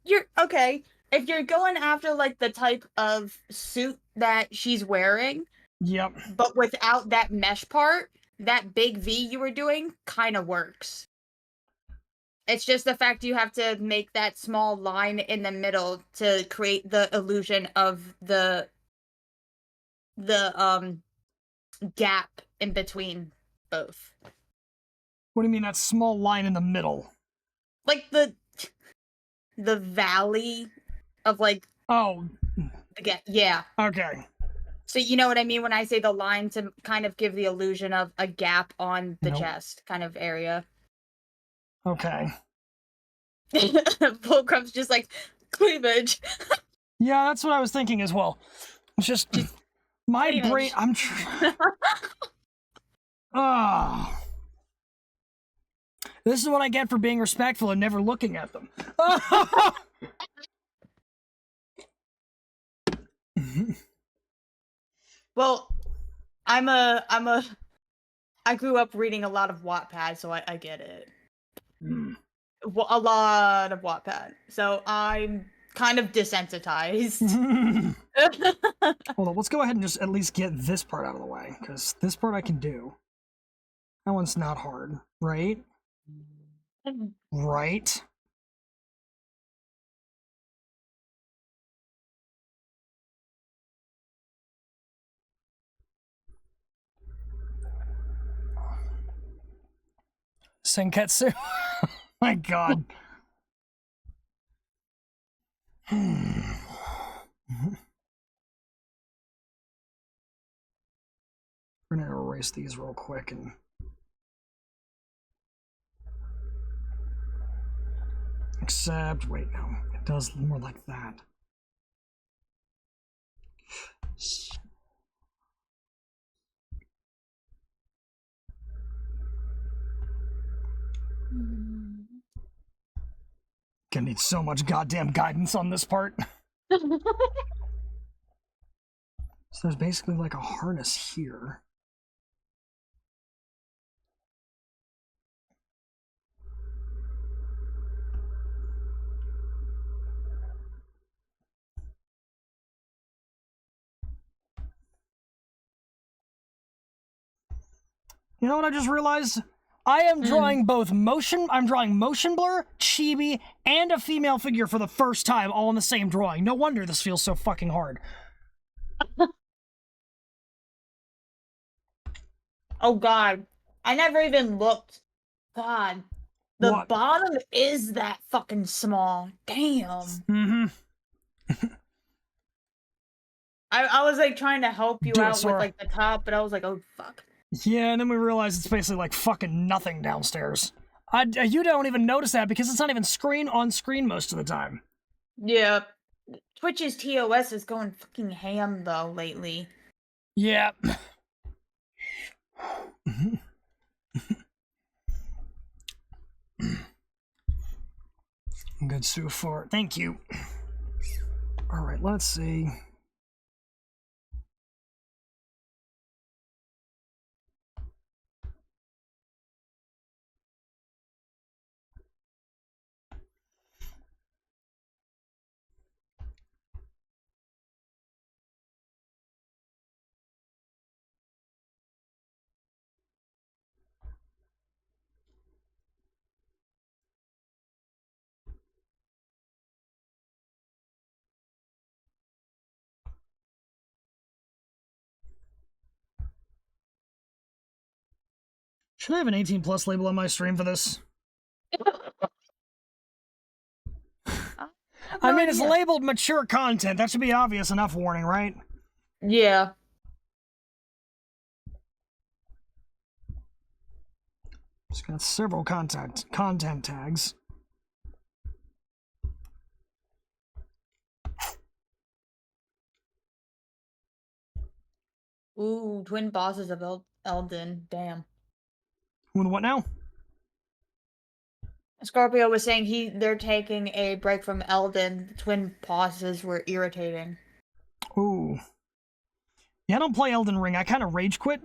you're okay. If you're going after like the type of suit that she's wearing, Yep. but without that mesh part, that big V you were doing kind of works. It's just the fact you have to make that small line in the middle to create the illusion of the gap in between both. What do you mean that small line in the middle? Like the valley of like Oh. yeah. Okay. So you know what I mean when I say the line to kind of give the illusion of a gap on the chest kind of area. Okay. Fulcrum's just like cleavage. Yeah, that's what I was thinking as well. It's just my cleavage. brain. I'm Ah. This is what I get for being respectful and never looking at them. Well, I grew up reading a lot of Wattpad, so I get it. A lot of Wattpad. So I'm kind of desensitized. Hold on, let's go ahead and just at least get this part out of the way, because this part I can do. That one's not hard, right? Right? Senketsu? My god. We're gonna erase these real quick and except wait, no, it does more like that. Gonna need so much goddamn guidance on this part. So there's basically like a harness here. You know what I just realized? I am drawing both I'm drawing motion blur, chibi, and a female figure for the first time all in the same drawing. No wonder this feels so fucking hard. Oh god. I never even looked. God. The What? bottom is that fucking small. Damn. Mm-hmm. I was like trying to help you Do it, out with Sora. like the top, but I was like, oh fuck. Yeah, and then we realized it's basically like fucking nothing downstairs. You don't even notice that because it's not even on screen most of the time. Yeah. Twitch's TOS is going fucking ham though lately. Yeah. Good so far. Thank you. All right, let's see. Should I have an 18 plus label on my stream for this? I mean, it's labeled mature content. That should be obvious enough warning, right? Yeah. It's got several content tags. Ooh, twin bosses of Elden. Damn. With what now? Scorpio was saying they're taking a break from Elden. The twin bosses were irritating. Ooh. Yeah, I don't play Elden Ring. I kind of rage quit.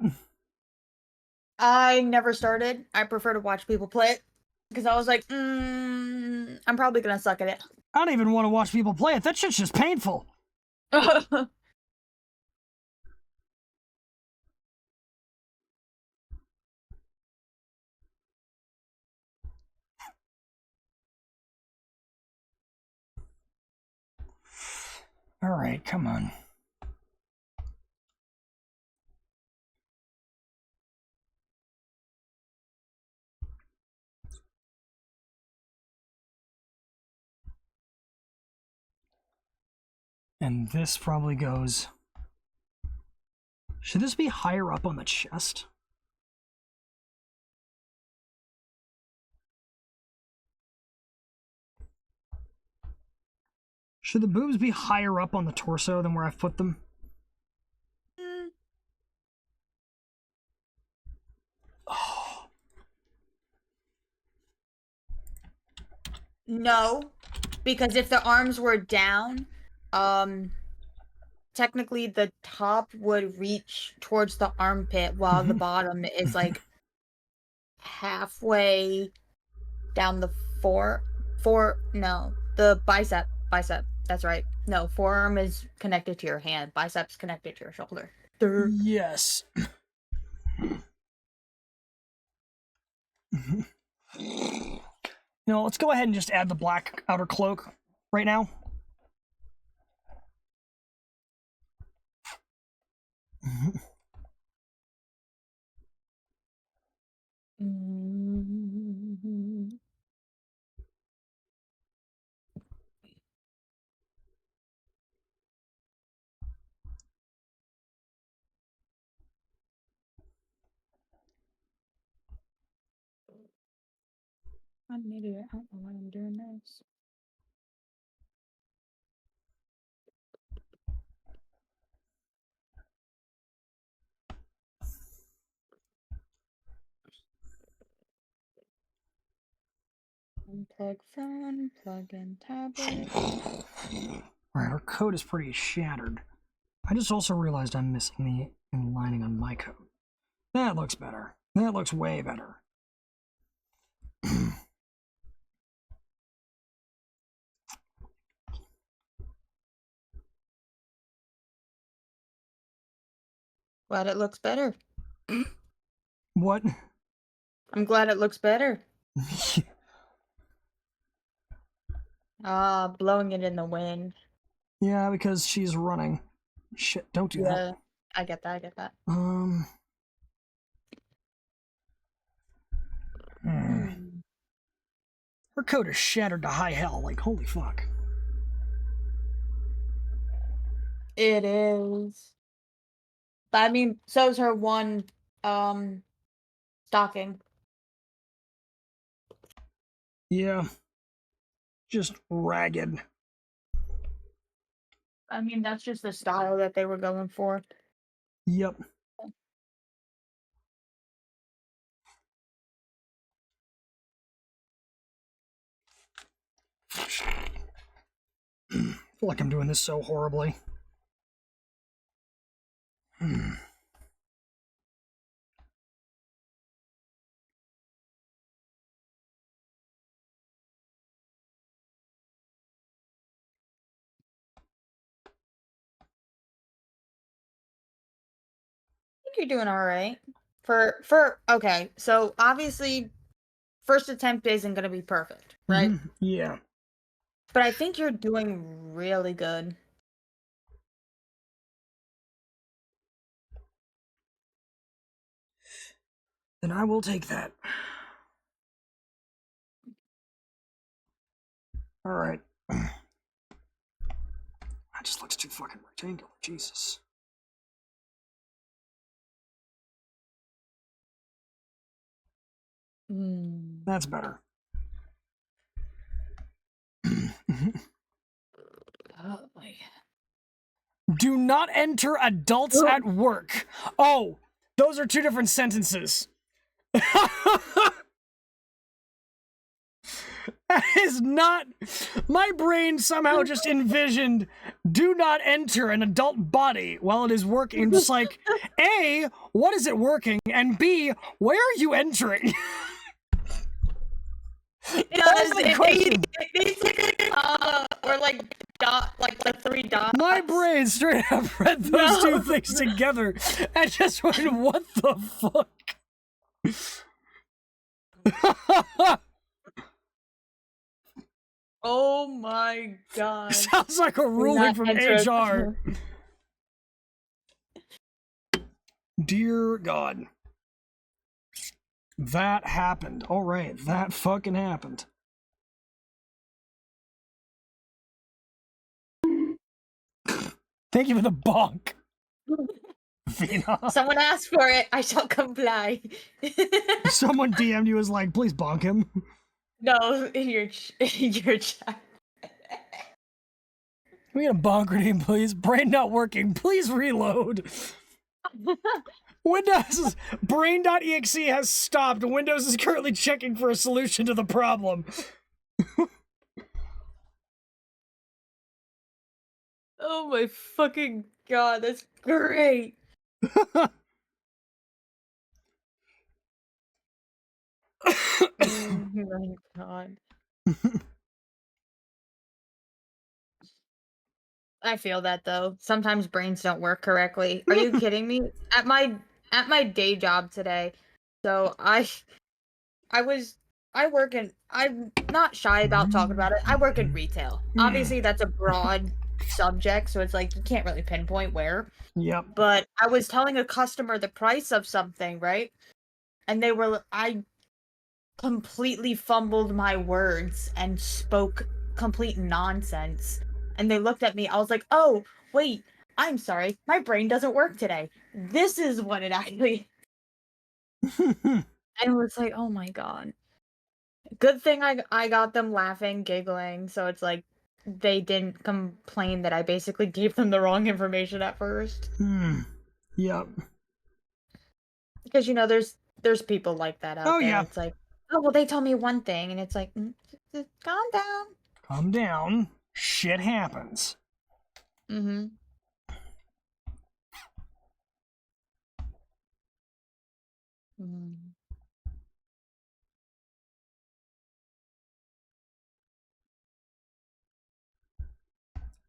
I never started. I prefer to watch people play it because I was like, I'm probably gonna suck at it. I don't even want to watch people play it. That shit's just painful. All right, come on. And this probably goes... Should this be higher up on the chest? Should the boobs be higher up on the torso than where I've put them? Oh. No, because if the arms were down, technically the top would reach towards the armpit while the bottom is like halfway down the the bicep. That's right. No, forearm is connected to your hand. Bicep's connected to your shoulder. Yes. You know, let's go ahead and just add the black outer cloak right now. I'm an idiot. I don't know why I'm doing this. Unplug phone, plug in tablet. Alright, our code is pretty shattered. I just also realized I'm missing the inlining on my code. That looks better. That looks way better. Glad it looks better. What? I'm glad it looks better. Blowing it in the wind. Yeah, because she's running. Shit, don't do that. I get that. Her code is shattered to high hell, like holy fuck. It is. But I mean, so's her one stocking. Yeah. Just ragged. I mean, that's just the style that they were going for. Yep. I feel like I'm doing this so horribly. I think you're doing all right. Okay, so obviously first attempt isn't going to be perfect, right? Yeah. But I think you're doing really good. Then I will take that. Alright. That just looks too fucking rectangular. Jesus. That's better. Oh my. Do not enter adults at work. Oh, those are two different sentences. That is not. My brain somehow just envisioned do not enter an adult body while it is working. Just like, A, what is it working? And B, where are you entering? Or like dot, like three dots. My brain straight up read those two things together and just went, what the fuck? Oh my god. Sounds like a ruling from HR. Dear God. That happened. Alright, that fucking happened. Thank you for the bonk. Vina. Someone asked for it, I shall comply. Someone DM'd you was like, please bonk him. No, in your chat. Can we get a bonk name, please? Brain not working. Please reload. Windows brain.exe has stopped. Windows is currently checking for a solution to the problem. Oh my fucking god, that's great. Oh my god. I feel that though. Sometimes brains don't work correctly. Are you kidding me? At my day job today. So I work in I'm not shy about talking about it. I work in retail. Obviously that's a broad subject, so it's like you can't really pinpoint where. Yep. But I was telling a customer the price of something, right? And I completely fumbled my words and spoke complete nonsense. And they looked at me. I was like, "Oh, wait, I'm sorry. My brain doesn't work today. This is what it actually." And it was like, "Oh my god." Good thing I got them laughing, giggling, so it's like they didn't complain that I basically gave them the wrong information at first. Yep. Because there's people like that out there. Yeah. It's like, "Oh, well they told me one thing," and it's like, "Calm down." Calm down. Shit happens. Mm-hmm. Mm.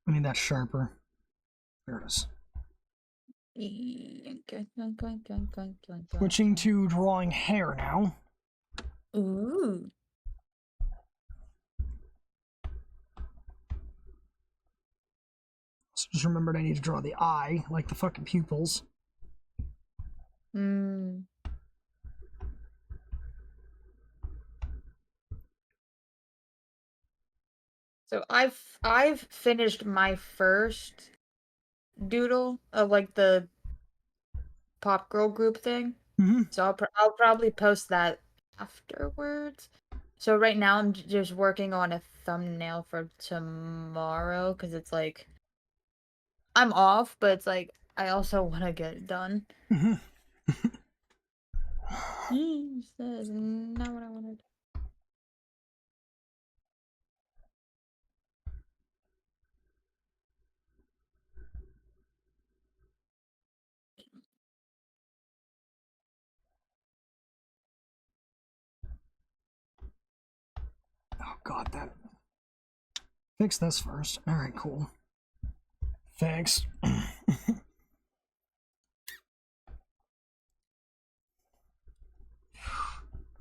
I need that sharper. There it is. Switching to drawing hair now. Ooh. So just remembered I need to draw the eye, like the fucking pupils. Mm. So I've finished my first doodle of like the pop girl group thing. So I'll probably post that afterwards. So right now I'm just working on a thumbnail for tomorrow because it's like I'm off, but it's like I also want to get it done. That is not what I wanted. Oh god, that. Fix this first. Alright, cool. Thanks.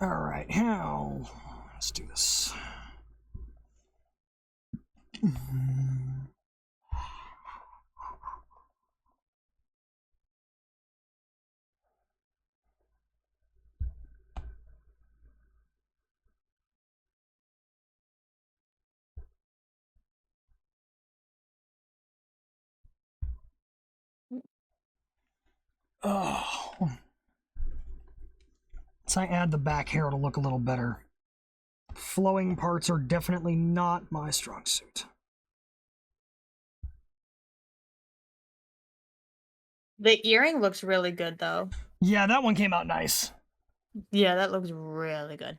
Alright, how? Let's do this. Oh. So I add the back hair to look a little better. Flowing parts are definitely not my strong suit. The earring looks really good, though. Yeah, that one came out nice. Yeah, that looks really good.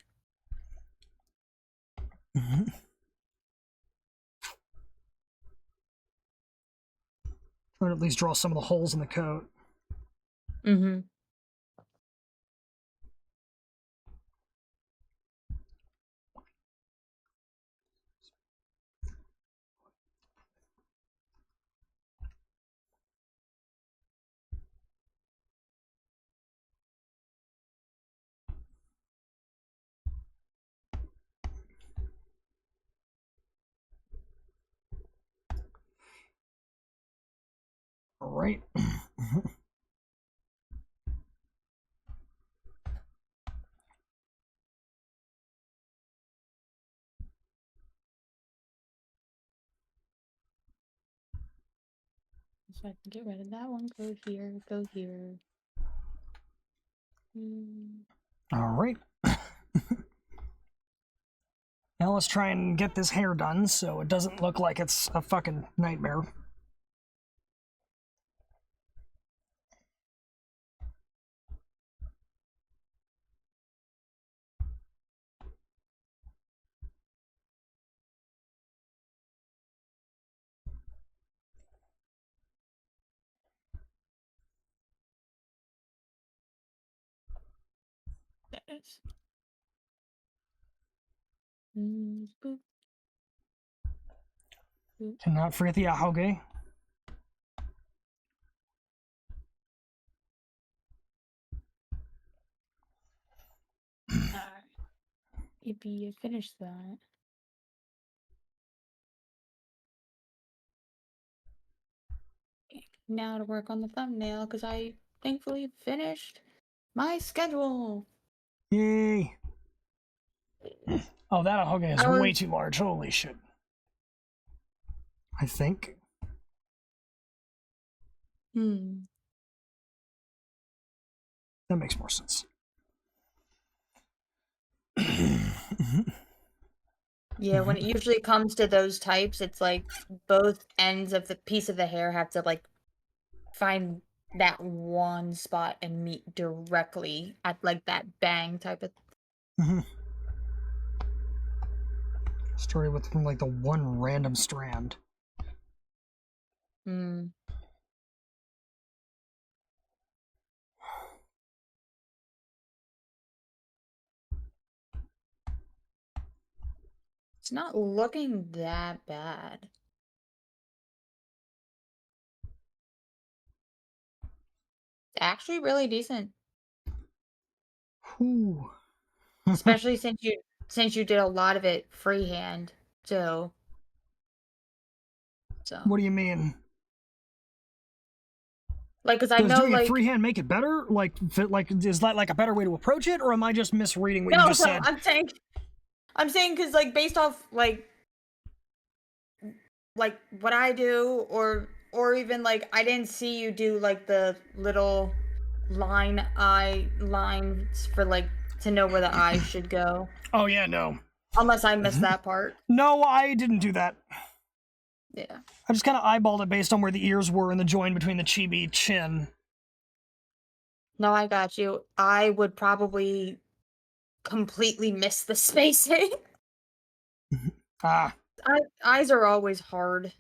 Try to at least draw some of the holes in the coat. Mm-hmm. All right. So I can get rid of that one. Go here. Go here. All right. Now let's try and get this hair done so it doesn't look like it's a fucking nightmare. That is. Boop. Boop. Cannot forget the ahoge. Alright. If you finish that. Now to work on the thumbnail, because I thankfully finished my schedule. Yay. Oh, that ahoge is way too large. Holy shit. I think. That makes more sense. Yeah, when it usually comes to those types, it's like both ends of the piece of the hair have to like find that one spot and meet directly at like that bang type of. Started with from like the one random strand. It's not looking that bad. Actually, really decent. Ooh. Especially since you did a lot of it freehand too. So What do you mean? like, cause I Does know doing like it freehand make it better? Like, is that like a better way to approach it, or am I just misreading what you just said? I'm saying because like based off like what I do or even like I didn't see you do like the little lines for like to know where the eyes should go. Oh yeah, no. Unless I missed that part. No, I didn't do that. Yeah. I just kind of eyeballed it based on where the ears were and the join between the chibi chin. No, I got you. I would probably completely miss the spacing. Ah. Eyes are always hard.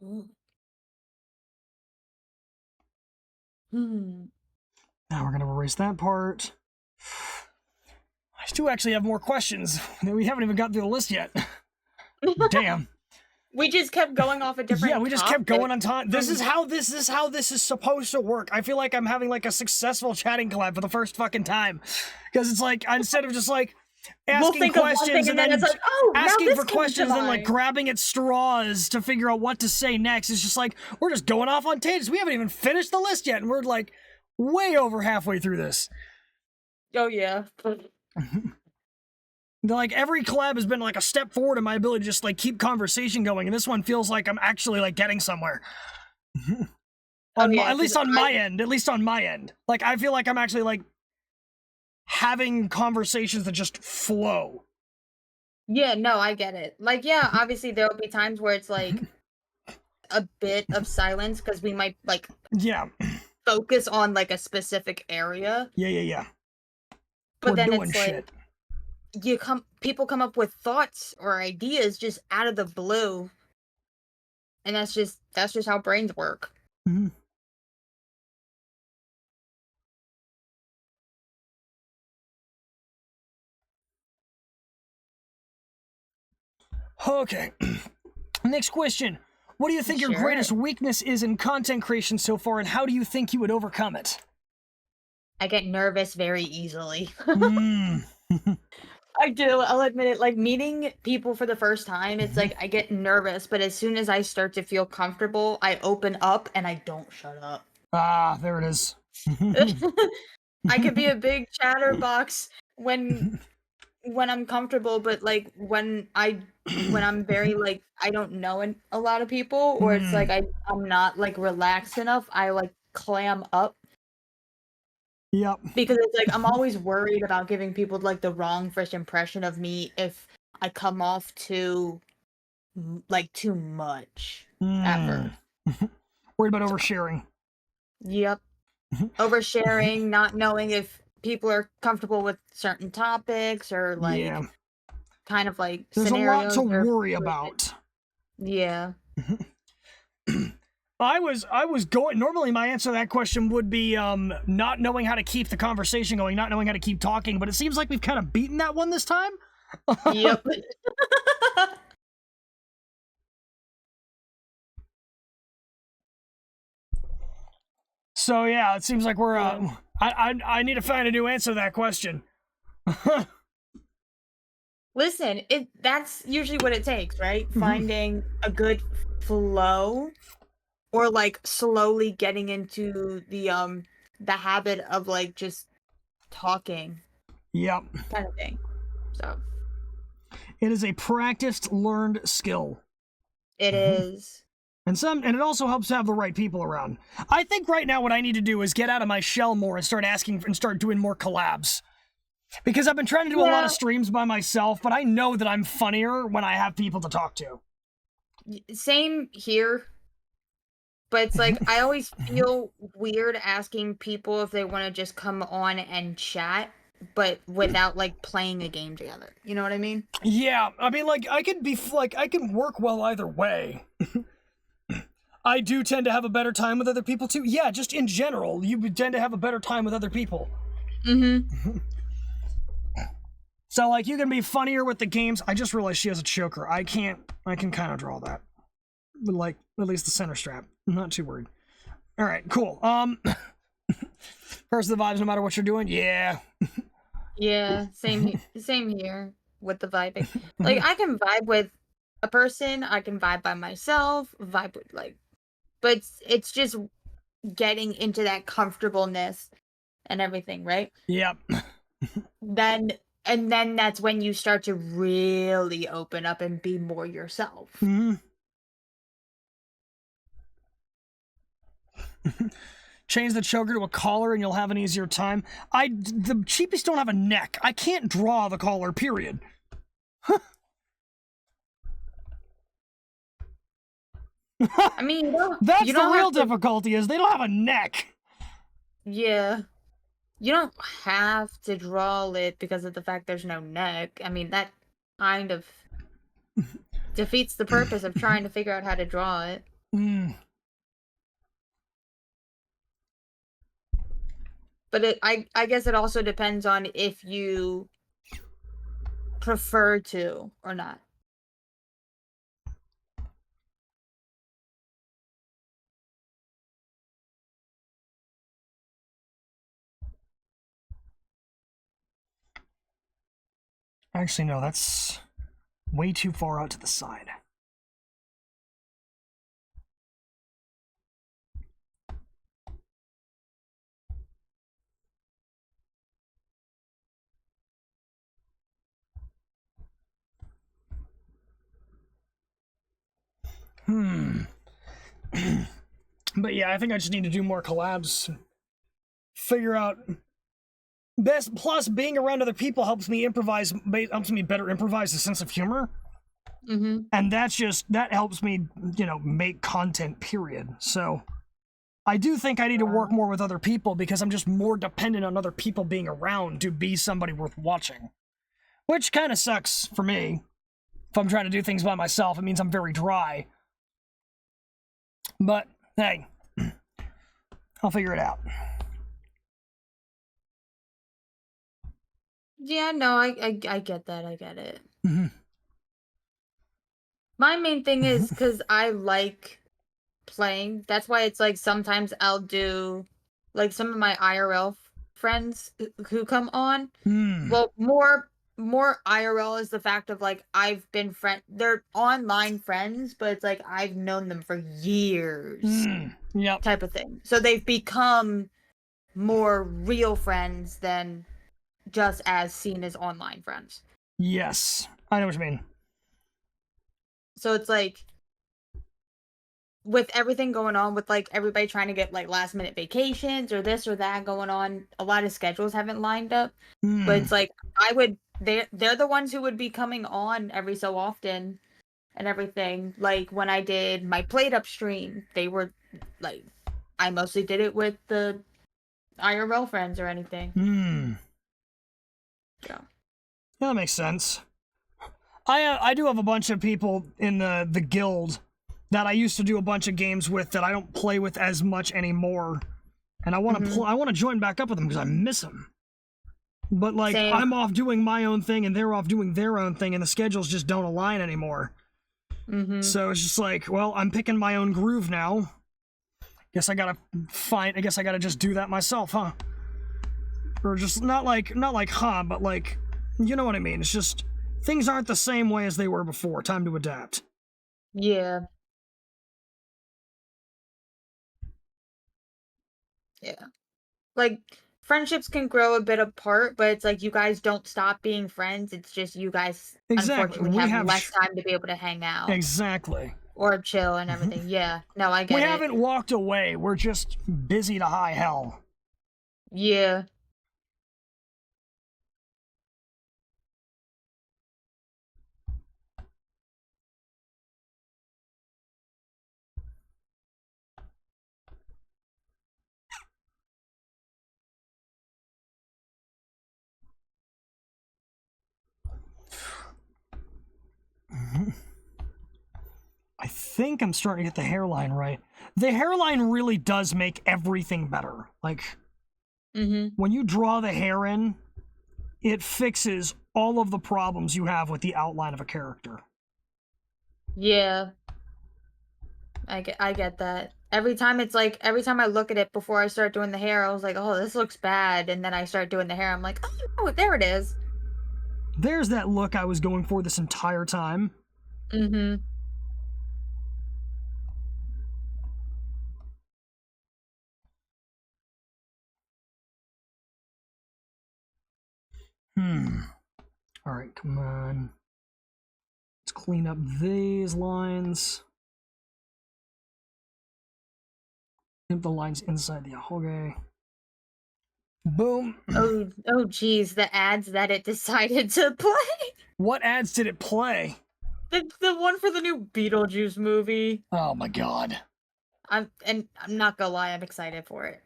Mm. Hmm. Now we're gonna erase that part. I do actually have more questions. We haven't even gotten through the list yet. Damn. We just kept going off a different. Yeah, we just kept going on time. This from- is how this is supposed to work. I feel like I'm having like a successful chatting collab for the first fucking time, because it's like instead of just like asking think of one questions thing and then it's like, oh, now asking this for came to questions and then like mind. grabbing at straws to figure out what to say next. It's just like we're just going off on tangents. We haven't even finished the list yet, and we're like way over halfway through this. Oh yeah. Like every collab has been like a step forward in my ability to just like keep conversation going, and this one feels like I'm actually like getting somewhere. At least on my end. Like I feel like I'm actually like having conversations that just flow. Yeah, no, I get it. Like, yeah, obviously there'll be times where it's like a bit of silence because we might like Yeah. focus on like a specific area. Yeah. But We're then doing it's shit. like people come up with thoughts or ideas just out of the blue. And that's just how brains work. Mm-hmm. Okay. Next question. What do you think your Sure. greatest weakness is in content creation so far, and how do you think you would overcome it? I get nervous very easily. Mm. I do. I'll admit it. Like meeting people for the first time, it's like I get nervous, but as soon as I start to feel comfortable, I open up and I don't shut up. Ah, there it is. I could be a big chatterbox when I'm comfortable, but like when I'm very like I don't know a lot of people, or it's like I'm not like relaxed enough, I like clam up. Yep. Because it's like I'm always worried about giving people like the wrong first impression of me if I come off too like too much at first. Worried about oversharing. Yep. Oversharing, not knowing if people are comfortable with certain topics or like kind of like there's scenarios. a lot to worry about. Yeah. I was going. Normally, my answer to that question would be not knowing how to keep the conversation going, not knowing how to keep talking. But it seems like we've kind of beaten that one this time. Yep. So yeah, it seems like we're. I need to find a new answer to that question. Listen, that's usually what it takes, right? Finding a good flow. Or like slowly getting into the habit of like just talking. Yep. Kind of thing. So it is a practiced, learned skill. It is. And it also helps to have the right people around. I think right now what I need to do is get out of my shell more and start doing more collabs. Because I've been trying to do a lot of streams by myself, but I know that I'm funnier when I have people to talk to. Same here. But it's like, I always feel weird asking people if they want to just come on and chat, but without, like, playing a game together. You know what I mean? Yeah, I mean, like, I can work well either way. I do tend to have a better time with other people, too. Yeah, just in general, you tend to have a better time with other people. Mm-hmm. So, like, you can be funnier with the games. I just realized she has a choker. I can kind of draw that. But, like, at least the center strap. I'm not too worried. All right, cool. First the vibes, no matter what you're doing. Yeah. Yeah, same here with the vibing. Like, I can vibe with a person, I can vibe by myself, vibe with, like, but it's just getting into that comfortableness and everything, right? Yep. Then And then that's when you start to really open up and be more yourself. Mm-hmm. Change the choker to a collar and you'll have an easier time. The cheapies don't have a neck. I can't draw the collar, period. I mean, that's you the don't real have to, difficulty, is they don't have a neck. yeah. You don't have to draw it because of the fact there's no neck. I mean, that kind of defeats the purpose of trying to figure out how to draw it. Mm. But I guess it also depends on if you prefer to or not. Actually, no, that's way too far out to the side. But yeah, I think I just need to do more collabs. Figure out best. Plus, being around other people helps me improvise. Helps me better improvise a sense of humor. Mm-hmm. And that helps me, make content. Period. So, I do think I need to work more with other people because I'm just more dependent on other people being around to be somebody worth watching, which kind of sucks for me. If I'm trying to do things by myself, it means I'm very dry. But hey, I'll figure it out. Yeah, no, I get that. I get it. Mm-hmm. My main thing is because I like playing. That's why it's like sometimes I'll do like some of my IRL friends who come on. Mm. Well, more IRL is the fact of like I've been they're online friends, but it's like I've known them for years. Yep. Type of thing. So they've become more real friends than just as seen as online friends. Yes. I know what you mean. So it's like with everything going on with like everybody trying to get like last minute vacations or this or that going on, a lot of schedules haven't lined up. But it's like they're the ones who would be coming on every so often and everything. Like when I did my plate up stream, they were like I mostly did it with the IRL friends or anything. Yeah, that makes sense. I do have a bunch of people in the guild that I used to do a bunch of games with that I don't play with as much anymore, and I want to I want to join back up with them because I miss them. But like Same. I'm off doing my own thing and they're off doing their own thing, and the schedules just don't align anymore. So it's just like, well, I'm picking my own groove now. I guess I gotta just do that myself, huh? Or just not like but like, you know what I mean? It's just things aren't the same way as they were before. Time to adapt. Yeah. Yeah. Like friendships can grow a bit apart, but it's like you guys don't stop being friends. It's just you guys Exactly. unfortunately We have have less time to be able to hang out exactly. or chill and everything. Yeah. No, I get We it. haven't walked away. We're just busy to high hell. Yeah. I think I'm starting to get the hairline right. The hairline really does make everything better. Like, when you draw the hair in, it fixes all of the problems you have with the outline of a character. Yeah. I get that. Every time it's like every time I look at it before I start doing the hair, I was like, "Oh, this looks bad." And then I start doing the hair, I'm like, "Oh, there it is." There's that look I was going for this entire time. Mhm. All right, come on. Let's clean up these lines. Clean up the lines inside the ahoge. Boom. Oh, geez, the ads that it decided to play. What ads did it play? The one for the new Beetlejuice movie. Oh my god. I'm not gonna lie, I'm excited for it.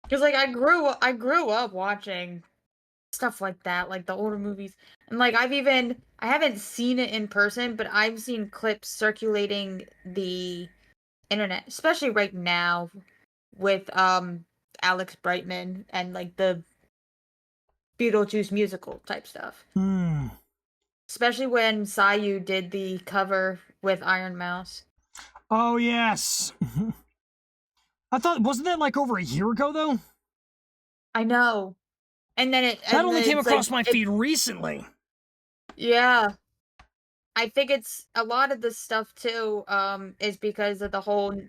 Because like I grew up watching stuff like that, like the older movies, and like I haven't seen it in person, but I've seen clips circulating the internet, especially right now with Alex Brightman and like the Beetlejuice musical type stuff. Especially when Sayu did the cover with Iron Mouse. Oh yes. I thought, wasn't that like over a year ago though? I know. And then that only came across my feed recently. Yeah. I think it's a lot of this stuff too, is because of the whole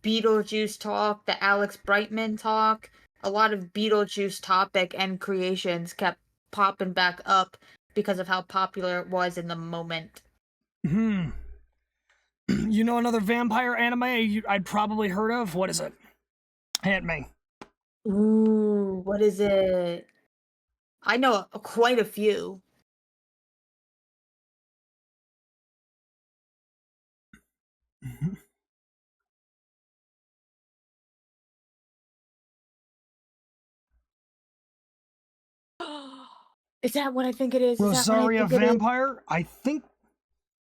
Beetlejuice talk, the Alex Brightman talk. A lot of Beetlejuice topic and creations kept popping back up because of how popular it was in the moment. You know another vampire anime I'd probably heard of? What is it? Hit me. Ooh, what is it? I know quite a few. Is that what I think it is? Rosaria Vampire? I think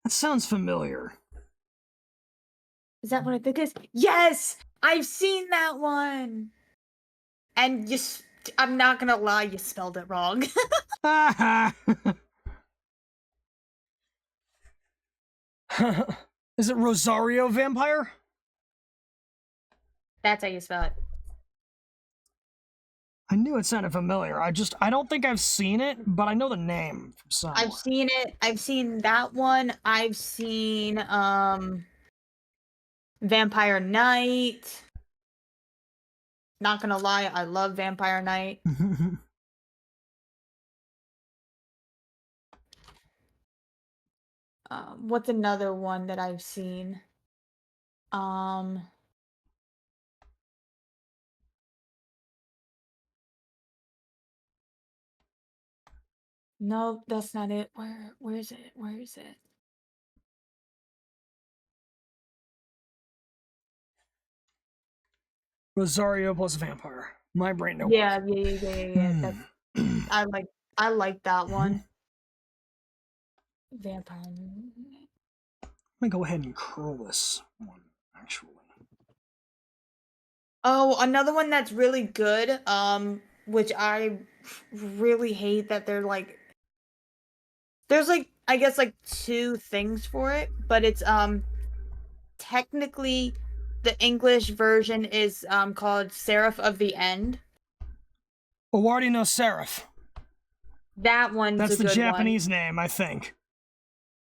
that sounds familiar. Is that what I think it is? Yes! I've seen that one! And I'm not gonna lie, you spelled it wrong. Is it Rosario Vampire? That's how you spell it. I knew it sounded familiar. I don't think I've seen it, but I know the name from somewhere. I've seen it. I've seen that one. I've seen Vampire Knight. Not gonna lie, I love Vampire Knight. What's another one that I've seen? No, that's not it. Where is it? Where is it? Rosario plus vampire. My brain no. Yeah. I like that one. Vampire. Let me go ahead and curl this one, actually. Oh, another one that's really good, which I really hate that there's like I guess like two things for it, but it's technically the English version is called Seraph of the End. Owari no Seraph. That one's That's the Japanese one. name, I think.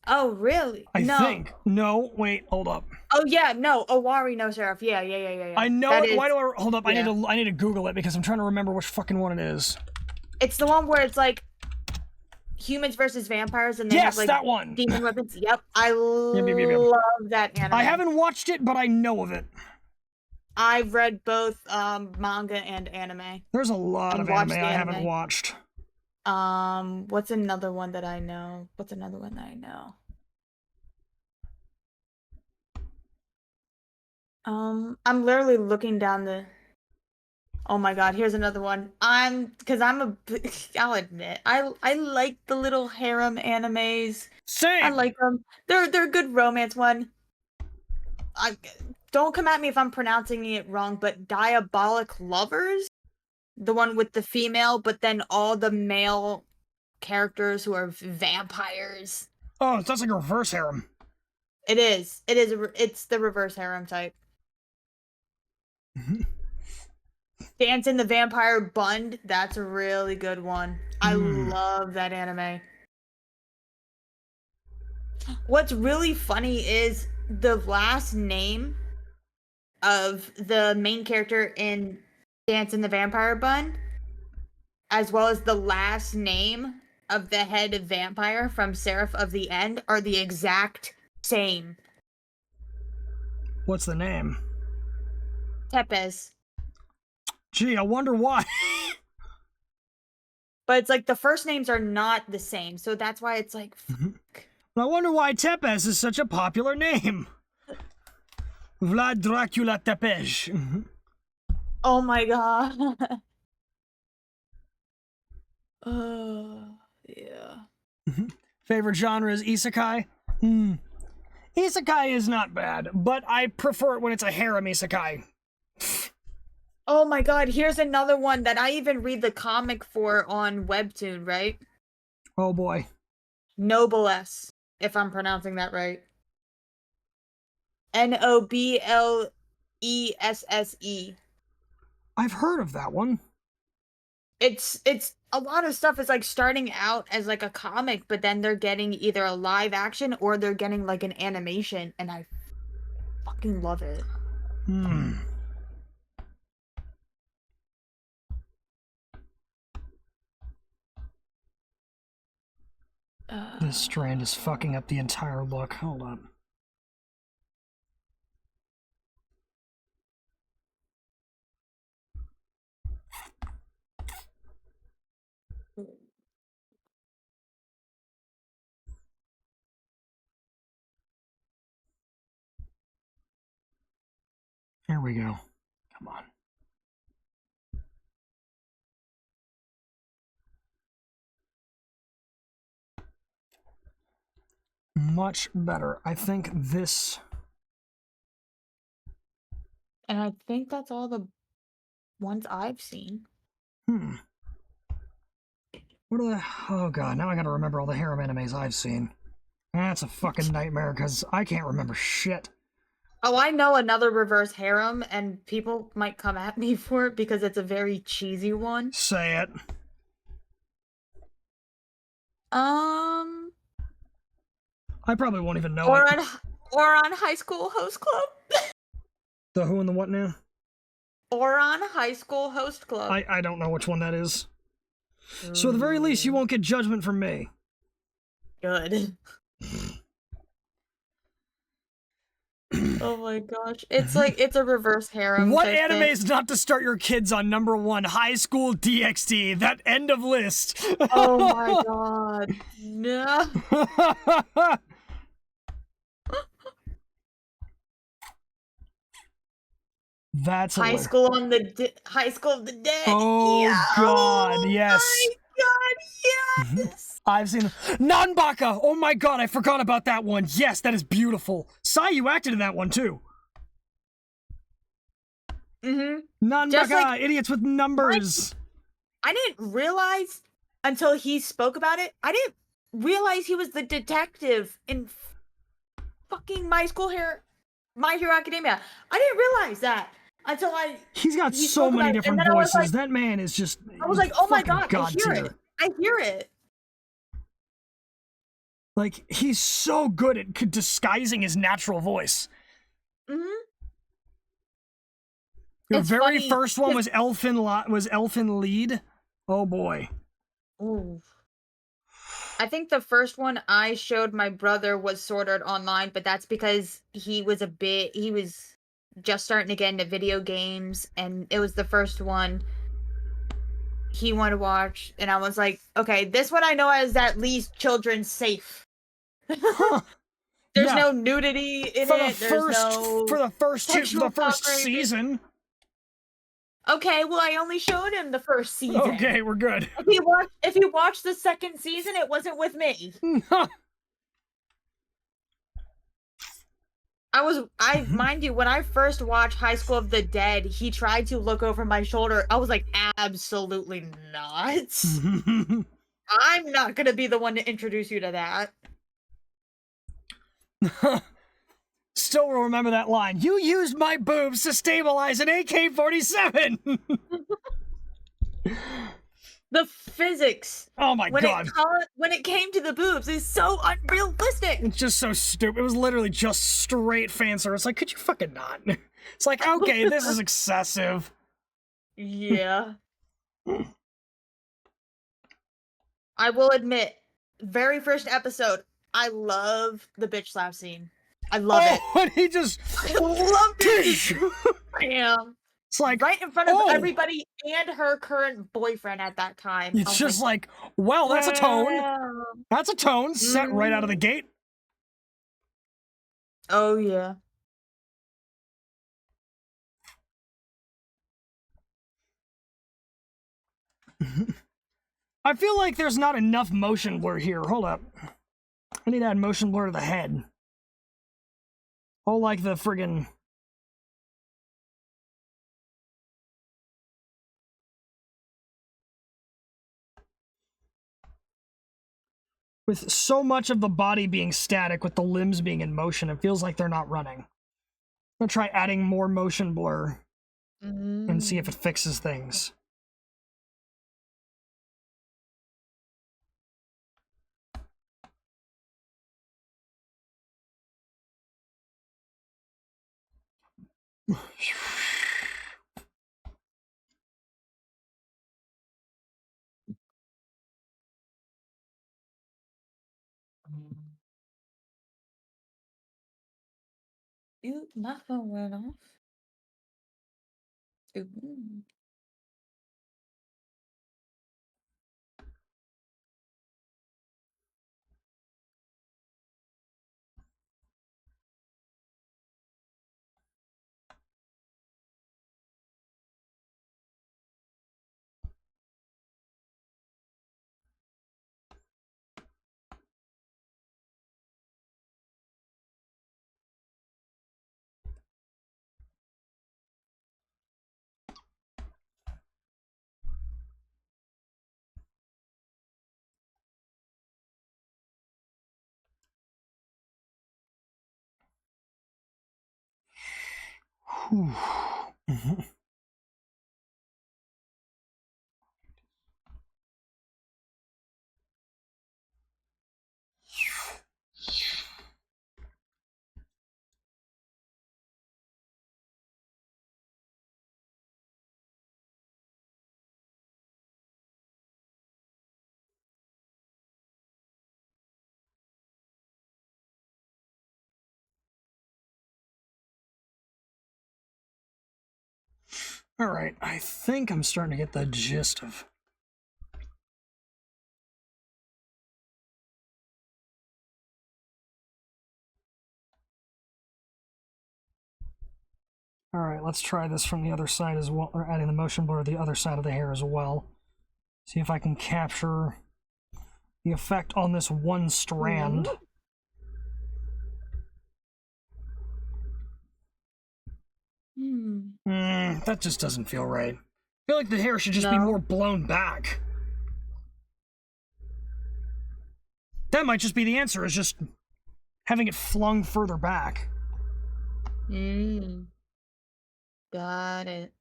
Oh, really? I think. No, wait, hold up. Oh yeah, no, Owari no Seraph. Yeah. I know that it. Why do I hold up? Yeah. I need to Google it because I'm trying to remember which fucking one it is. It's the one where it's like humans versus vampires and they have like that one. Demon weapons. Yep. I love that anime. I haven't watched it, but I know of it. I've read both manga and anime. There's a lot of anime I haven't watched. What's another one that I know? I'm literally looking down the. Oh my god, here's another one. I'll admit, I like the little harem animes. Same. I like them. They're a good romance one. Don't come at me if I'm pronouncing it wrong, but Diabolic Lovers? The one with the female, but then all the male characters who are vampires. Oh, that's like a reverse harem. It is. It's the reverse harem type. Dance in the Vampire Bund. That's a really good one. I love that anime. What's really funny is the last name of the main character in Dance in the Vampire Bund as well as the last name of the head vampire from Seraph of the End are the exact same. What's the name? Tepes. Gee, I wonder why. But it's like the first names are not the same, so that's why it's like, fuck. I wonder why Tepes is such a popular name. Vlad Dracula Tepes. Oh my god. Yeah. Favorite genre is isekai? Isekai is not bad, but I prefer it when it's a harem isekai. Oh my god, here's another one that I even read the comic for on Webtoon, right? Oh boy. Noblesse, if I'm pronouncing that right. Noblesse. I've heard of that one. It's a lot of stuff is like starting out as like a comic, but then they're getting either a live action or they're getting like an animation, and I fucking love it. This strand is fucking up the entire look. Hold up. Here we go. Come on. Much better. I think this... And I think that's all the ones I've seen. What are the... Oh god, now I gotta remember all the harem animes I've seen. That's a fucking nightmare, because I can't remember shit. Oh, I know another reverse harem, and people might come at me for it because it's a very cheesy one. Say it. I probably won't even know it. Oron High School Host Club. The who and the what now? Oron High School Host Club. I don't know which one that is. So at the very least, you won't get judgment from me. Good. Oh my gosh. It's like, it's a reverse harem. What anime is not to start your kids on #1? High School DxD. That end of list. Oh my god. No. That's High School of the Dead. Oh yeah. god, yes. Oh my god, yes. I've seen Nanbaka. Oh my god, I forgot about that one. Yes, that is beautiful. Sai, you acted in that one too. Nanbaka, like, idiots with numbers. I didn't realize until he spoke about it. I didn't realize he was the detective in fucking My Hero Academia. I didn't realize that until He's got so many different voices. Like, that man is just. I was like, oh my god, I hear it. I hear it. Like, he's so good at disguising his natural voice. The very first one was Elfin Lied. Oh boy. Ooh. I think the first one I showed my brother was Sword Art Online, but that's because he was just starting to get into video games, and it was the first one he wanted to watch, and I was like, okay, this one I know is at least children's safe. There's no nudity in it. For the first season. Okay, well, I only showed him the first season. Okay, we're good. If he watched the second season, it wasn't with me. Mind you, when I first watched High School of the Dead, he tried to look over my shoulder. I was like, absolutely not. I'm not gonna be the one to introduce you to that. Still will remember that line. You used my boobs to stabilize an AK-47. The physics. Oh my god. When it came to the boobs, is so unrealistic. It's just so stupid. It was literally just straight fan service. Like, could you fucking not? It's like, okay, this is excessive. Yeah. I will admit, very first episode, I love the bitch slap scene. I love it. And he just... I love it. Bam. It's like, Right in front of everybody and her current boyfriend at that time. It's just like, well, that's a tone. Wow. That's a tone set right out of the gate. Oh, yeah. I feel like there's not enough motion blur here. Hold up. I need to add motion blur to the head. Oh, like the friggin'... With so much of the body being static, with the limbs being in motion, it feels like they're not running. I'm gonna try adding more motion blur and see if it fixes things. Ooh, my phone went off. Ooh. Alright, I think I'm starting to get the gist of... Alright, let's try this from the other side as well, or adding the motion blur to the other side of the hair as well. See if I can capture the effect on this one strand. That just doesn't feel right. I feel like the hair should just be more blown back. That might just be the answer, is just having it flung further back. Got it.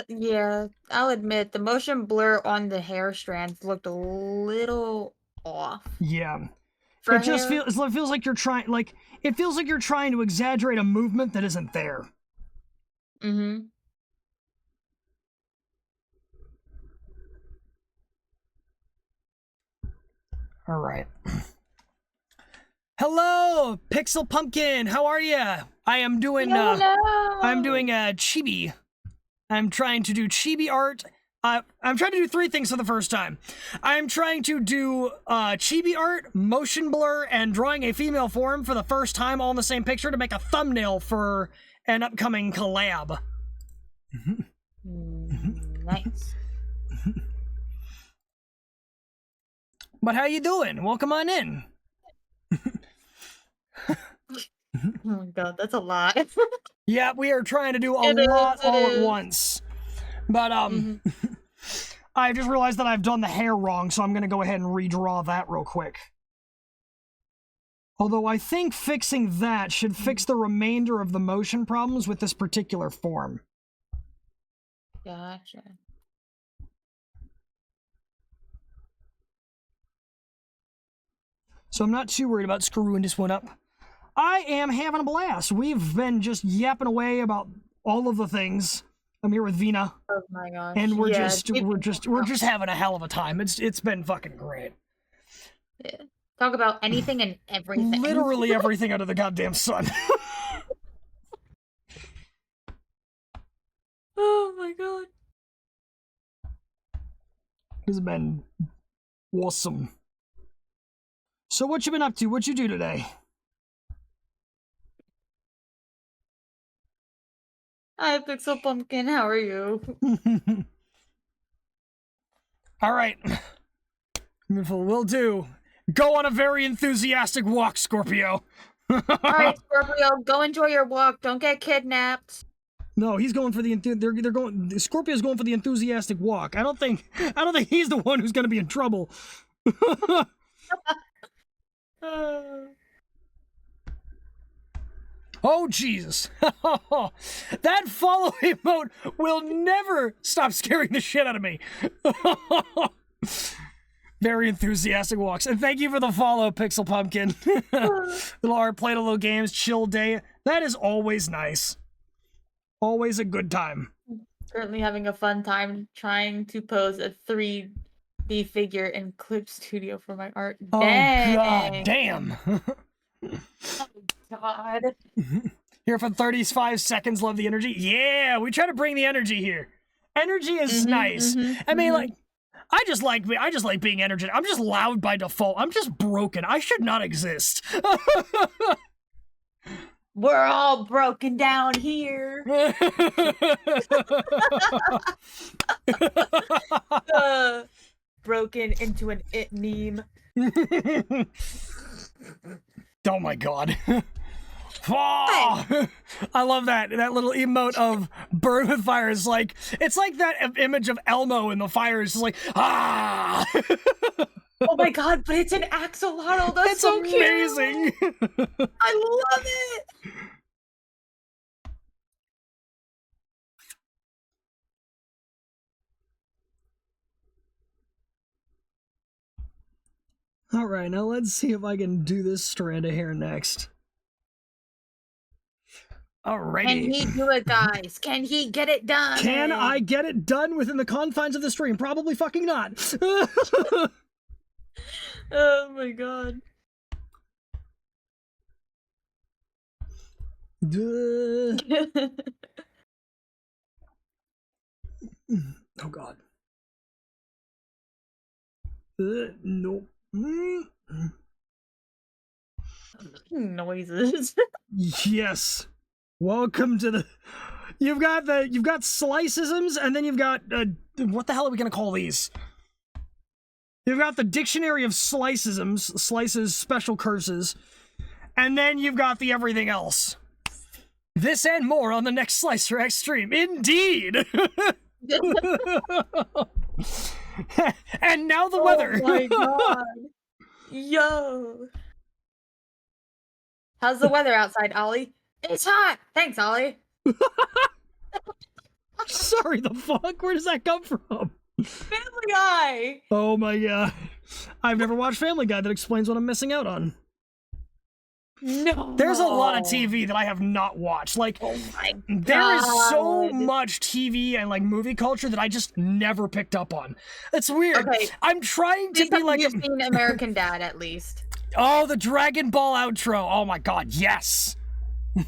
Yeah, I'll admit the motion blur on the hair strands looked a little off. Yeah. It just feels like you're trying, like, it feels like you're trying to exaggerate a movement that isn't there. All right. Hello, Pixel Pumpkin. How are ya? I am doing I'm doing chibi. I'm trying to do chibi art. I'm trying to do 3 things for the first time. I'm trying to do chibi art, motion blur, and drawing a female form for the first time all in the same picture to make a thumbnail for an upcoming collab. Nice. But how you doing? Welcome on in. Oh my god, that's a lot. Yeah, we are trying to do a lot all at once. But I just realized that I've done the hair wrong, so I'm going to go ahead and redraw that real quick. Although I think fixing that should fix the remainder of the motion problems with this particular form. Gotcha. So I'm not too worried about screwing this one up. I am having a blast. We've been just yapping away about all of the things. I'm here with Vina. Oh my gosh. And we're Yeah, just having a hell of a time. It's been fucking great. yeah. Talk about anything and everything. Literally everything under the goddamn sun. Oh my god. It's been awesome. So what you been up to? What you do today? Hi, Pixel Pumpkin. How are you? All right. We'll do. Go on a very enthusiastic walk, Scorpio. All right, Scorpio, go enjoy your walk. Don't get kidnapped. No, he's going for the they're going. Scorpio's going for the enthusiastic walk. I don't think he's the one who's going to be in trouble. Oh Jesus! That follow emote will never stop scaring the shit out of me. Very enthusiastic walks, and thank you for the follow, Pixel Pumpkin. Little art, played a little games, chill day. That is always nice. Always a good time. Currently having a fun time trying to pose a 3D figure in Clip Studio for my art. Oh Dang. god damn. Oh god. Here for 35 seconds, love the energy. Yeah, we try to bring the energy here. Energy is nice. I mean, like, I just like being energetic. I'm just loud by default. I'm just broken. I should not exist. We're all broken down here. Broken into an it meme. Oh my god. Oh, I love that little emote of burn with fire is like, it's like that image of Elmo in the fire is just like, ah. Oh my god, but it's an axolotl. That's it's so amazing. Cute. I love it. All right, now let's see if I can do this strand of hair next. Alrighty. Can he do it, guys? Can he get it done? Can I get it done within the confines of the stream? Probably fucking not. Oh my god. Oh god. Nope. Noises. Yes. Welcome to the. You've got slicisms, and then you've got what the hell are we gonna call these? You've got the dictionary of slicisms, slices, special curses, and then you've got the everything else. This and more on the next Slicer X stream. Indeed. And now the weather. Oh my god. Yo. How's the weather outside, Ollie? It's hot. Thanks, Ollie. Sorry, the fuck? Where does that come from? Family Guy. Oh my god. I've never watched Family Guy. That explains what I'm missing out on. No. There's a lot of TV that I have not watched. Like, oh my god. There is so much TV and like movie culture that I just never picked up on. It's weird. Okay. I'm trying to be like you've seen American Dad at least. Oh, the Dragon Ball outro. Oh my god, yes.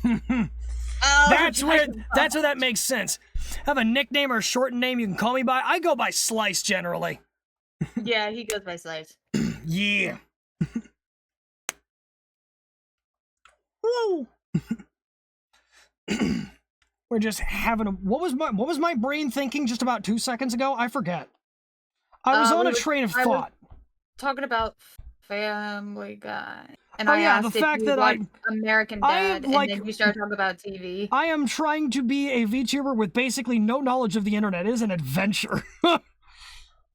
Oh, that's where that makes sense. Have a nickname or a shortened name you can call me by. I go by Slice generally. Yeah, he goes by Slice. Yeah. Woo. We're just having a what was my brain thinking just about 2 seconds ago? I forget. I was on a train of thought. Talking about Family Guy. And oh, I yeah, asked the fact that American Dad, and then you started talking about TV. I am trying to be a VTuber with basically no knowledge of the internet. It is an adventure.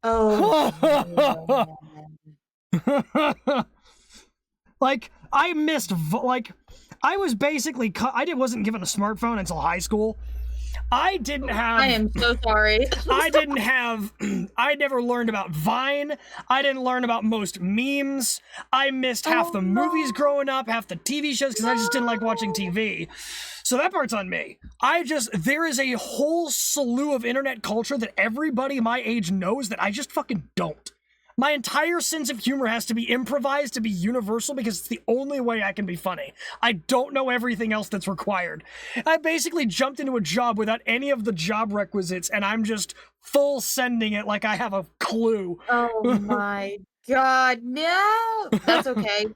Oh. Like, I missed, like, I was basically, I wasn't given a smartphone until high school. I didn't have. I am so sorry. I didn't have. I never learned about Vine. I didn't learn about most memes. I missed half Oh, the movies no. growing up, half the TV shows because I just didn't like watching TV. So that part's on me. There is a whole slew of internet culture that everybody my age knows that I just fucking don't. My entire sense of humor has to be improvised to be universal because it's the only way I can be funny. I don't know everything else that's required. I basically jumped into a job without any of the job requisites, and I'm just full sending it like I have a clue. Oh my god, no! That's okay.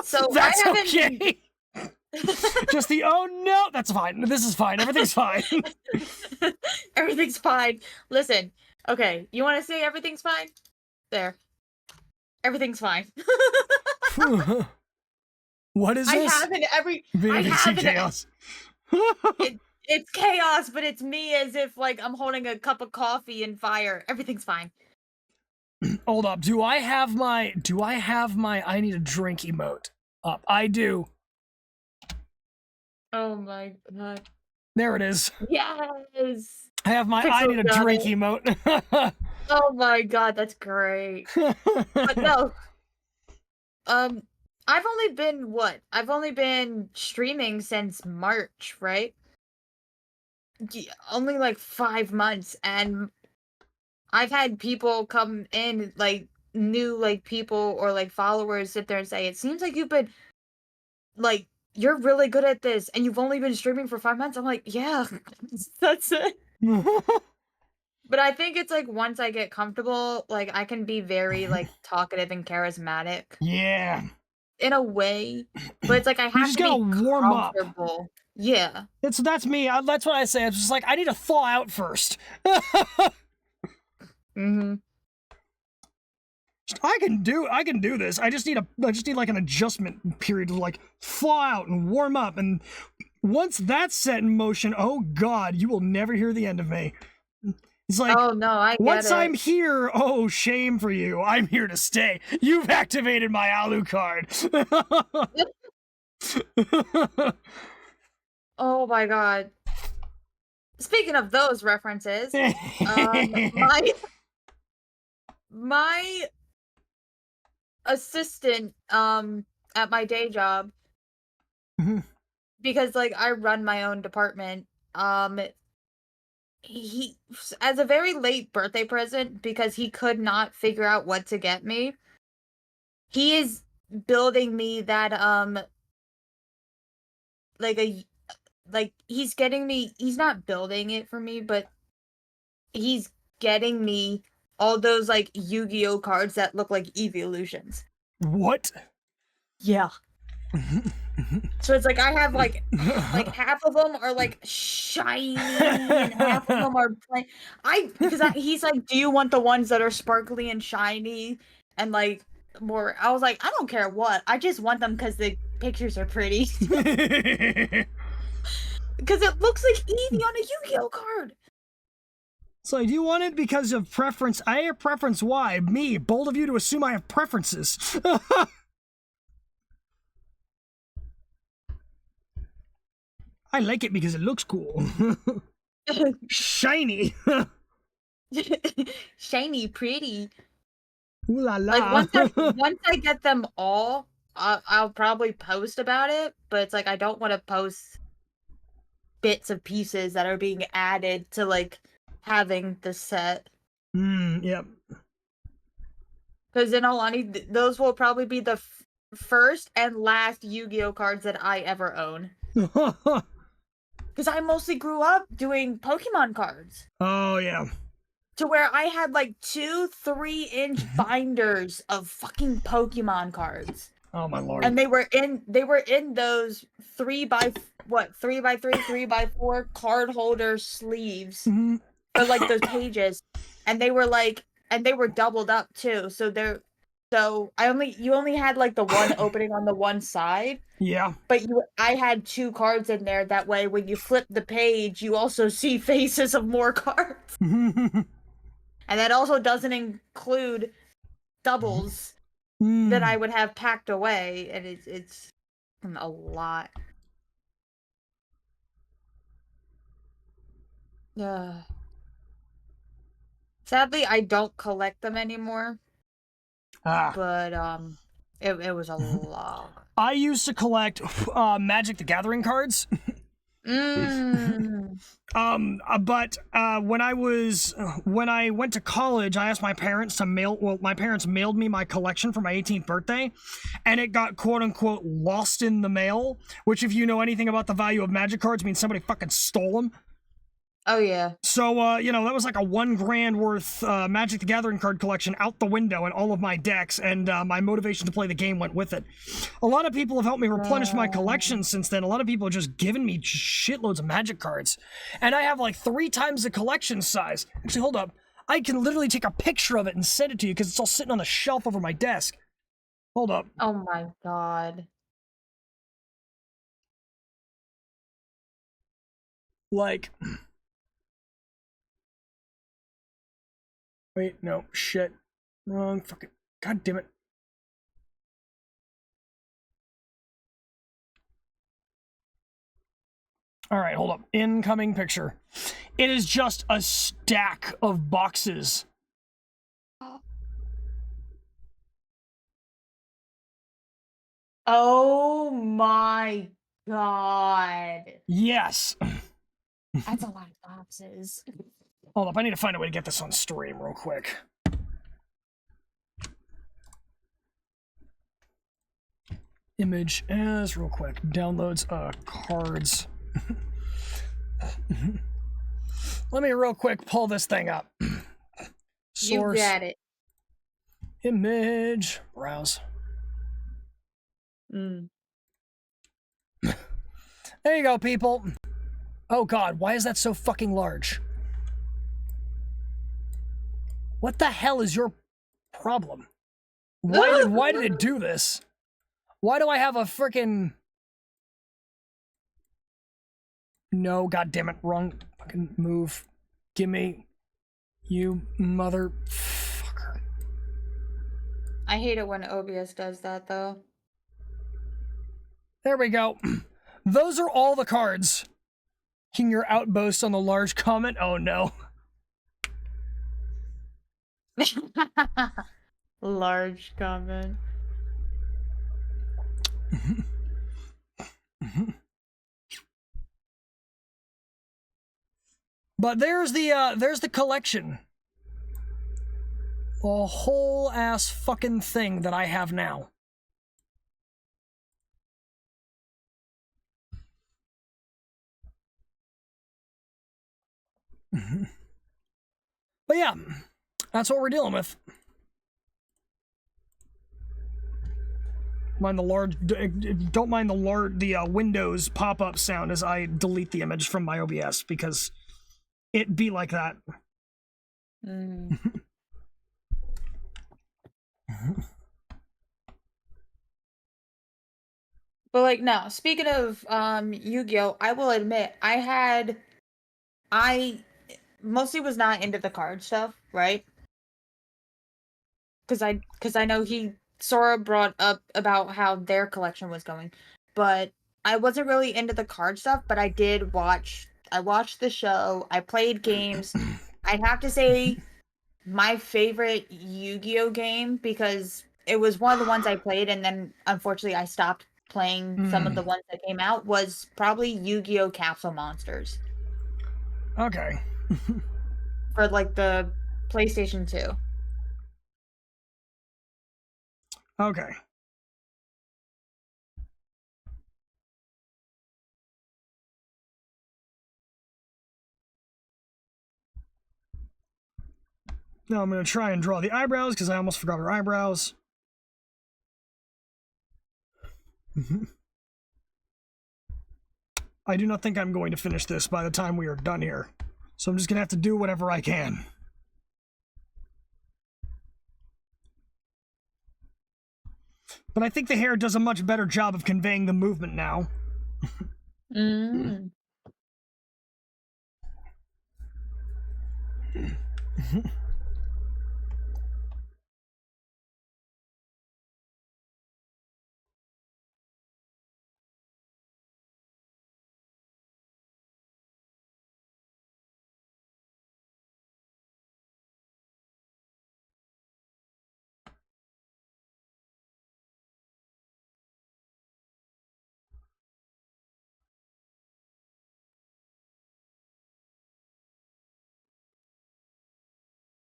So I That's haven't been okay. Just the, oh no, that's fine. This is fine. Everything's fine. Everything's fine. Listen, okay, you want to say everything's fine? There. Everything's fine. What is I this? have in every. I VOD have in. chaos. It's chaos, but it's me as if like I'm holding a cup of coffee and fire. Everything's fine. Hold up. Do I have my I need a drink emote up? I do. Oh my god. There it is. Yes. I have my Pixel I need a got drink it. emote. Oh my god, that's great. But no. I've only been streaming since March, right? Only like 5 months, and I've had people come in, like new like people or like followers sit there and say, "It seems like you've been like you're really good at this, and you've only been streaming for 5 months." I'm like, "Yeah, that's it." But I think it's like once I get comfortable, like I can be very like talkative and charismatic Yeah. in a way, but it's like I You have just to be gotta warm up. comfortable. Yeah. That's me. That's what I say. It's just like I need to thaw out first. Mhm. I can do this. I just need like an adjustment period to like thaw out and warm up, and once that's set in motion, oh god, you will never hear the end of me. It's like, Oh no, I get once it. I'm here, oh shame for you. I'm here to stay. You've activated my Alucard. Oh my god. Speaking of those references, my assistant at my day job, because like I run my own department, he as a very late birthday present because he could not figure out what to get me. He is building me that like a like he's not building it for me, but he's getting me all those like Yu-Gi-Oh cards that look like evolutions. What? Yeah. So it's like I have like half of them are like shiny and half of them are plain. He's like, "Do you want the ones that are sparkly and shiny and like more?" I was like, "I don't care what. I just want them because the pictures are pretty." Because it looks like Eevee on a Yu-Gi-Oh card. So, do you want it because of preference A or preference Y? Me, bold of you to assume I have preferences. I like it because it looks cool. Shiny. Shiny, pretty. Ooh la la. Like once I get them all, I'll probably post about it. But it's like I don't want to post bits of pieces that are being added to like having the set. Yep. Because in all honesty, those will probably be the first and last Yu-Gi-Oh cards that I ever own. Because I mostly grew up doing Pokemon cards. Oh yeah. To where I had like 2-3-inch binders of fucking Pokemon cards. Oh my lord. And they were in those 3x3, 3x4 card holder sleeves for like those pages. And they were doubled up too. So you only had like the one opening on the one side. Yeah. But I had 2 cards in there. That way, when you flip the page, you also see faces of more cards. And that also doesn't include doubles that I would have packed away, and it's a lot. Yeah. Sadly, I don't collect them anymore, Ah. but it was a lot. I used to collect Magic the Gathering cards. Mm. But when I went to college, I asked my parents to mail. Well, my parents mailed me my collection for my 18th birthday, and it got quote unquote lost in the mail. Which, if you know anything about the value of Magic cards, means somebody fucking stole them. Oh yeah. So, that was like a $1,000 worth Magic the Gathering card collection out the window in all of my decks, and my motivation to play the game went with it. A lot of people have helped me replenish my collection since then. A lot of people have just given me shitloads of Magic cards. And I have like 3 times the collection size. Actually, hold up. I can literally take a picture of it and send it to you because it's all sitting on the shelf over my desk. Hold up. Oh my god. Like... Wait, no, shit. Wrong fucking... God damn it. All right, hold up. Incoming picture. It is just a stack of boxes. Oh my god. Yes. That's a lot of boxes. Hold up, I need to find a way to get this on stream real quick. Image as real quick. Downloads cards. Let me real quick pull this thing up. Source. You got it. Image. Browse. Mm. There you go, people. Oh god, why is that so fucking large? What the hell is your problem? Why did it do this? Why do I have a freaking... No, god damn it, wrong fucking move. Gimme, you motherfucker. I hate it when OBS does that though. There we go. Those are all the cards. King your outboast on the large comment. Oh no. Large comment. But there's the collection. A whole ass fucking thing that I have now. But yeah, that's what we're dealing with. Mind the large, don't mind the Windows pop-up sound as I delete the image from my OBS because it be like that. Mm. But like no, speaking of Yu-Gi-Oh, I will admit I mostly was not into the card stuff, right? Because I know Sora brought up about how their collection was going, but I wasn't really into the card stuff. But I watched the show. I played games. I'd have to say my favorite Yu-Gi-Oh game because it was one of the ones I played, and then unfortunately I stopped playing some of the ones that came out. Was probably Yu-Gi-Oh Capsule Monsters Okay. for like the PlayStation 2. Okay. Now I'm going to try and draw the eyebrows because I almost forgot her eyebrows. I do not think I'm going to finish this by the time we are done here. So I'm just going to have to do whatever I can. But I think the hair does a much better job of conveying the movement now. Mm.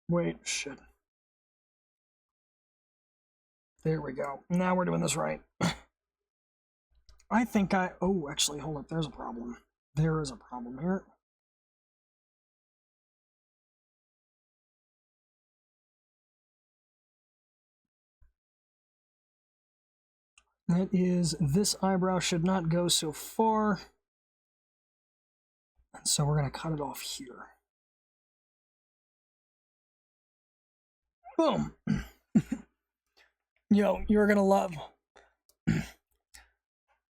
Wait, shit. There we go. Now we're doing this right. I think oh, actually, hold up. There's a problem. There is a problem here. That is, this eyebrow should not go so far. And so we're going to cut it off here. Boom. Yo, you're going to love.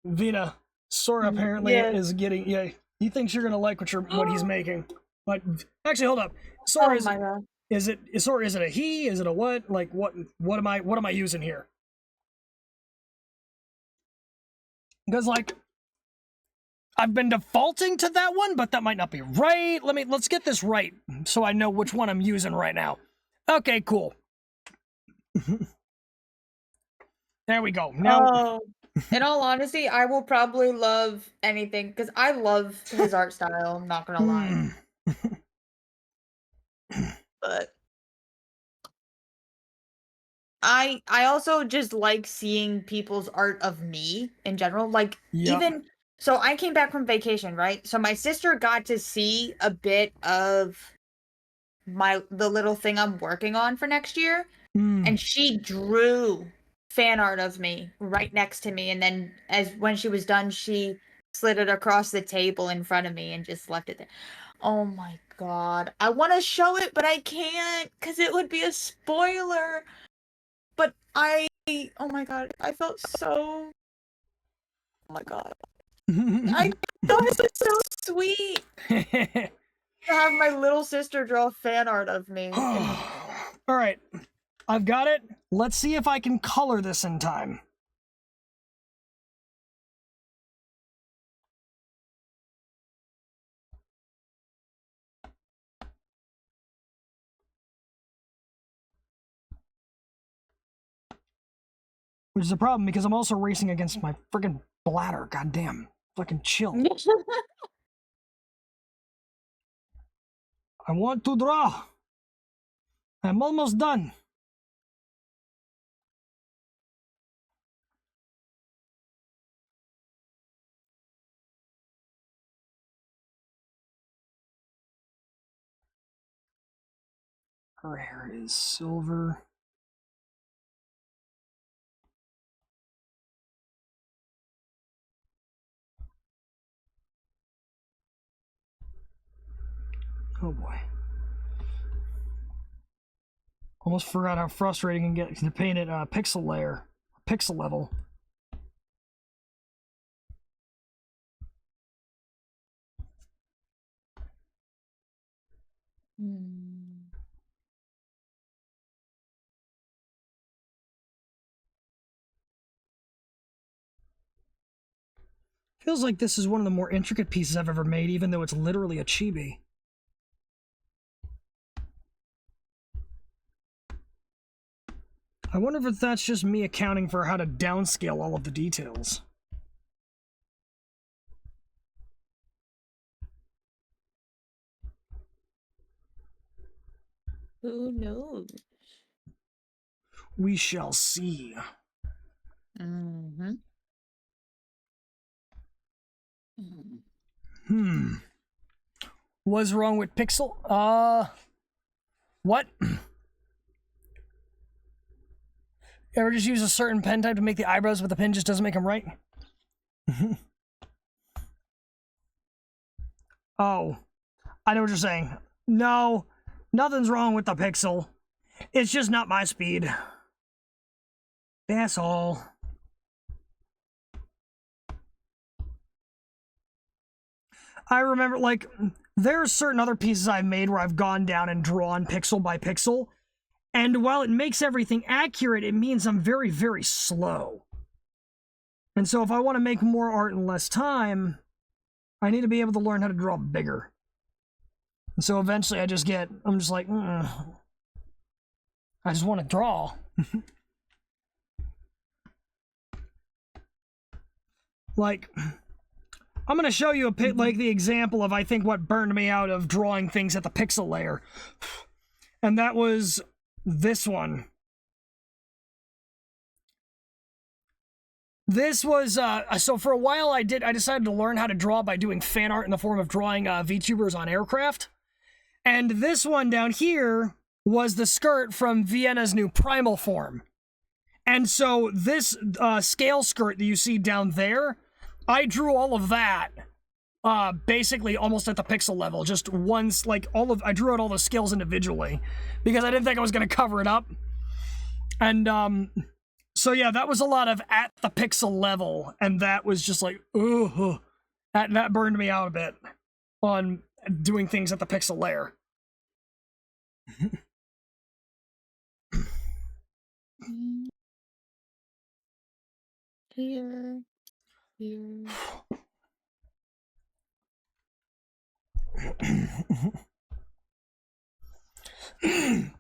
Vina, Sora apparently is getting, yeah, he thinks you're going to like what he's making. But actually, hold up. Sora, is it a he? Is it a what? Like, what am I using here? Because, like, I've been defaulting to that one, but that might not be right. Let's get this right so I know which one I'm using right now. Okay, cool. There we go. Now, in all honesty, I will probably love anything because I love his art style. I'm not gonna lie. But I also just like seeing people's art of me in general. Like, even so, I came back from vacation, right? So my sister got to see a bit of the little thing I'm working on for next year, and she drew fan art of me right next to me, and then when she was done, she slid it across the table in front of me and just left it there. Oh my god, I want to show it, but I can't because it would be a spoiler. But oh my god, I felt so. Oh my god, I thought it was so sweet to have my little sister draw fan art of me. All right, I've got it. Let's see if I can color this in time. Which is a problem because I'm also racing against my freaking bladder. Goddamn. Fucking chill. I want to draw. I'm almost done. Her hair is silver. Oh boy. Almost forgot how frustrating it can get to paint it pixel level. Feels like this is one of the more intricate pieces I've ever made, even though it's literally a chibi. I wonder if that's just me accounting for how to downscale all of the details. Who knows? We shall see. What's wrong with Pixel? What? Ever just use a certain pen type to make the eyebrows, but the pen just doesn't make them right? Oh, I know what you're saying. No, nothing's wrong with the Pixel. It's just not my speed. That's all. I remember, like, there are certain other pieces I've made where I've gone down and drawn pixel by pixel, and while it makes everything accurate, it means I'm very, very slow. And so if I want to make more art in less time, I need to be able to learn how to draw bigger. And so eventually I'm just like, I just want to draw. Like, I'm going to show you like the example of, I think, what burned me out of drawing things at the pixel layer. and that was this one. This was, so for a while I decided to learn how to draw by doing fan art in the form of drawing VTubers on aircraft. And this one down here was the skirt from Vienna's new Primal form. And so this scale skirt that you see down there, I drew all of that basically almost at the pixel level, just once, like I drew out all the scales individually because I didn't think I was going to cover it up. And so yeah, that was a lot of at the pixel level, and that was just like, ugh, that burned me out a bit on doing things at the pixel layer. Here.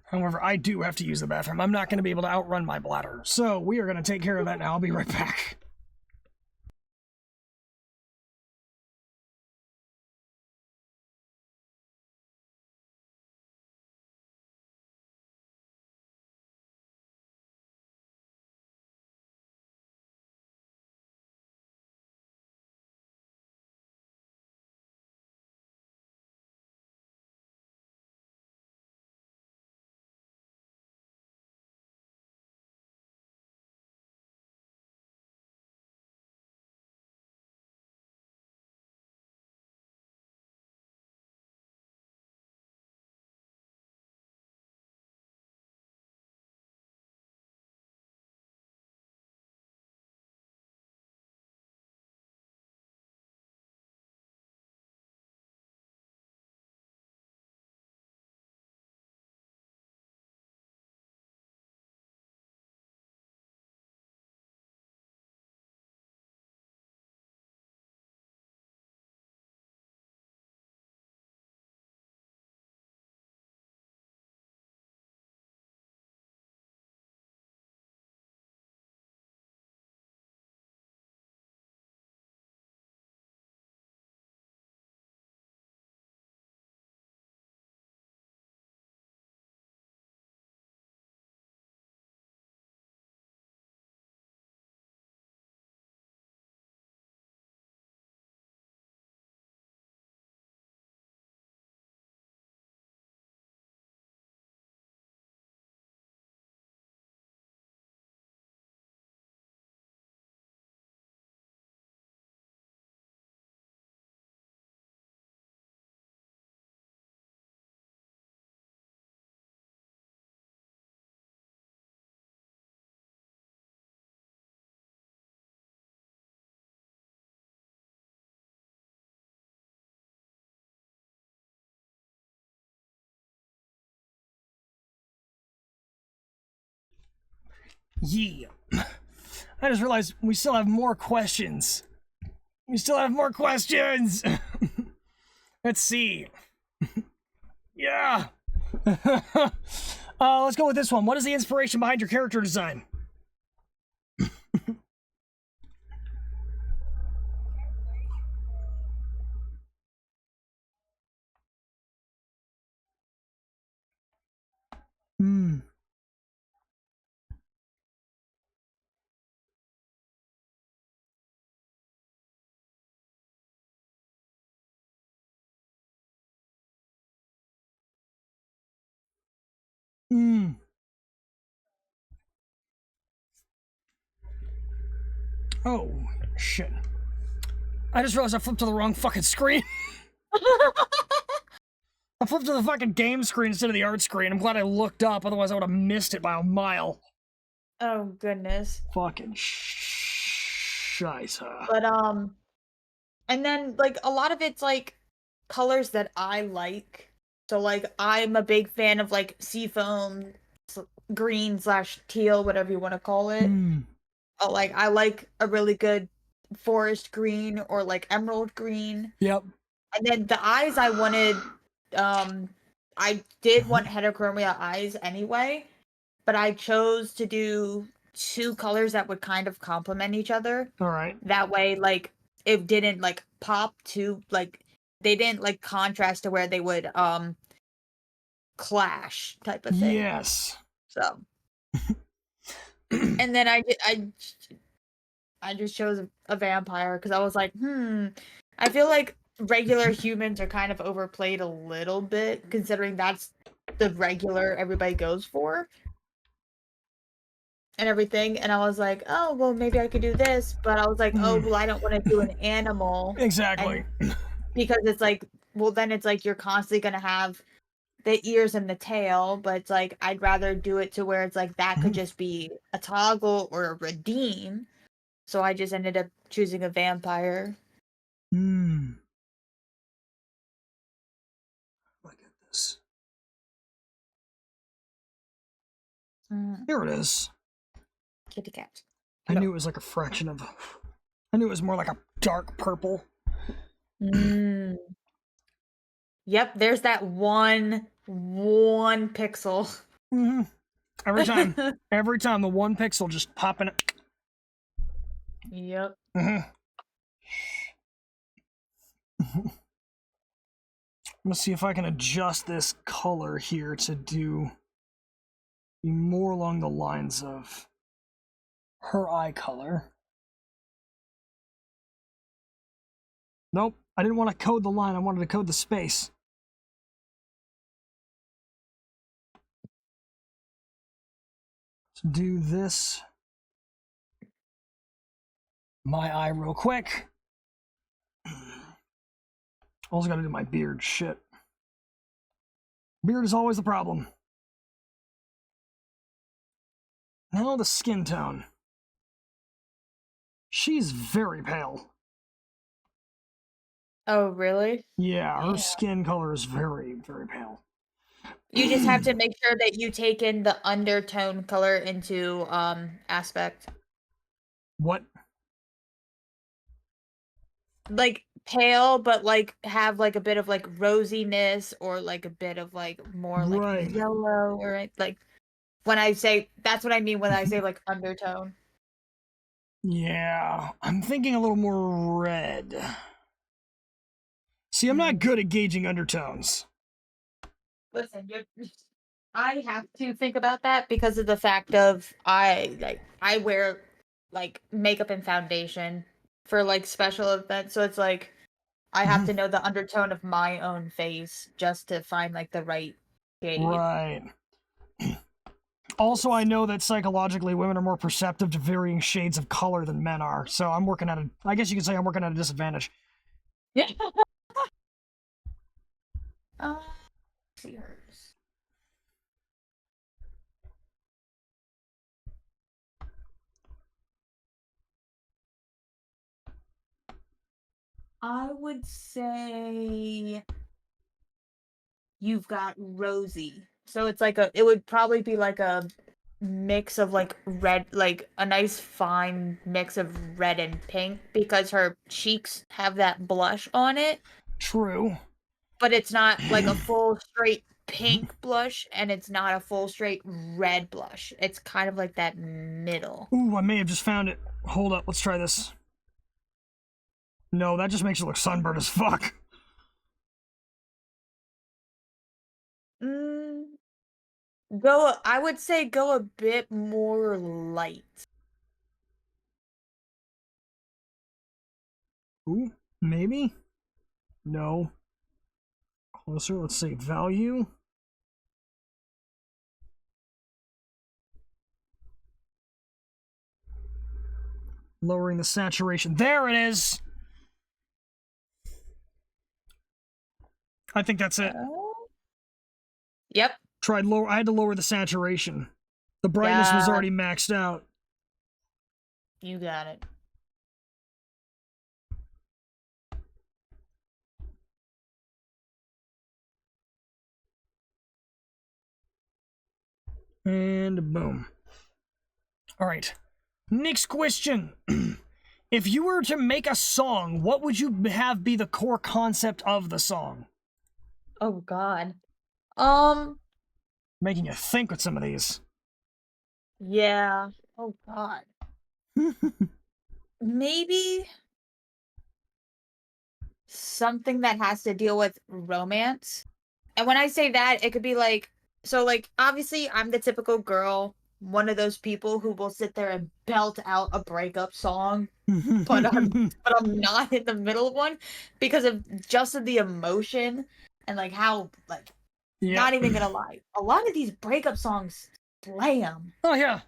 However, I do have to use the bathroom. I'm not going to be able to outrun my bladder. So we are going to take care of that now. I'll be right back. Yeah. I just realized we still have more questions. Let's see. Yeah. Let's go with this one. What is the inspiration behind your character design? Hmm. Hmm. Oh, shit. I just realized I flipped to the wrong fucking screen. I flipped to the fucking game screen instead of the art screen. I'm glad I looked up, otherwise I would have missed it by a mile. Oh goodness. Fucking scheisse. But and then like a lot of it's like colors that I like. So like I'm a big fan of like seafoam green / teal, whatever you want to call it. Like I like a really good forest green or like emerald green. Yep. And then the eyes I wanted, I did want heterochromia eyes anyway, but I chose to do 2 colors that would kind of complement each other. All right. That way, like, it didn't like pop to like they didn't like contrast to where they would clash type of thing. Yes. So, and then I just chose a vampire because I was like, I feel like regular humans are kind of overplayed a little bit, considering that's the regular everybody goes for and everything. And I was like, oh, well, maybe I could do this. But I was like, oh, well, I don't want to do an animal. Exactly. And because it's like, well, then it's like you're constantly going to have the ears and the tail. But it's like, I'd rather do it to where it's like that could just be a toggle or a redeem. So I just ended up choosing a vampire. Hmm. Look at this. Here it is. Kitty cat. I knew it was like a fraction of. I knew it was more like a dark purple. Mm. Yep, there's that one pixel. Mm-hmm. Every time the 1 pixel just popping. Yep. Mm-hmm. I'm gonna see if I can adjust this color here to be more along the lines of her eye color. Nope, I didn't want to code the line, I wanted to code the space. Let's do this. My eye real quick. Also gotta do my beard, shit. Beard is always the problem. Now the skin tone. She's very pale. Oh, really? Yeah, her skin color is very, very pale. You just have to make sure that you take in the undertone color into aspect. What? Like pale, but like have like a bit of like rosiness or like a bit of like more like Right. yellow or like when I say that's what I mean when I say like undertone. Yeah, I'm thinking a little more red. See, I'm not good at gauging undertones. Listen, I have to think about that because of the fact of I wear like makeup and foundation for like special events, so it's like I have to know the undertone of my own face just to find like the right shade. Right. Also, I know that psychologically women are more perceptive to varying shades of color than men are, so I guess you could say I'm working at a disadvantage. Yeah. See hers. I would say you've got Rosie. So it's like it would probably be like a mix of like red, like a nice fine mix of red and pink because her cheeks have that blush on it, True. but it's not like a full straight pink blush and it's not a full straight red blush. It's kind of like that middle. Ooh, I may have just found it. Hold up, let's try this. No, that just makes it look sunburned as fuck. Mm, I would say go a bit more light. Ooh, maybe? No. Closer, let's say value. Lowering the saturation. There it is! I think that's it. Yep. I had to lower the saturation. The brightness was Yeah, already maxed out. you got it. And boom. Alright. Next question. If you were to make a song, what would you have be the core concept of the song? Oh God. Um. Making you think with some of these. Yeah. Oh God. Maybe something that has to deal with romance And when I say that, it could be like, so like obviously I'm the typical girl, one of those people who will sit there and belt out a breakup song, but I'm not in the middle of one because of just of the emotion and like how like Yeah. not even gonna lie, a lot of these breakup songs slam. Oh yeah.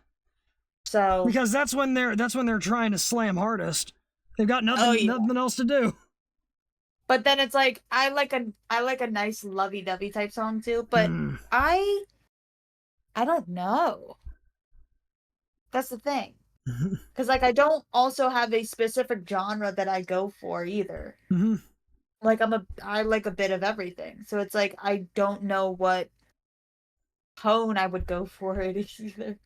So Because that's when they're trying to slam hardest. They've got yeah. nothing else to do. But then it's like I like a nice lovey-dovey type song too, but I don't know. That's the thing. Because like I don't also have a specific genre that I go for either. Like I like a bit of everything. So it's like I don't know what tone I would go for it either.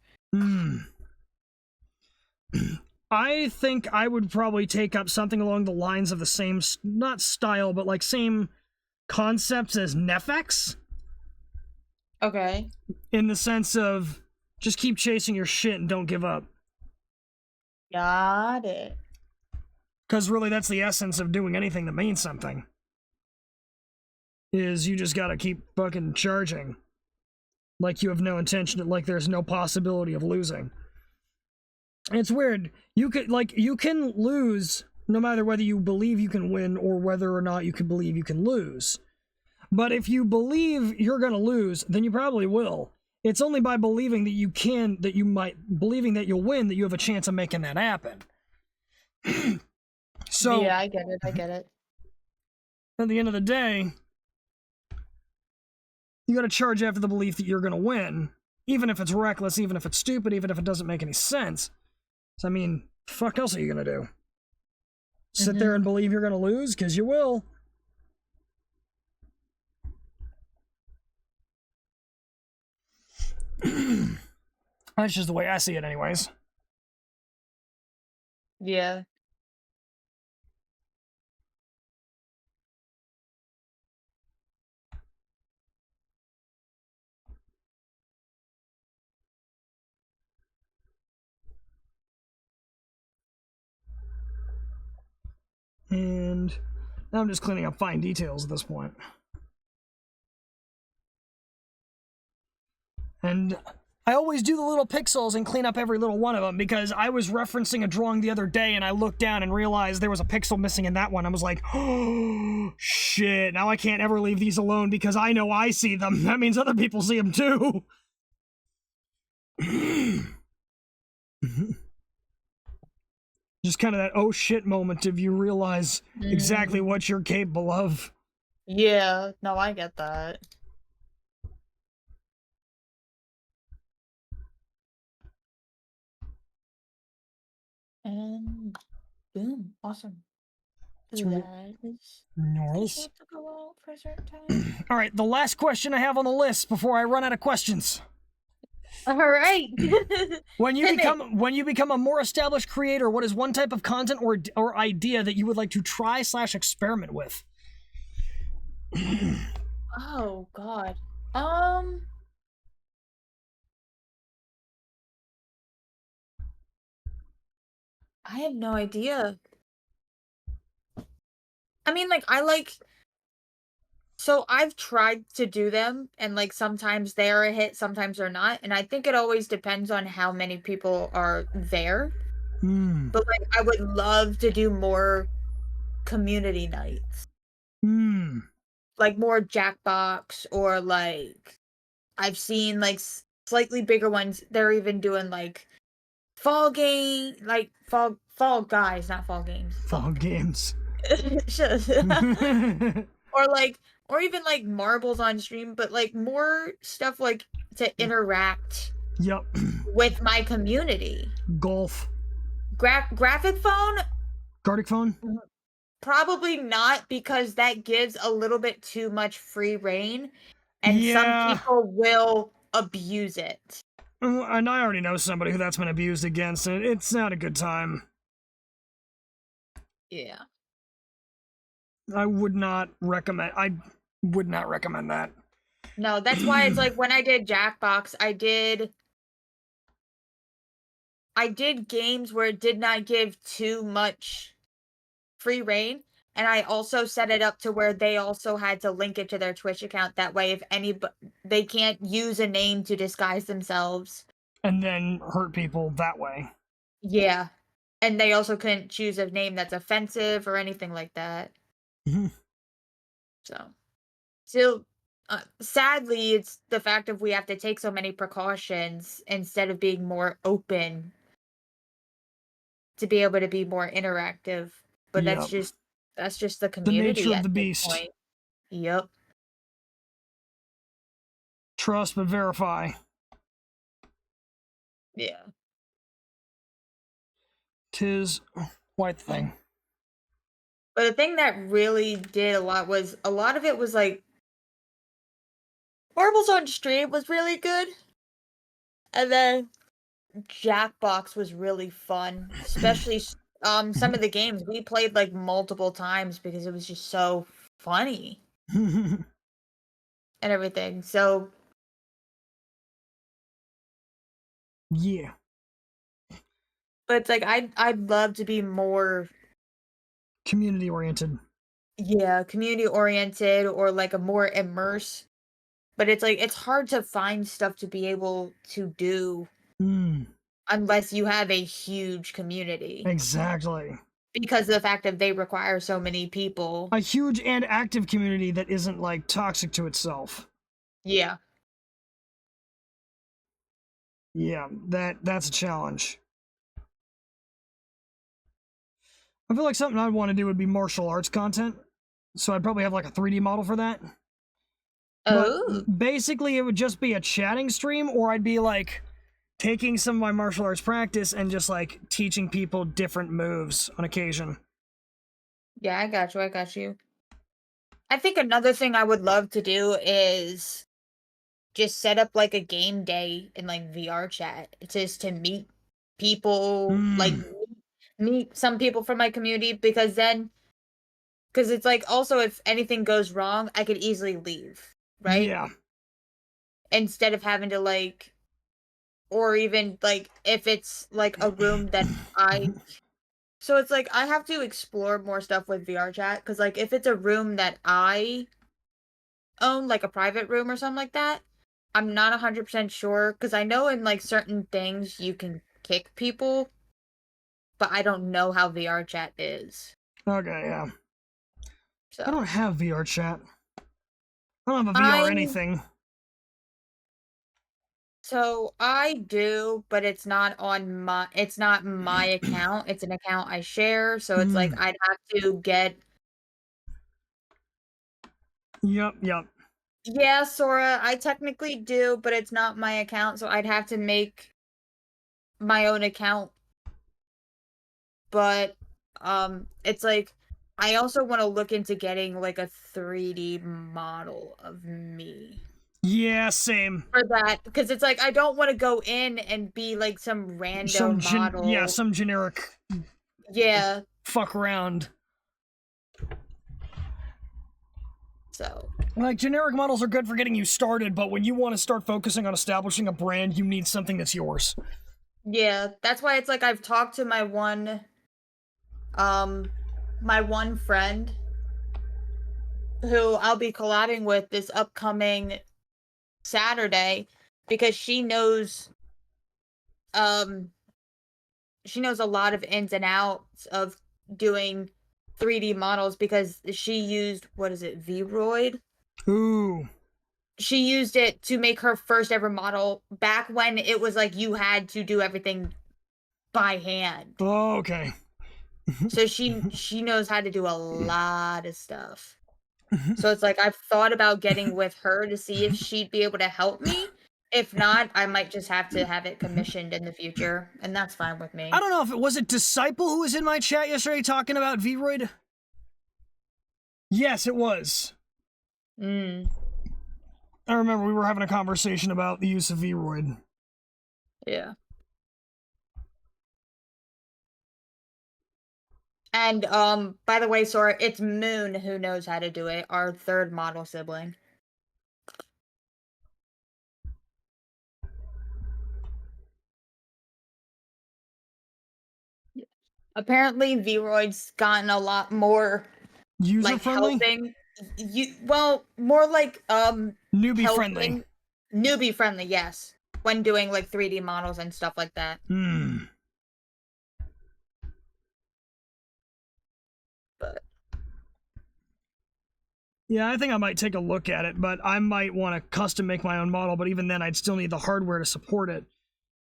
I think I would probably take up something along the lines of the same, not style, but like same concepts as Nefex. Okay. In the sense of just keep chasing your shit and don't give up. Got it. Because really, that's the essence of doing anything that means something. Is you just gotta keep fucking charging. Like you have no intention, like there's no possibility of losing. It's weird. You can lose no matter whether you believe you can win or whether or not you can believe you can lose. But if you believe you're gonna lose, then you probably will. It's only by believing that you can, believing that you'll win, that you have a chance of making that happen. So yeah, I get it. At the end of the day, you gotta charge after the belief that you're gonna win, even if it's reckless, even if it's stupid, even if it doesn't make any sense. So, I mean, fuck else are you gonna do? Sit there and believe you're gonna lose? Because you will. That's just the way I see it anyways. Yeah. And now I'm just cleaning up fine details at this point. And I always do the little pixels and clean up every little one of them because I was referencing a drawing the other day and I looked down and realized there was a pixel missing in that one. I was like, oh, shit, now I can't ever leave these alone because I know I see them. That means other people see them too. Just kind of that oh shit moment if you realize exactly what you're capable of. Yeah, no, I get that. And boom, awesome. That is Nice. to go out for a certain time. All right, the last question I have on the list before I run out of questions. All right. When you become a more established creator, what is one type of content or idea that you would like to try/experiment with? Oh God. I have no idea. I mean, like, so I've tried to do them, and like sometimes they're a hit, sometimes they're not, and I think it always depends on how many people are there. But like, I would love to do more community nights, like more Jackbox, or like I've seen like slightly bigger ones. They're even doing like fall game, like fall guys, not fall games. Fall games. or even like marbles on stream, but like more stuff like to interact Yep. with my community. Golf. Graphic phone? Gardic phone? Probably not, because that gives a little bit too much free reign, and some people will abuse it. And I already know somebody who that's been abused against, and it's not a good time. Yeah. I would not recommend that. No, that's why it's like when I did Jackbox, I did games where it did not give too much free reign, And I also set it up to where they also had to link it to their Twitch account. That way, if they can't use a name to disguise themselves. And then hurt people that way. Yeah. And they also couldn't choose a name that's offensive or anything like that. So, still, sadly, it's the fact of we have to take so many precautions instead of being more open to be able to be more interactive. But Yep. that's just the The nature community of at the this beast. point. Yep. Trust but verify. Yeah. 'Tis quite the thing. But the thing that really did a lot of it was like Marbles on Stream was really good. And then Jackbox was really fun, especially some of the games we played like multiple times because it was just so funny and everything. So, Yeah. but it's like I'd love to be more, Community oriented. yeah, community oriented or like a more immerse. But it's like it's hard to find stuff to be able to do Mm, unless you have a huge community exactly. because of the fact that they require so many people. A huge and active community that isn't like toxic to itself. Yeah. Yeah, that's a challenge. I feel like something I'd want to do would be martial arts content. So I'd probably have like a 3D model for that. But Oh. basically it would just be a chatting stream, or I'd be like taking some of my martial arts practice and just like teaching people different moves on occasion. Yeah, I got you. I got you. I think another thing I would love to do is just set up like a game day in like VR chat. It's just to meet people, like Hmm. meet some people from my community because it's like also if anything goes wrong, I could easily leave, right? Yeah. Instead of having to like or even like if it's like a room that I so it's like I have to explore more stuff with VR chat because like if it's a room that I own, like a private room or something like that, I'm not 100% sure because I know in like certain things you can kick people, but I don't know how VR chat is. Okay, yeah. I don't So have VR chat. I don't have a VR I anything. I do, but it's not my account. It's an account I share, so it's like Hmm. I'd have to get. Yep, yep. Yeah, Sora, I technically do, but it's not my account, so I'd have to make my own account. But it's like I also want to look into getting like a 3D model of me Yeah, same. for that because it's like I don't want to go in and be like some rando model. Some generic Yeah, fuck around. so Like, generic models are good for getting you started, but when you want to start focusing on establishing a brand, you need something that's yours. yeah, that's why it's like I've talked to um my one friend who I'll be collabing with this upcoming Saturday because um she knows a lot of ins and outs of doing 3D models because she used what is it, Vroid? Ooh. She used it to make her first ever model back when it was like you had to do everything by hand. Oh, okay. So she knows how to do a lot of stuff. So it's like I've thought about getting with her to see if she'd be able to help me. If not, I might just have to have it commissioned in the future, and that's fine with I me. don't know if it was Disciple who was in my chat yesterday talking about Vroid. Yes, it was. Mm, I remember we were having a conversation about the use of Vroid. yeah. And by the way, Sora, it's Moon who knows how to do it, our third model sibling. Apparently, Vroid's gotten a lot more User like friendly? helping you. Well, more like Newbie friendly. helping newbie friendly. Yes, when doing like 3D models and stuff like that. Hmm. But Yeah, I think I might take a look at it, but I might want to custom make my own model, but even then I'd still need the hardware to support it.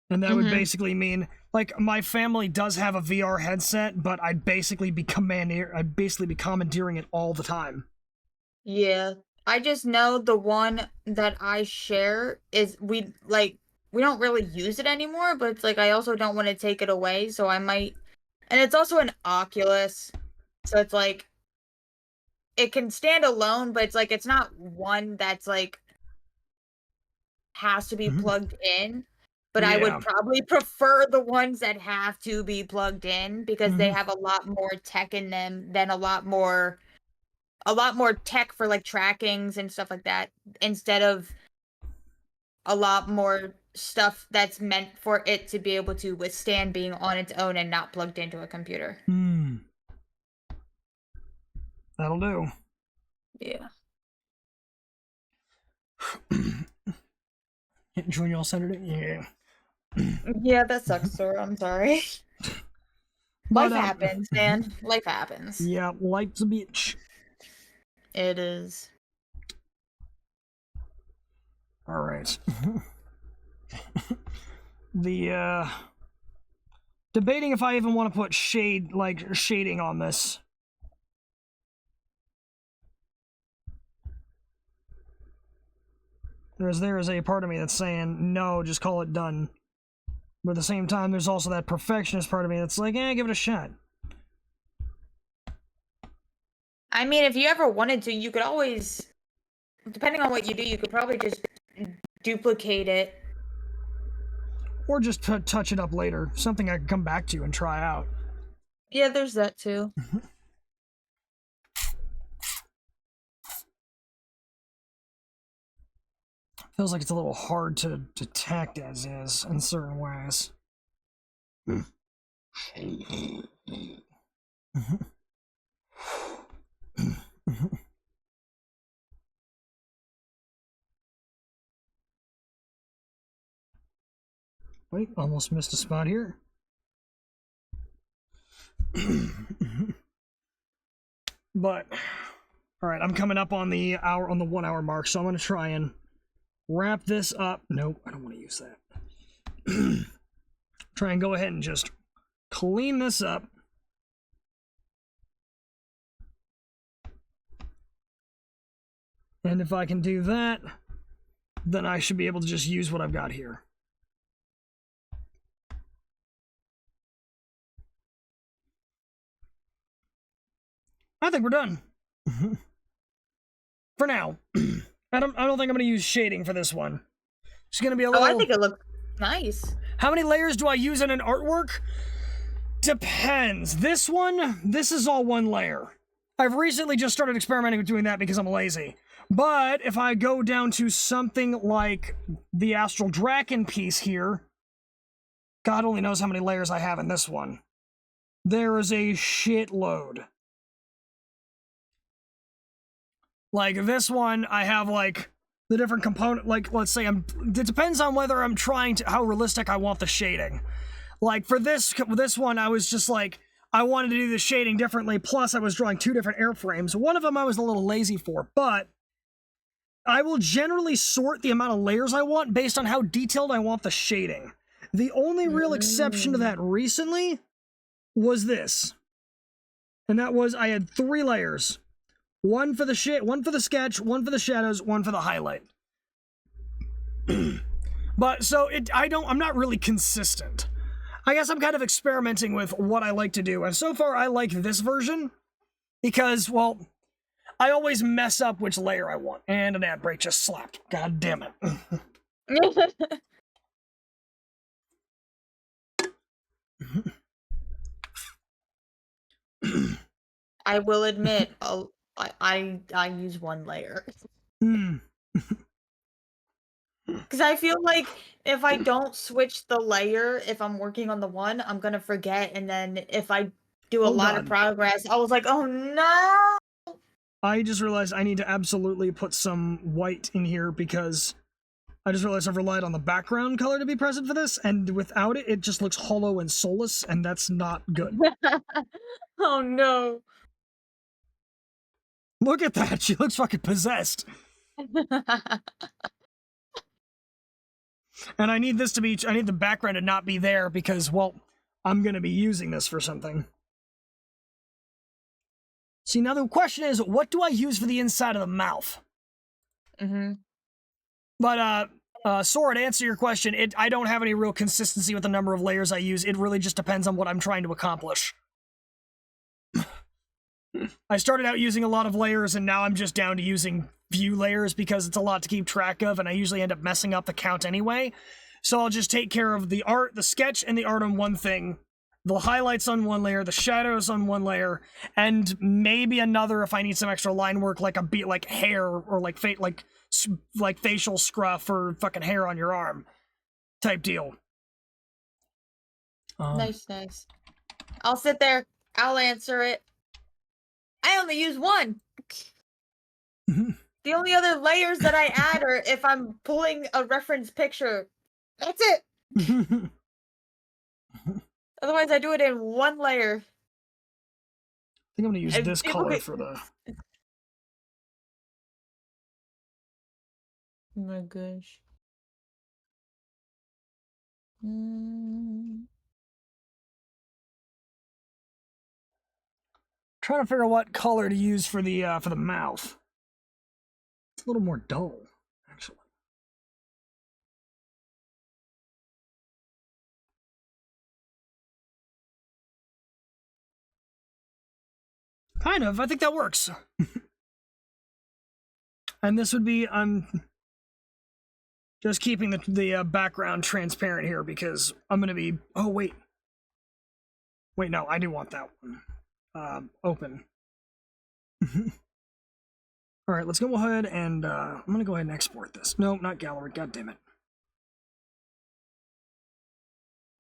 And that would basically mean, like, my family does have a VR headset, but I'd basically be commandeering it all the time. yeah, I just know the one that I share is we don't really use it anymore, but it's like I also don't want to take it away, so I might. And it's also an Oculus, so it's like it can stand alone, but it's like it's not one that's like has to be plugged in. But I would Yeah. probably prefer the ones that have to be plugged in because they have a lot more tech in them than a lot more tech for like trackings and stuff like that instead of a lot more stuff that's meant for it to be able to withstand being on its own and not plugged into a computer. That'll do. Yeah. Join y'all Saturday? Yeah. Yeah, that sucks, sir. I'm sorry. But, Life happens, man. Life happens. Yeah, life's a bitch. It is. Alright. The, debating if I even want to put shading on this. There is a part of me that's saying, no, just call it done. But at the same time, there's also that perfectionist part of me that's like, give it a shot. I mean, if you ever wanted to, you could always, depending on what you do, you could probably just duplicate it. Or just touch it up later. Something I can come back to and try out. Yeah, there's that too. Feels like it's a little hard to detect as is in certain ways. Wait, almost missed a spot here. But, alright, I'm coming up on the 1 hour mark, so I'm going to try and wrap this up. Nope, I don't want to use that. Try and go ahead and just clean this up. And if I can do that, then I should be able to just use what I've got here. I think we're done. For now. I don't think I'm going to use shading for this one. It's going to be a little... Oh, I think it looks nice. How many layers do I use in an artwork? Depends. This is all one layer. I've recently just started experimenting with doing that because I'm lazy. But if I go down to something like the Astral Draken piece here, God only knows how many layers I have in this one. There is a shitload. Like this one, I have like the different component, like let's say it depends on whether I'm trying to, how realistic I want the shading. Like for this one, I was just like, I wanted to do the shading differently, plus I was drawing 2 different airframes. One of them I was a little lazy for, but I will generally sort the amount of layers I want based on how detailed I want the shading. The only real exception to that recently was this. And that was I had 3 layers. One for the sketch, one for the shadows, one for the highlight. But so I'm not really consistent. I guess I'm kind of experimenting with what I like to do. And so far I like this version because, well, I always mess up which layer I want. And an ad break just slapped. God damn it. I will admit, I use 1 layer. Because I feel like if I don't switch the layer, if I'm working on the one, I'm gonna forget, and then if I do a lot of progress, I was like, oh no! I just realized I need to absolutely put some white in here because I just realized I've relied on the background color to be present for this, and without it, it just looks hollow and soulless, and that's not good. Oh no. Look at that, she looks fucking possessed. And I need this to be, I need the background to not be there because, well, I'm gonna be using this for something. See, now the question is, what do I use for the inside of the mouth? But, Sora, to answer your question, I don't have any real consistency with the number of layers I use. It really just depends on what I'm trying to accomplish. I started out using a lot of layers, and now I'm just down to using few layers because it's a lot to keep track of, and I usually end up messing up the count anyway. So I'll just take care of the art, the sketch, and the art on one thing. The highlights on one layer, the shadows on one layer, and maybe another if I need some extra line work, like a beat, like hair, or like facial scruff or fucking hair on your arm, type deal. Nice. I'll sit there. I'll answer it. I only use one. The only other layers that I add are if I'm pulling a reference picture. That's it. Otherwise, I do it in one layer. I think I'm gonna use this color for the... Oh my gosh. Trying to figure out what color to use for the mouth. It's a little more dull, actually. Kind of. I think that works. And this would be, I'm just keeping the background transparent here because I'm going to be, oh, wait. Wait, no, I do want that one. Open. All right, let's go ahead and, I'm going to go ahead and export this. No, not gallery, god damn it.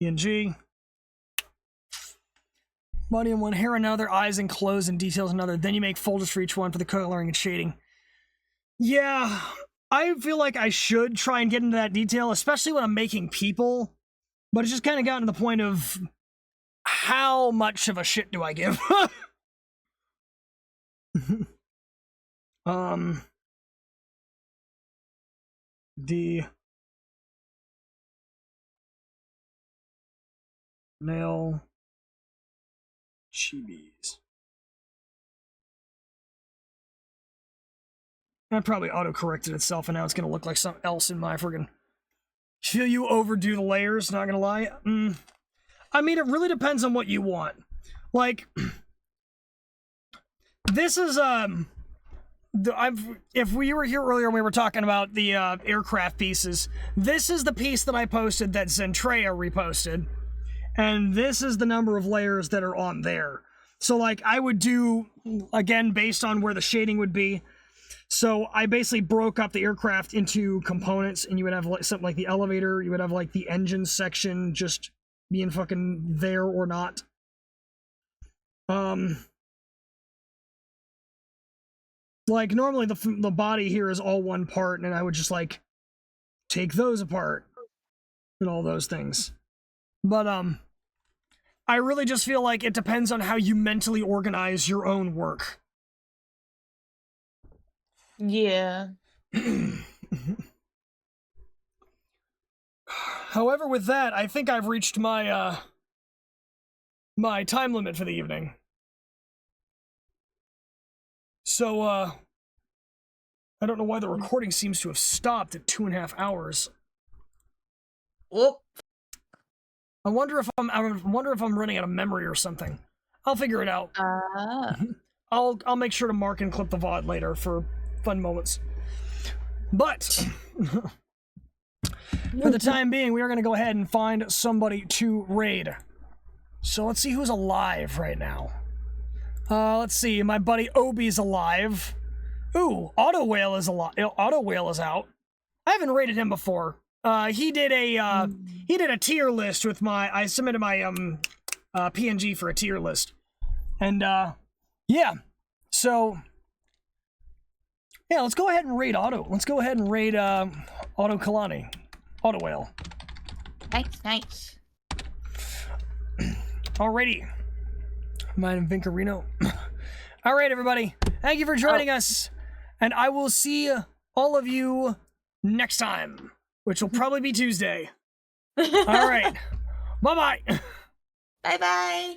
PNG. Body in one, hair another, eyes and clothes and details another. Then you make folders for each one for the coloring and shading. Yeah, I feel like I should try and get into that detail, especially when I'm making people. But it's just kind of gotten to the point of how much of a shit do I give? The nail chibis. That probably auto-corrected itself, and now it's gonna look like something else in my friggin'... Feel you overdo the layers, not gonna lie. I mean, it really depends on what you want. Like, this is, if we were here earlier and we were talking about the aircraft pieces, this is the piece that I posted that Zentreya reposted, and this is the number of layers that are on there. So, like, I would do, again, based on where the shading would be. So I basically broke up the aircraft into components, and you would have like something like the elevator, you would have like the engine section just being fucking there or not. Like normally the body here is all one part, and I would just like take those apart and all those things. But I really just feel like it depends on how you mentally organize your own work. Yeah. However, with that, I think I've reached my my time limit for the evening. So, I don't know why the recording seems to have stopped at 2.5 hours. Whoop. I wonder if I'm running out of memory or something. I'll figure it out. I'll make sure to mark and clip the VOD later for fun moments. But for the time being, we are going to go ahead and find somebody to raid. So let's see who's alive right now. Let's see. My buddy Obi's alive. Ooh, Auto Whale is alive. Auto Whale is out. I haven't raided him before. He did a tier list with I submitted my PNG for a tier list. And yeah. So Yeah, let's go ahead and raid Auto. Let's go ahead and raid Auto Kalani. Auto Whale. Nice. Alrighty. Mine and Vincarino. Alright, everybody. Thank you for joining us. And I will see all of you next time, which will probably be Tuesday. Alright. Bye-bye. Bye-bye.